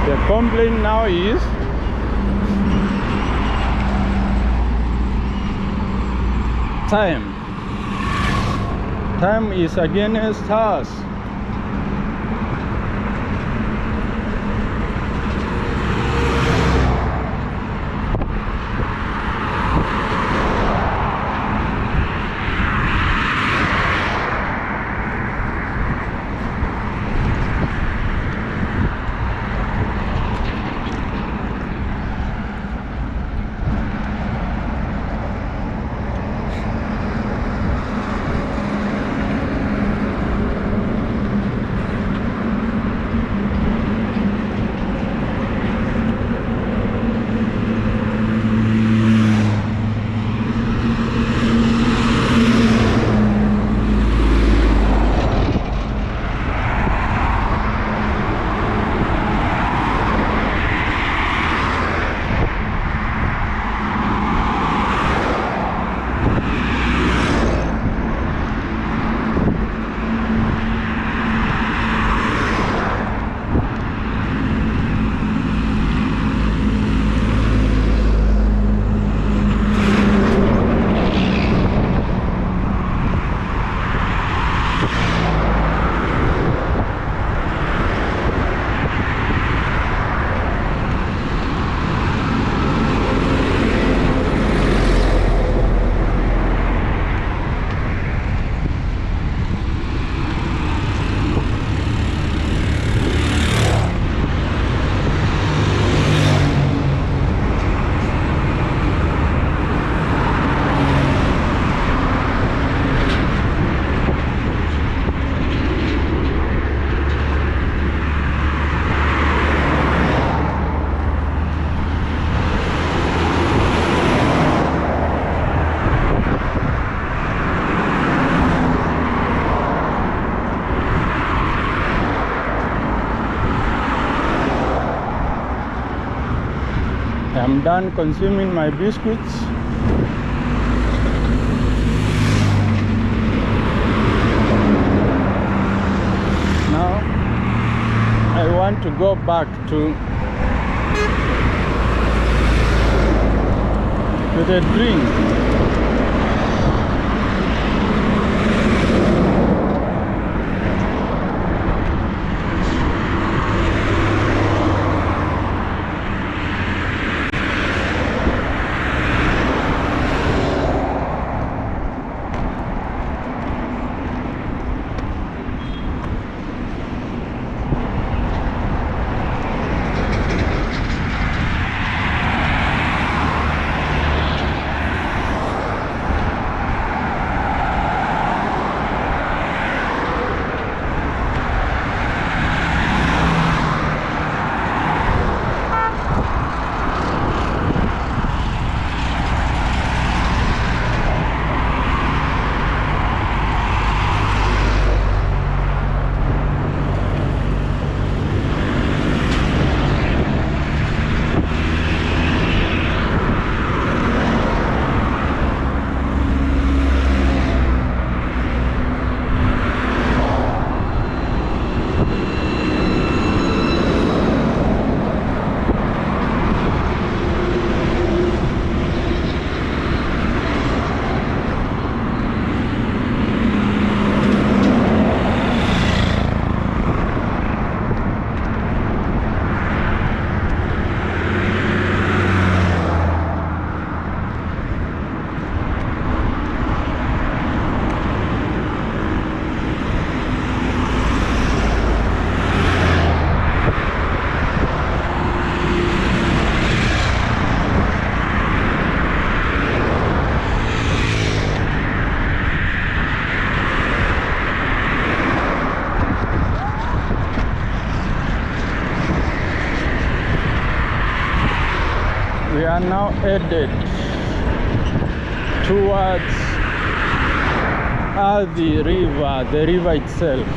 The complaint now is time. Time is against us. I'm done consuming my biscuits. Now I want to go back to the drink. We are now headed towards the river itself.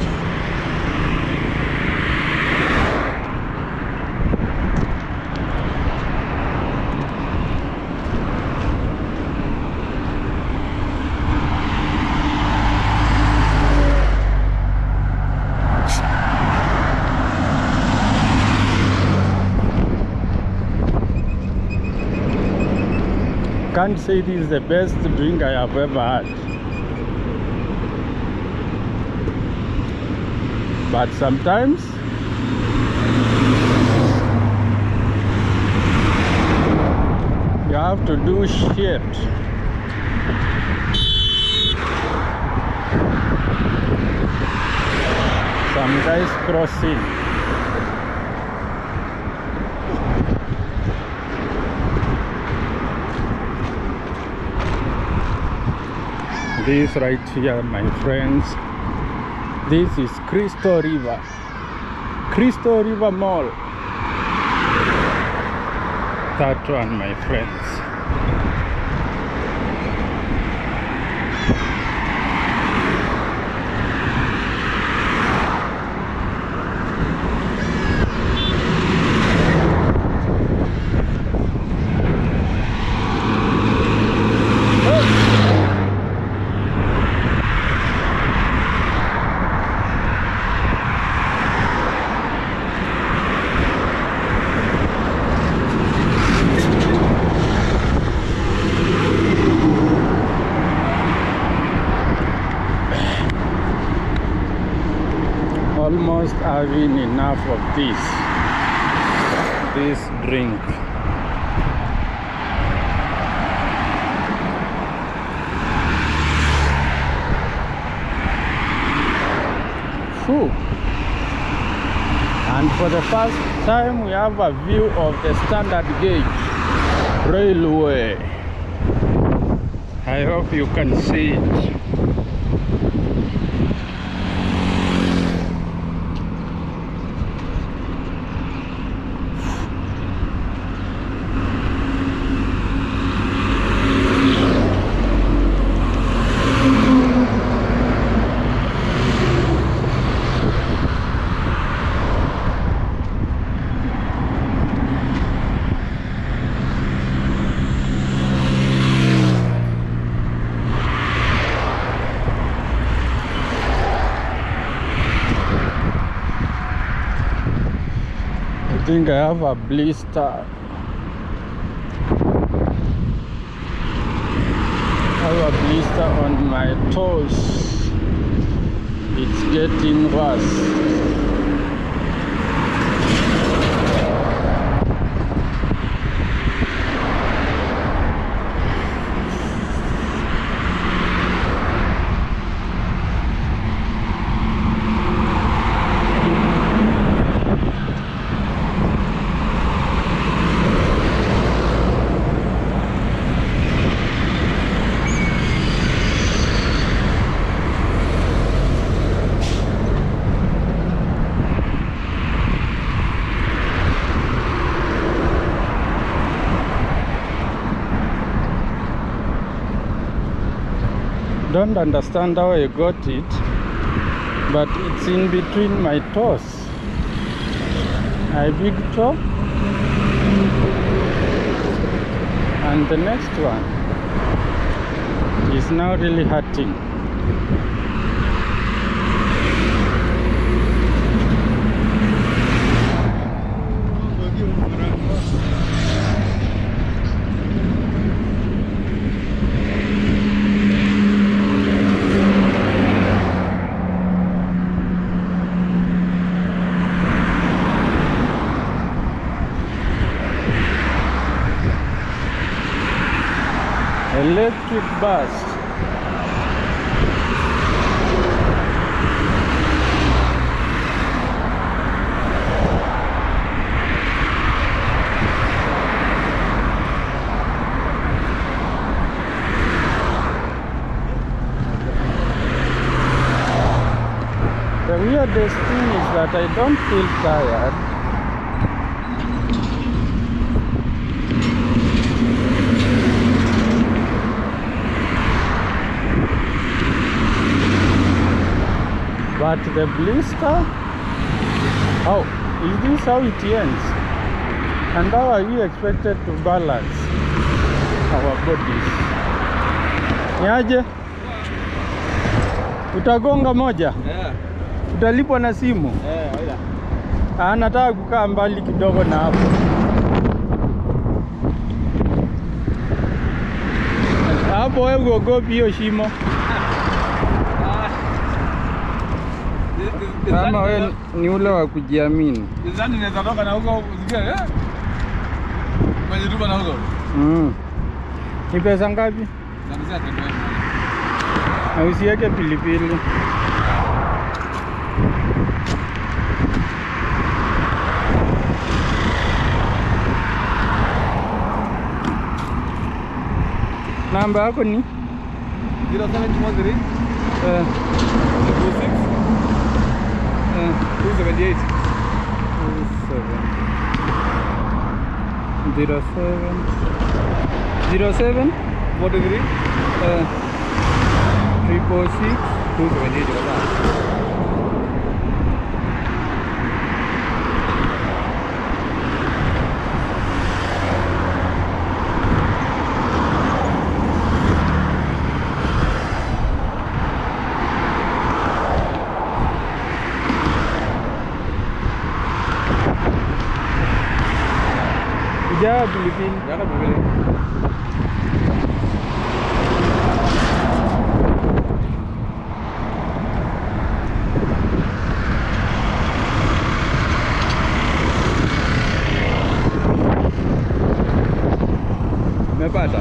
Can't say this is the best drink I have ever had, but sometimes you have to do shit. Some guys crossing. This right here, my friends, this is Crystal River Mall. That one, my friends. Almost having enough of this drink. Whew. And for the first time we have a view of the standard gauge railway. I hope you can see it. think I have a blister. I have a blister on my toes. It's getting worse. Don't understand how I got it, but it's in between my toes. My big toe and the next one is now really hurting. Electric bus. The weirdest thing is that I don't feel tired. But the blister, how is this how it ends? And how are we expected to balance our bodies? Niaje? Utagonga moja? Yeah. Utalipwa na simu? Yeah. Nataka kukaa mbali kidogo na hapo. Hapo wewe uogopi hiyo shimo? Kama wewe ni ule wa kujiamini. Nizani naweza toka na huko usikie Majiruba na huko. Ni pesa ngapi? Namzia tembea. Na usiweke pilipili. Namba yako ni 0713 278 07 43 346 278. Jawa pilipili. Jangan pilih. Umepata?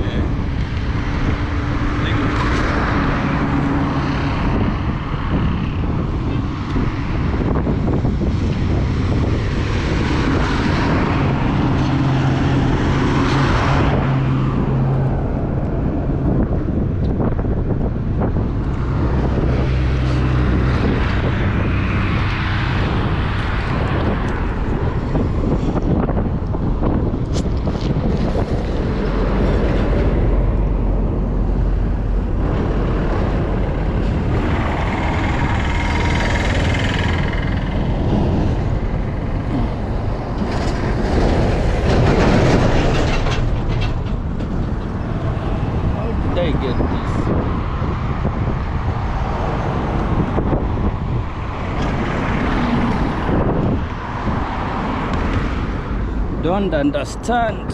don't understand.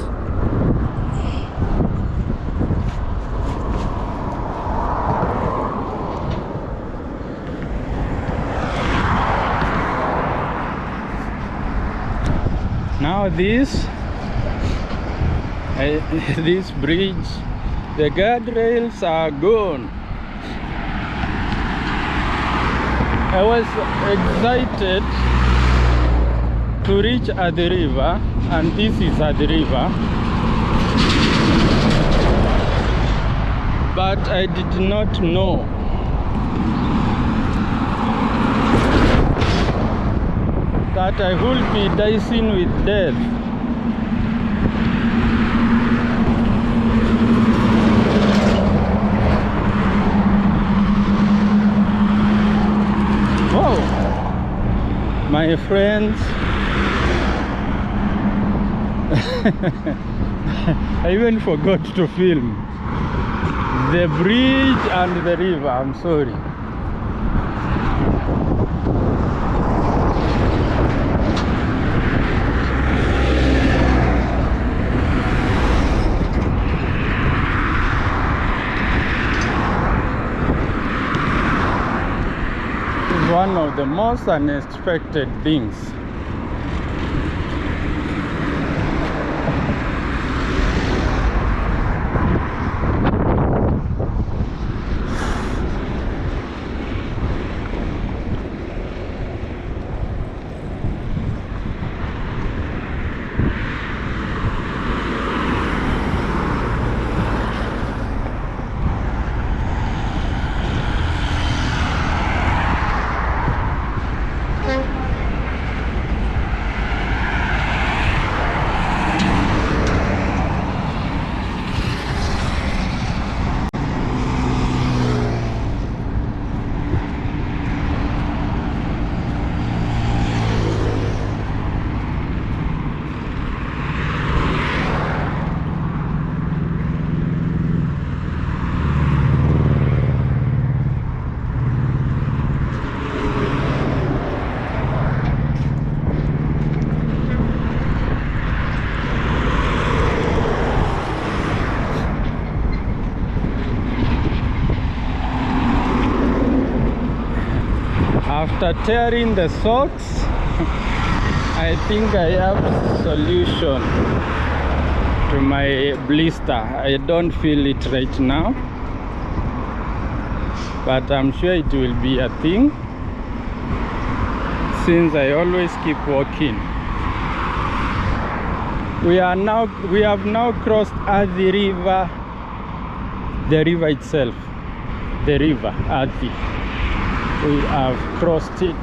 Now this bridge, the guardrails are gone. I was excited to reach at the river, and this is at the river, but I did not know that I would be dicing with death. Whoa, my friends. I even forgot to film the bridge and the river. I'm sorry. It's one of the most unexpected things. After tearing the socks, I think I have a solution to my blister. I don't feel it right now, but I'm sure it will be a thing since I always keep walking. We have now crossed the river itself, the river Athi. We have crossed it.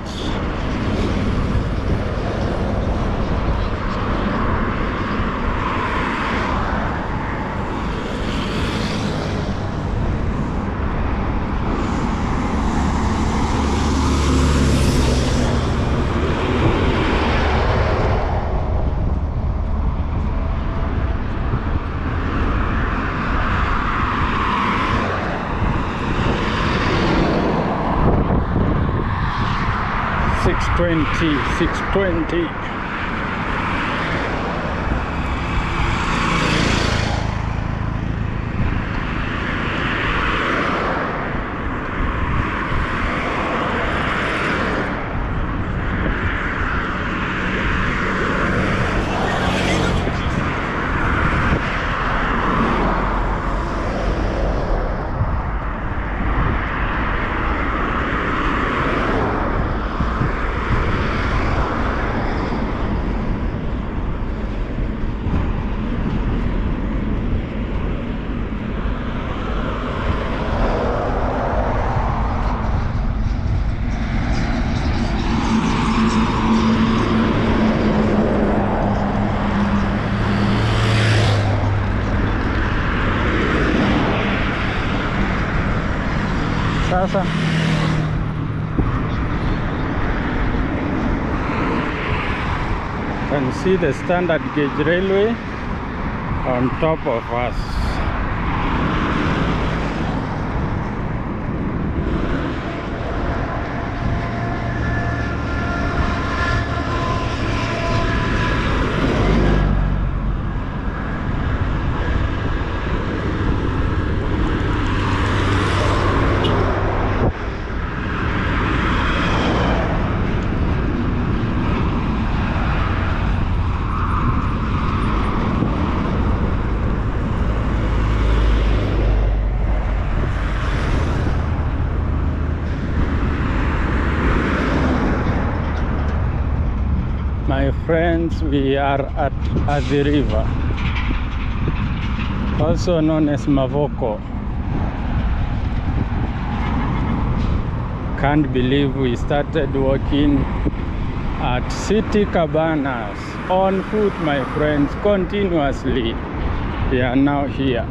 Six twenty. Sasa can see the standard gauge railway on top of us. friends, we are at the river, also known as Mavoko. Can't believe we started walking at City Cabanas on foot, my friends, continuously. We are now here.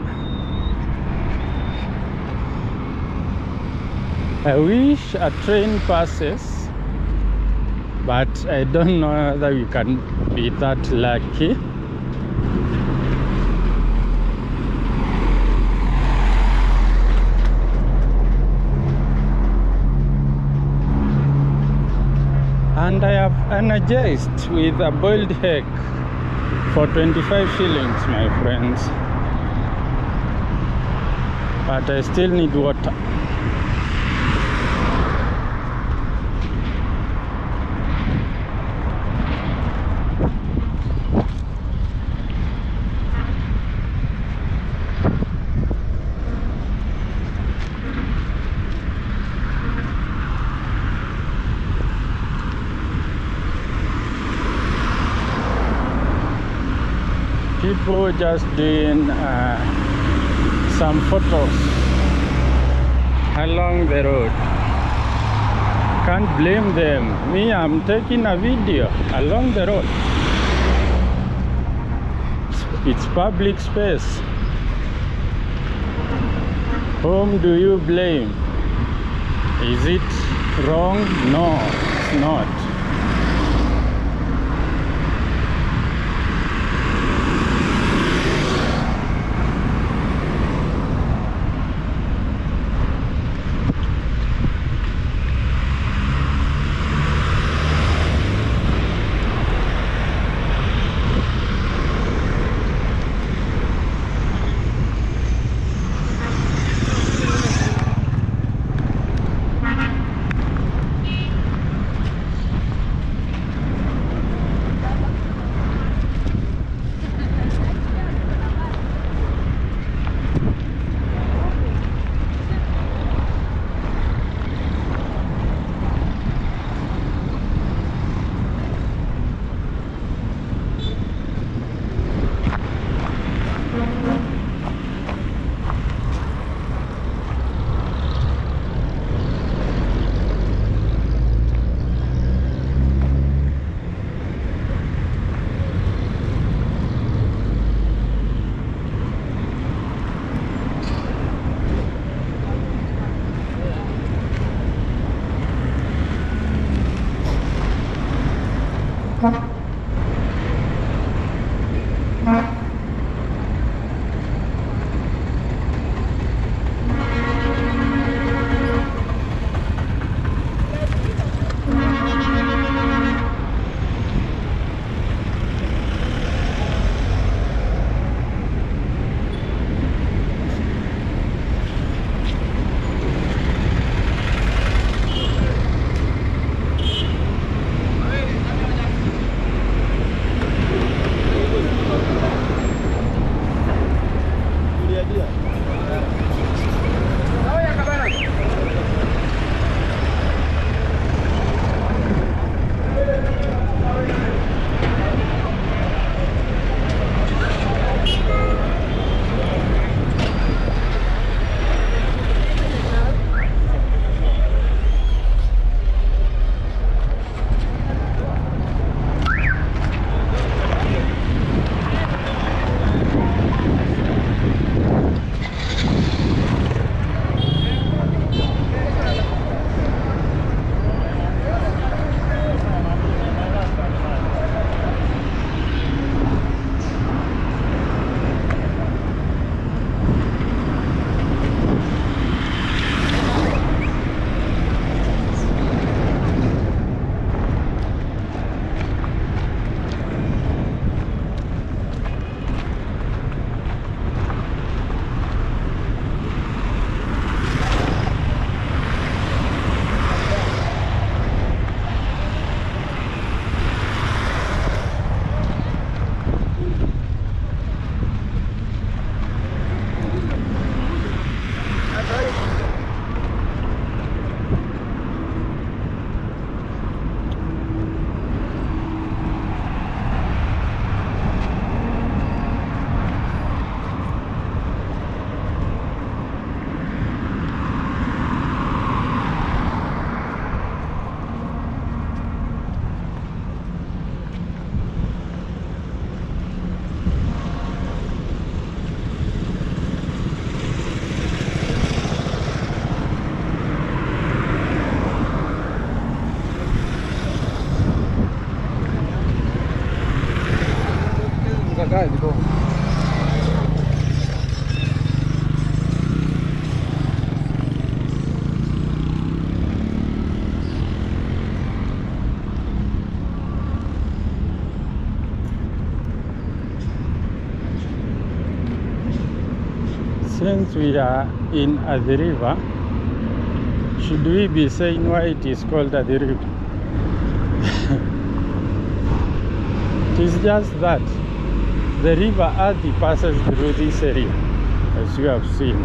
I wish a train passes, but I don't know whether we can be that lucky. And I have energized with a boiled egg for 25 shillings, my friends. But I still need water. People just doing some photos along the road. Can't blame them. Me, I'm taking a video along the road. It's public space. Whom do you blame? Is it wrong? No, it's not. Since we are in Athi River, should we be saying why it is called Athi River? It is just that the river Athi passes through this area, as you have seen.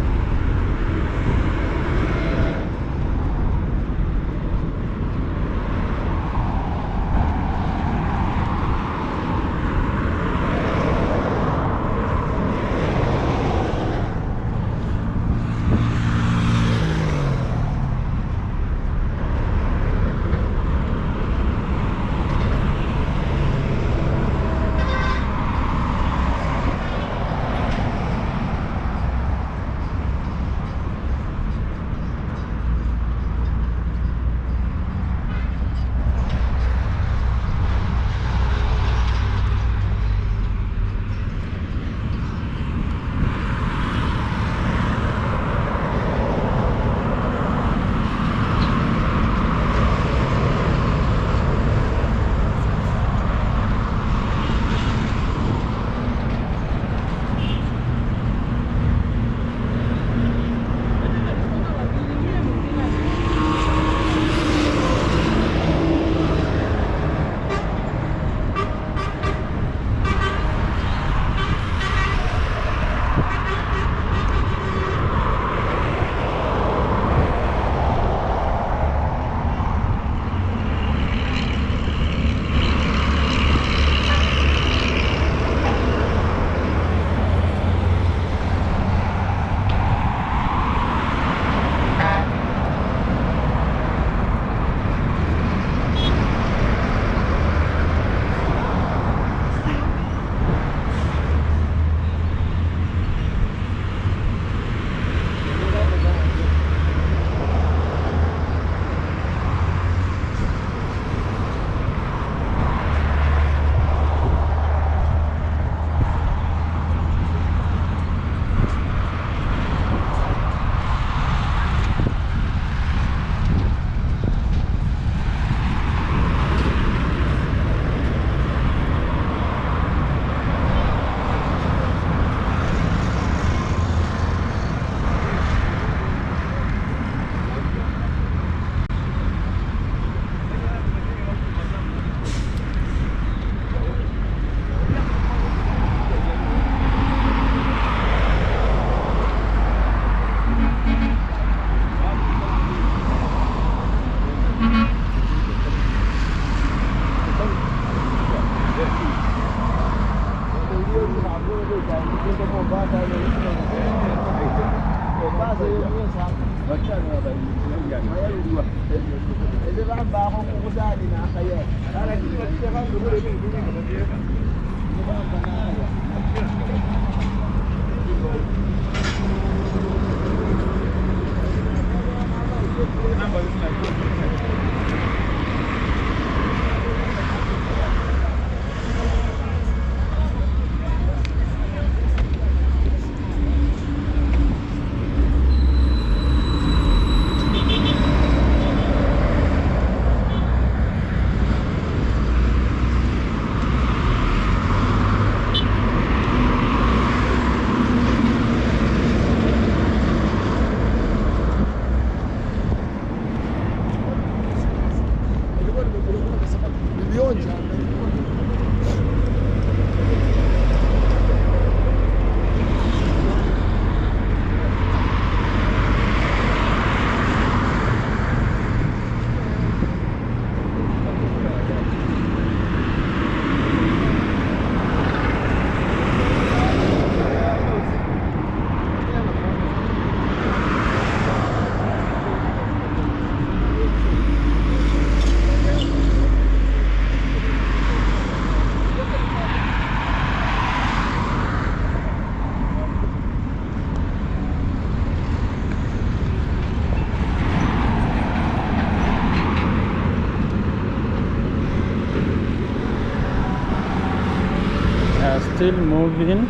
Still moving.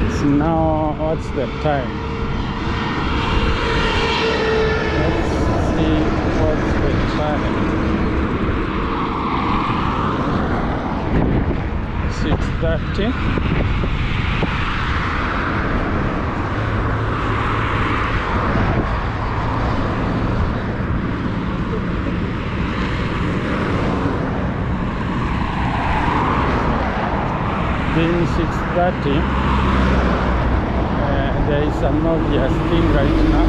It's now, what's the time? Let's see what's the time. 6:30. Being 6:30, there is an obvious thing right now.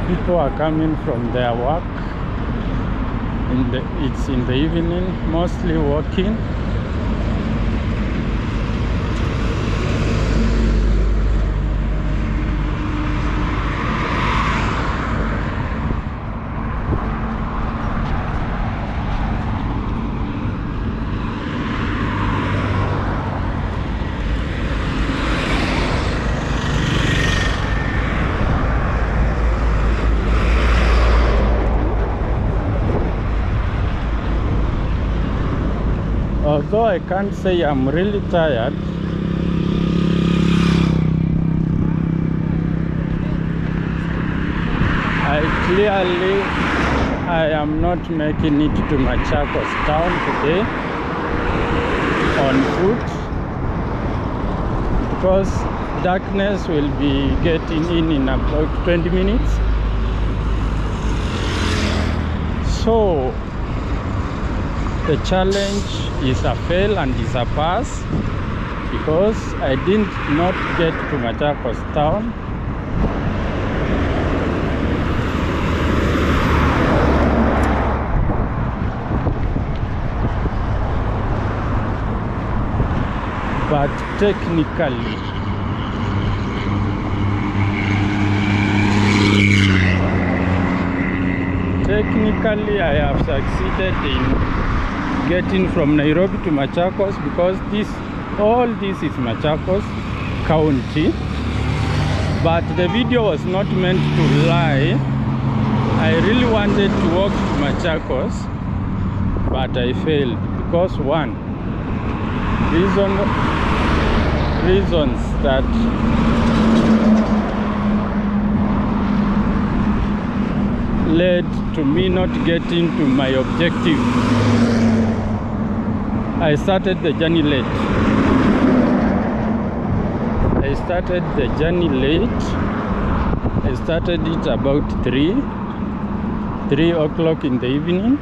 People are coming from their work. It's in the evening, mostly walking. Although I can't say I'm really tired, I am not making it to Machakos town today on foot, because darkness will be getting in about 20 minutes. So the challenge is a fail and is a pass, because I did not get to Machakos town. But technically, I have succeeded in getting from Nairobi to Machakos, because all this is Machakos County. But the video was not meant to lie. I really wanted to walk to Machakos, but I failed because reasons that led to me not getting to my objective. I started the journey late. I started it about 3 o'clock in the evening.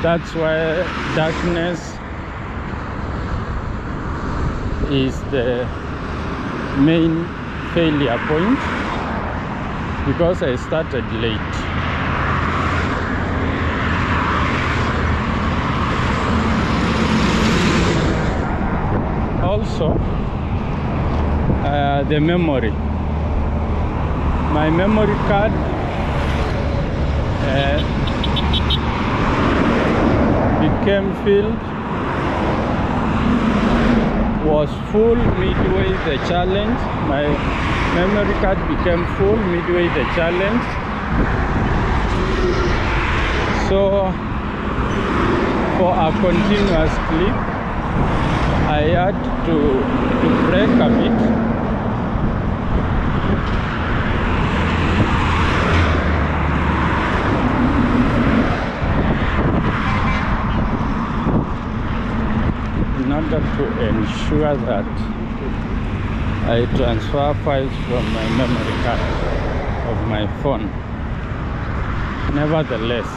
That's why darkness is the main failure point, because I started late. Also, the memory. My memory card became filled, was full midway the challenge. My memory card became full midway the challenge. So for a continuous clip, I had to break a bit. In order to ensure that I transfer files from my memory card of my phone. Nevertheless,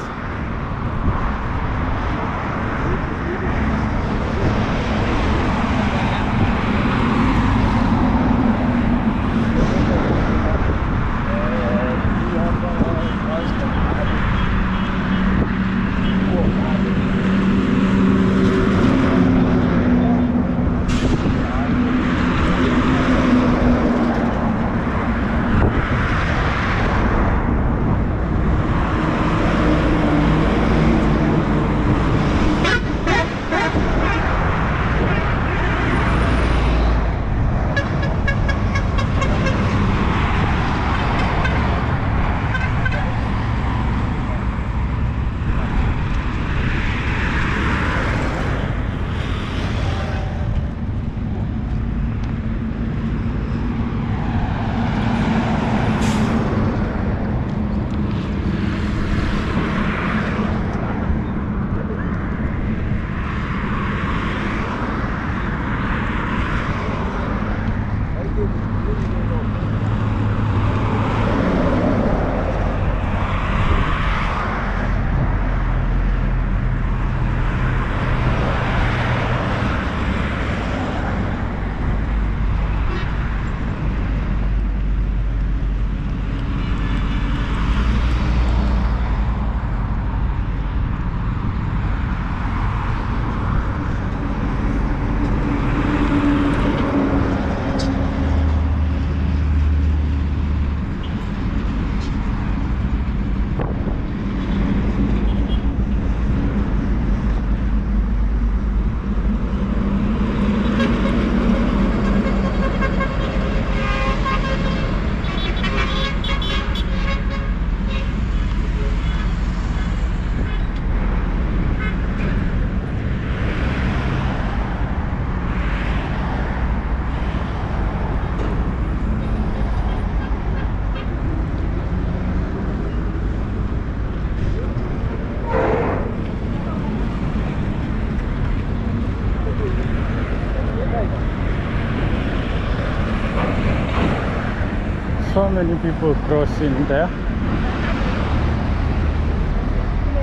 many people crossing there.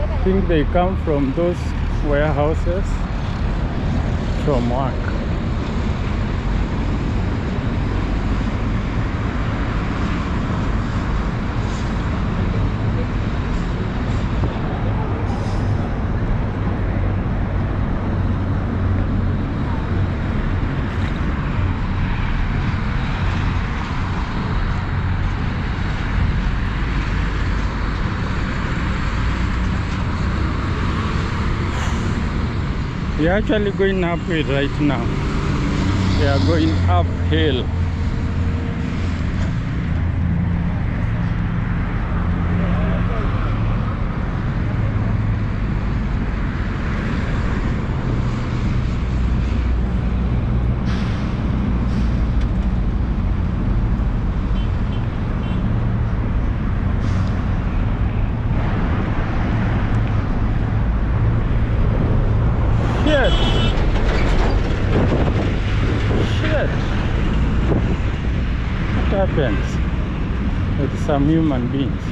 I think they come from those warehouses from work. We are actually going uphill right now. We are going uphill. Shit. What happens with some human beings?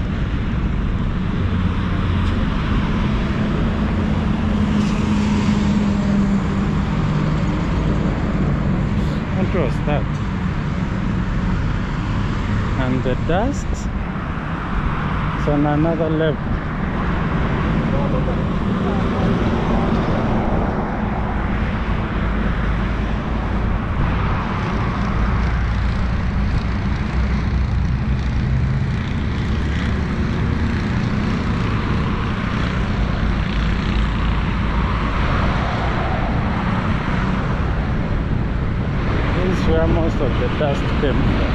What was that? And the dust is on another level. Where most of the dust came from.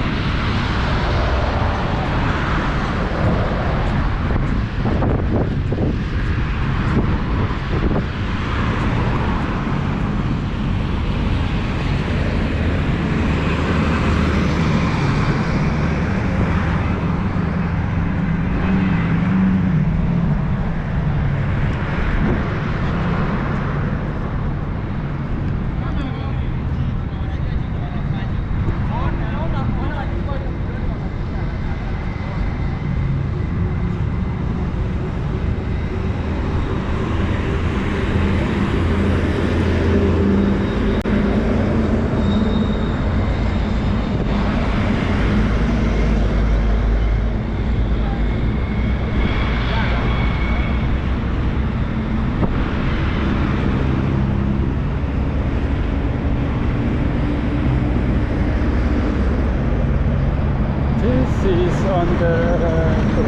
Is on the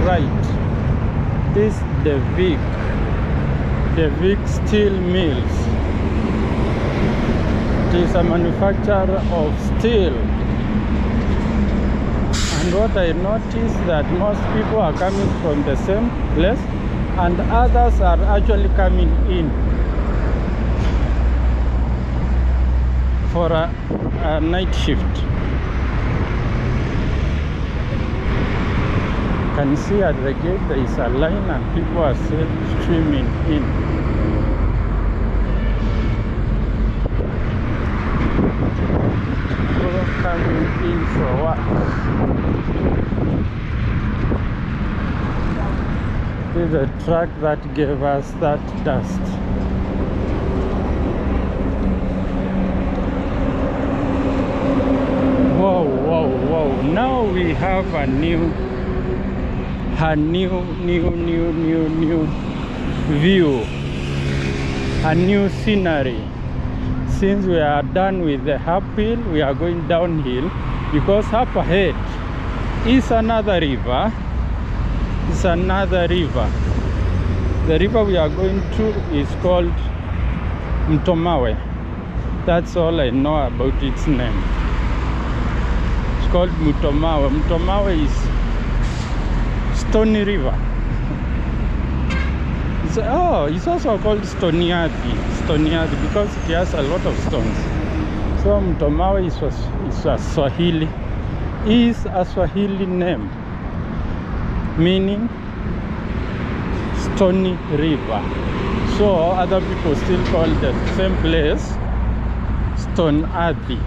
right. This is the Vic Steel Mills. It is a manufacturer of steel. And what I noticed that most people are coming from the same place and others are actually coming in for a night shift. You can see at the gate there is a line and people are still streaming in. People coming in for work. This is the truck that gave us that dust. Whoa. Now we have a new view, a new scenery. Since we are done with the uphill, we are going downhill because up ahead is another river. The river we are going to is called Mtomawe. That's all I know about its name. It's called Mtomawe. Mtomawe is Stony River. It's also called Stoniathi because it has a lot of stones. So Mtomawe is a Swahili name meaning Stony River. So other people still call the same place Stoniathi.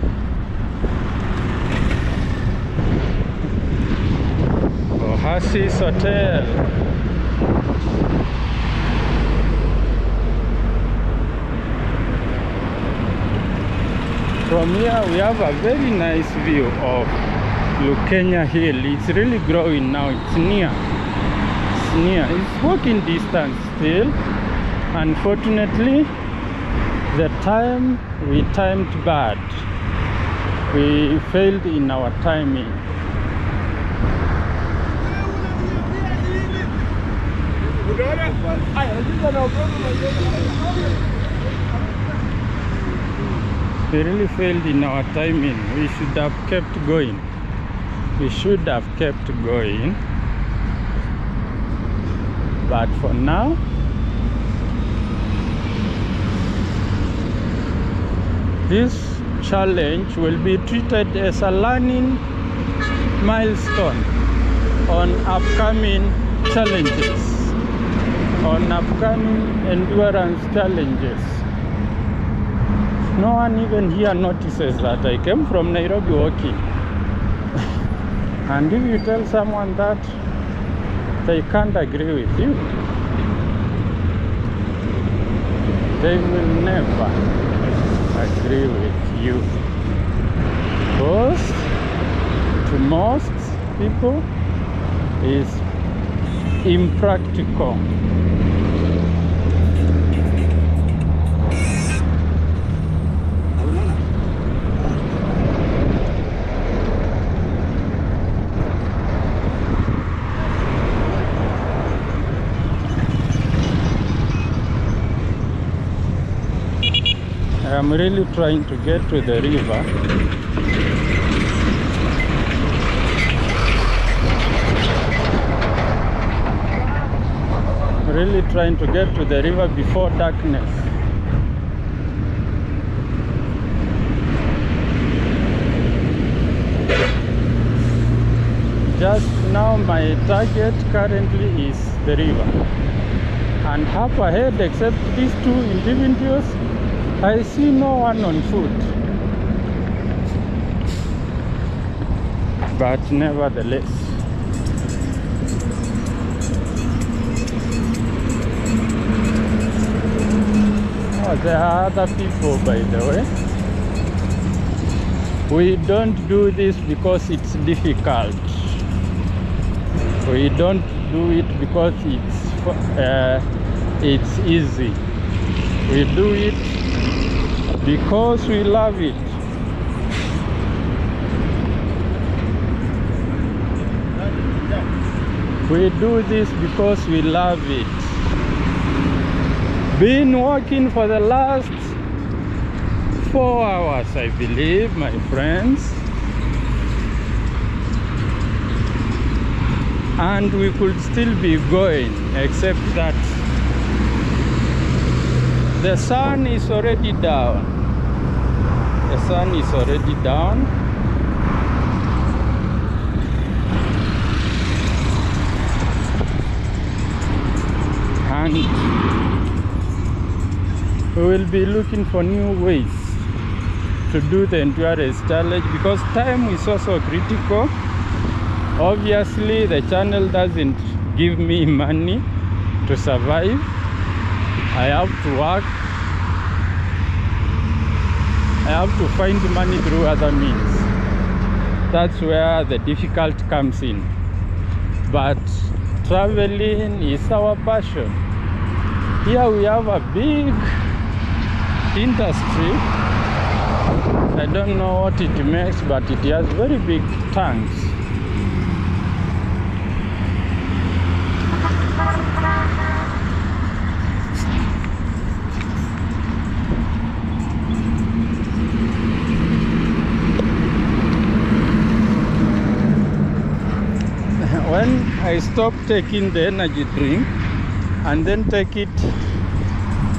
Oasis Hotel. From here we have a very nice view of Kenya Hill. It's really growing now. It's near. It's walking distance still. Unfortunately, the time we timed bad. We failed in our timing. We really failed in our timing. We should have kept going. But for now, this challenge will be treated as a learning milestone on upcoming challenges, on upcoming endurance challenges. No one even here notices that I came from Nairobi walking. And if you tell someone that, they can't agree with you. They will never agree with you. Because to most people is impractical. I'm really trying to get to the river. Really trying to get to the river before darkness. Just now my target currently is the river. And up ahead, except these two individuals, I see no one on foot. But nevertheless, there are other people, by the way. We don't do this because it's difficult. We don't do it because it's easy. We do it because we love it. We do this because we love it. Been walking for the last 4 hours, I believe, my friends. And we could still be going, except that the sun is already down. The sun is already down. And we will be looking for new ways to do the endurance challenge, because time is also critical. Obviously, the channel doesn't give me money to survive. I have to work. I have to find money through other means. That's where the difficulty comes in. But traveling is our passion. Here we have a big industry. I don't know what it makes, but it has very big tanks. When I stop taking the energy drink and then take it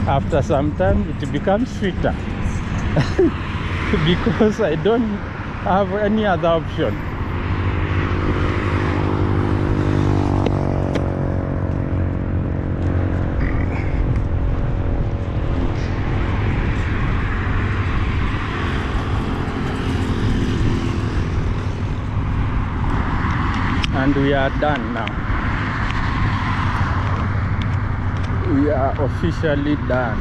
after some time, it becomes sweeter because I don't have any other option. And and we are done now. We are officially done.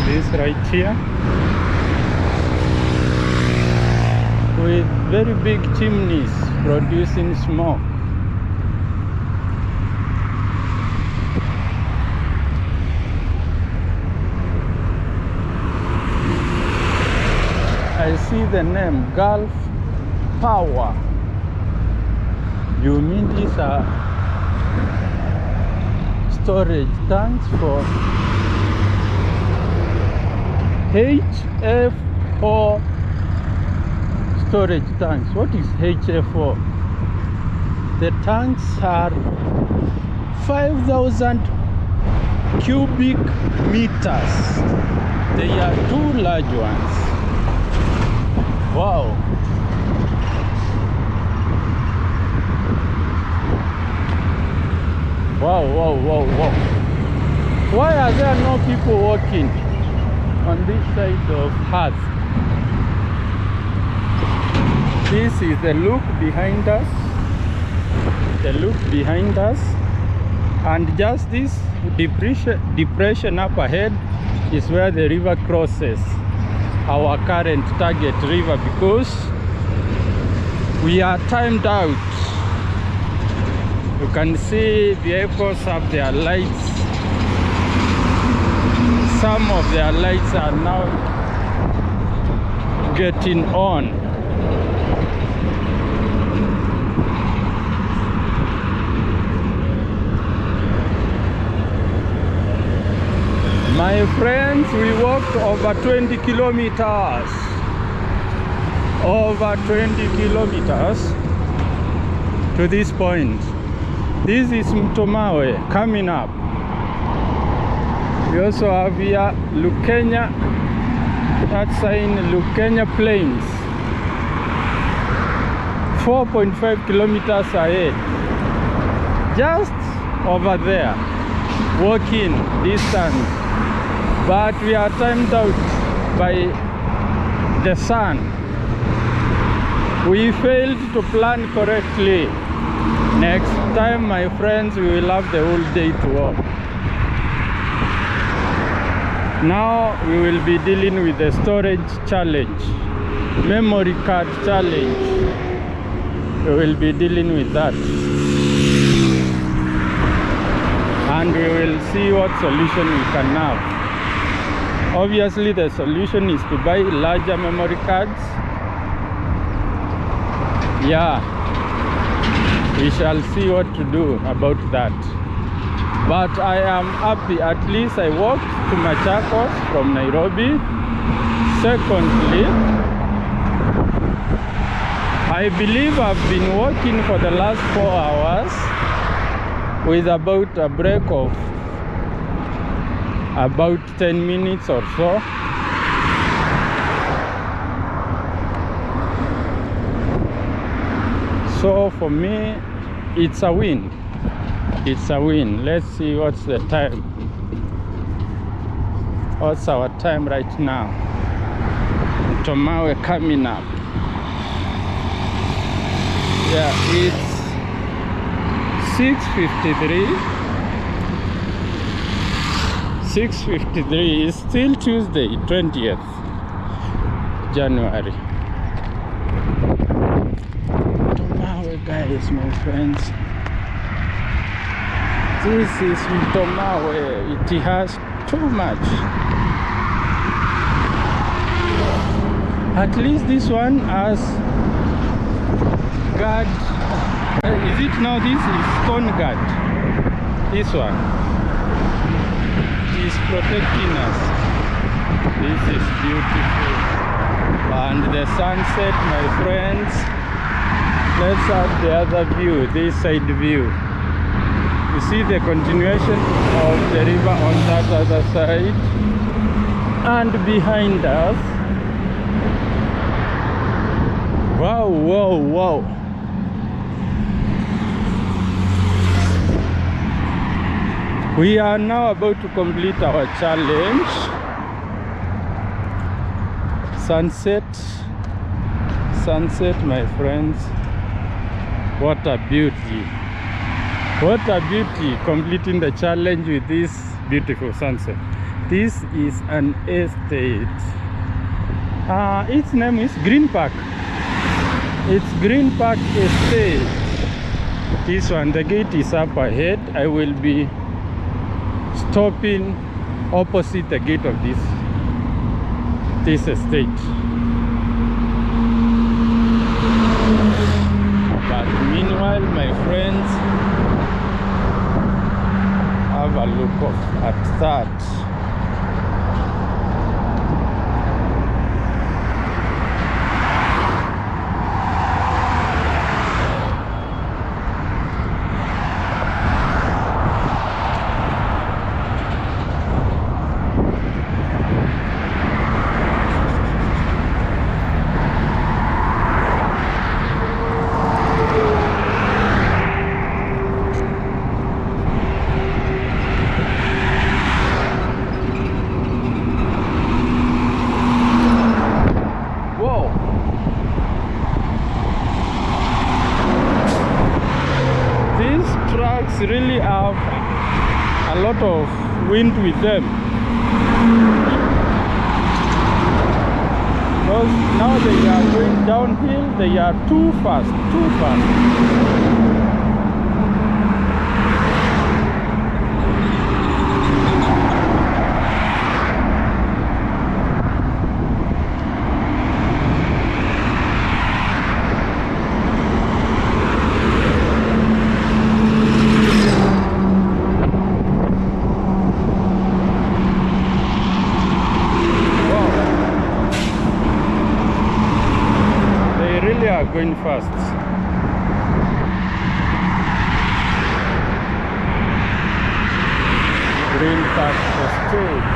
This right here, with very big chimneys producing smoke. I see the name Gulf Power. You mean these are storage tanks for HF4 storage tanks. What is HF4? The tanks are 5,000 cubic meters. They are two large ones. Wow. Wow, wow, wow, wow. Why are there no people walking on this side of Earth? This is the look behind us. The look behind us. And just this depression up ahead is where the river crosses our current target river, because we are timed out. You can see vehicles have their lights. Some of their lights are now getting on. My friends, we walked over 20 kilometers. Over 20 kilometers to this point. This is Mtomawe coming up. We also have here Lukenya. That's in Lukenya Plains. 4.5 kilometers ahead. Just over there. Walking distance. But we are timed out by the sun. We failed to plan correctly. Next time, my friends, we will have the whole day to walk. Now we will be dealing with the storage challenge, memory card challenge. We will be dealing with that. And we will see what solution we can have. Obviously, the solution is to buy larger memory cards. Yeah, we shall see what to do about that. But I am happy, at least I walked to Machakos from Nairobi. Secondly, I believe I've been walking for the last 4 hours with about a break of about 10 minutes or so. So for me, it's a win. It's a win. Let's see what's the time. What's our time right now? Tomawe coming up. Yeah, it's 6:53. 6:53 is still Tuesday, 20th January. Mtomawe, guys, my friends. This is Mtomawe. It has too much. At least this one has guard. Is it now? This is stone guard. This one is protecting us. This is beautiful. And the sunset, my friends. Let's have the other view, this side view. You see the continuation of the river on that other side. And behind us. Wow, wow, wow. We are now about to complete our challenge. Sunset, my friends. What a beauty. What a beauty, completing the challenge with this beautiful sunset. This is an estate. Its name is Green Park. It's Green Park Estate. This one, the gate is up ahead. I will be stopping opposite the gate of this estate. But meanwhile, my friends, have a look at that. Really have a lot of wind with them, because now they are going downhill. They are too fast. Going fast. Green Park Estate.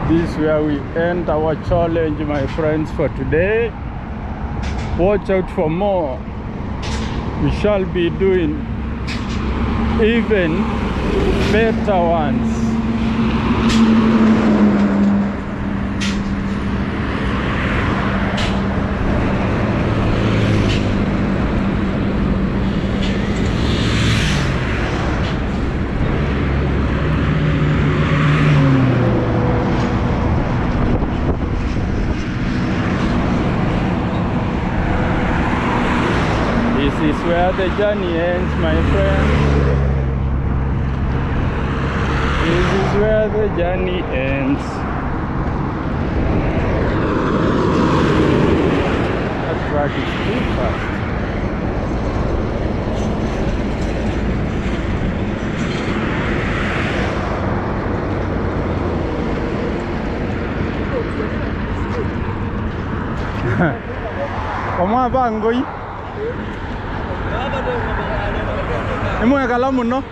This is where we end our challenge, my friends, for today. Watch out for more. We shall be doing even better ones. This is where the journey ends, my friend. This is where the journey ends. That track is too fast. Koma bangoi. Emo ya kalamu no.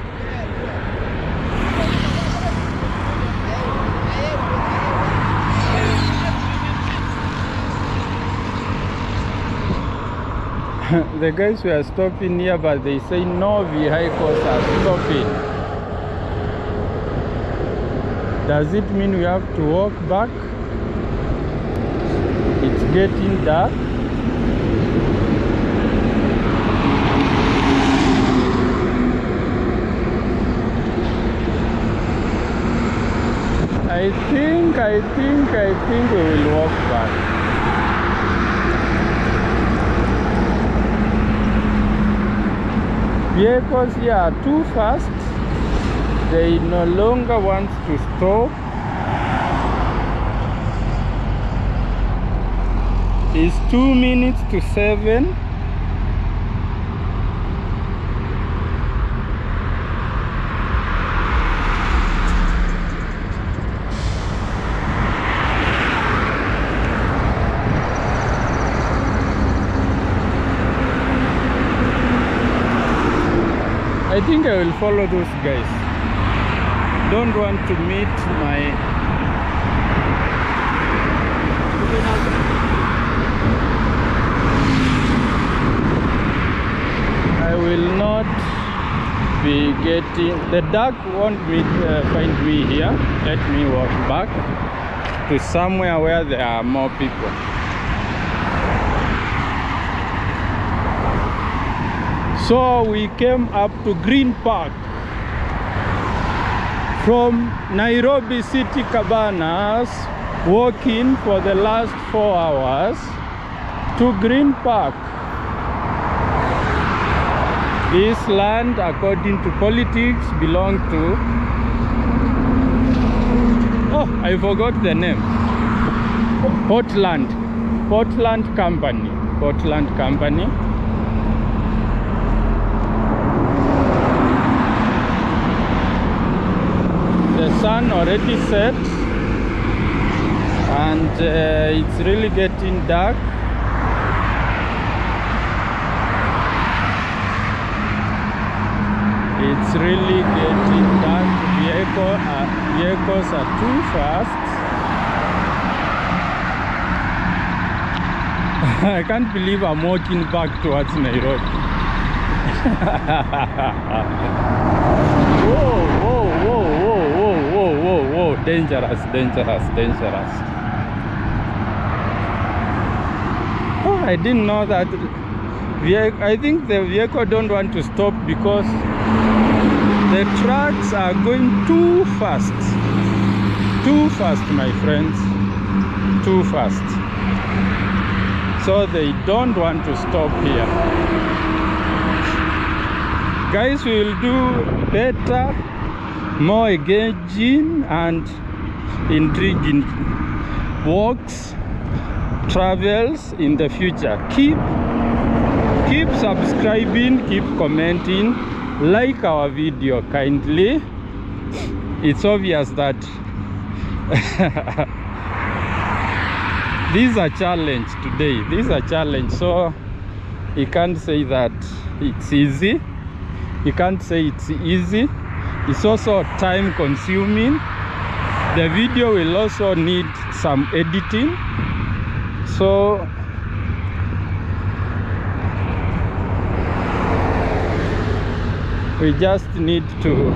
The guys were stopping here, but they say no vehicles are stopping. Does it mean we have to walk back? It's getting dark. I think we will walk back. Vehicles here are too fast. They no longer want to stop. It's 2 minutes to 7. I think I will follow those guys. Don't want to meet my I will not we get in. The dark won't find me here. Let me walk back to somewhere where there are more people. So we came up to Green Park from Nairobi City Cabanas, walking for the last 4 hours to Green Park. This land, according to politics, belongs to... Oh, I forgot the name. Portland Company. Portland Company. The sun already set, and it's really getting dark. It's really getting dark. Vehicles are too fast. I can't believe I'm walking back towards Nairobi. Whoa, whoa, whoa, whoa, whoa, whoa, whoa, whoa. Dangerous, dangerous, dangerous. Oh, I didn't know that. I think the vehicle don't want to stop because the trucks are going too fast. Too fast, my friends. Too fast. So they don't want to stop here. Guys, we will do better, more engaging and intriguing walks, travels in the future. Keep subscribing, keep commenting, like our video kindly. It's obvious that this is a challenge today. This is a challenge, so you can't say that it's easy. You can't say it's easy. It's also time consuming. The video will also need some editing. So we just need to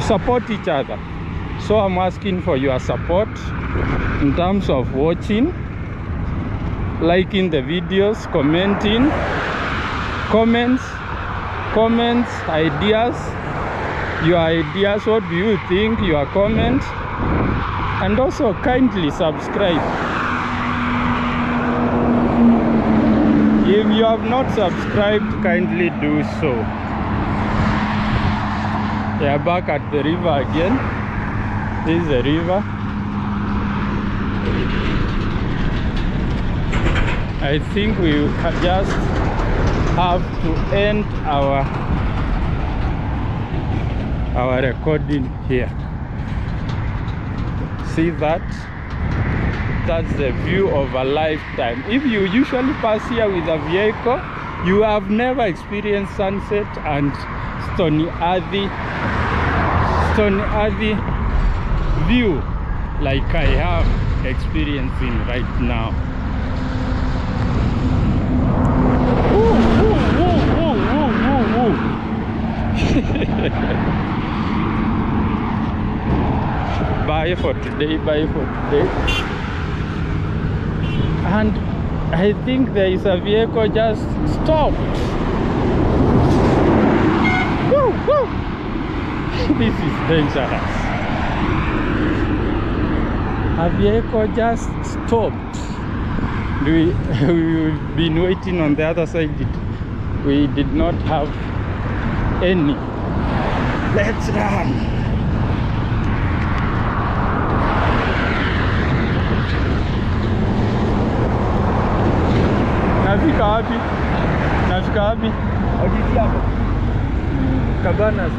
support each other. So I'm asking for your support in terms of watching, liking the videos, commenting, comments, ideas, your ideas, what do you think, your comments, and also kindly subscribe. If you have not subscribed, kindly do so. We are back at the river again. This is the river. I think we just have to end our recording here. See that? That's the view of a lifetime. If you usually pass here with a vehicle, you have never experienced sunset and stony earthy view like I have experiencing right now. Woo, woo, woo, woo, woo, woo, woo. Bye for today, bye for today. And I think there is a vehicle just stopped. Woo, woo. This is dangerous. A vehicle just stopped. We've been waiting on the other side. We did not have any. Let's run. Nafika wapi? Nafika wapi? Ofisi yako. Cabanas.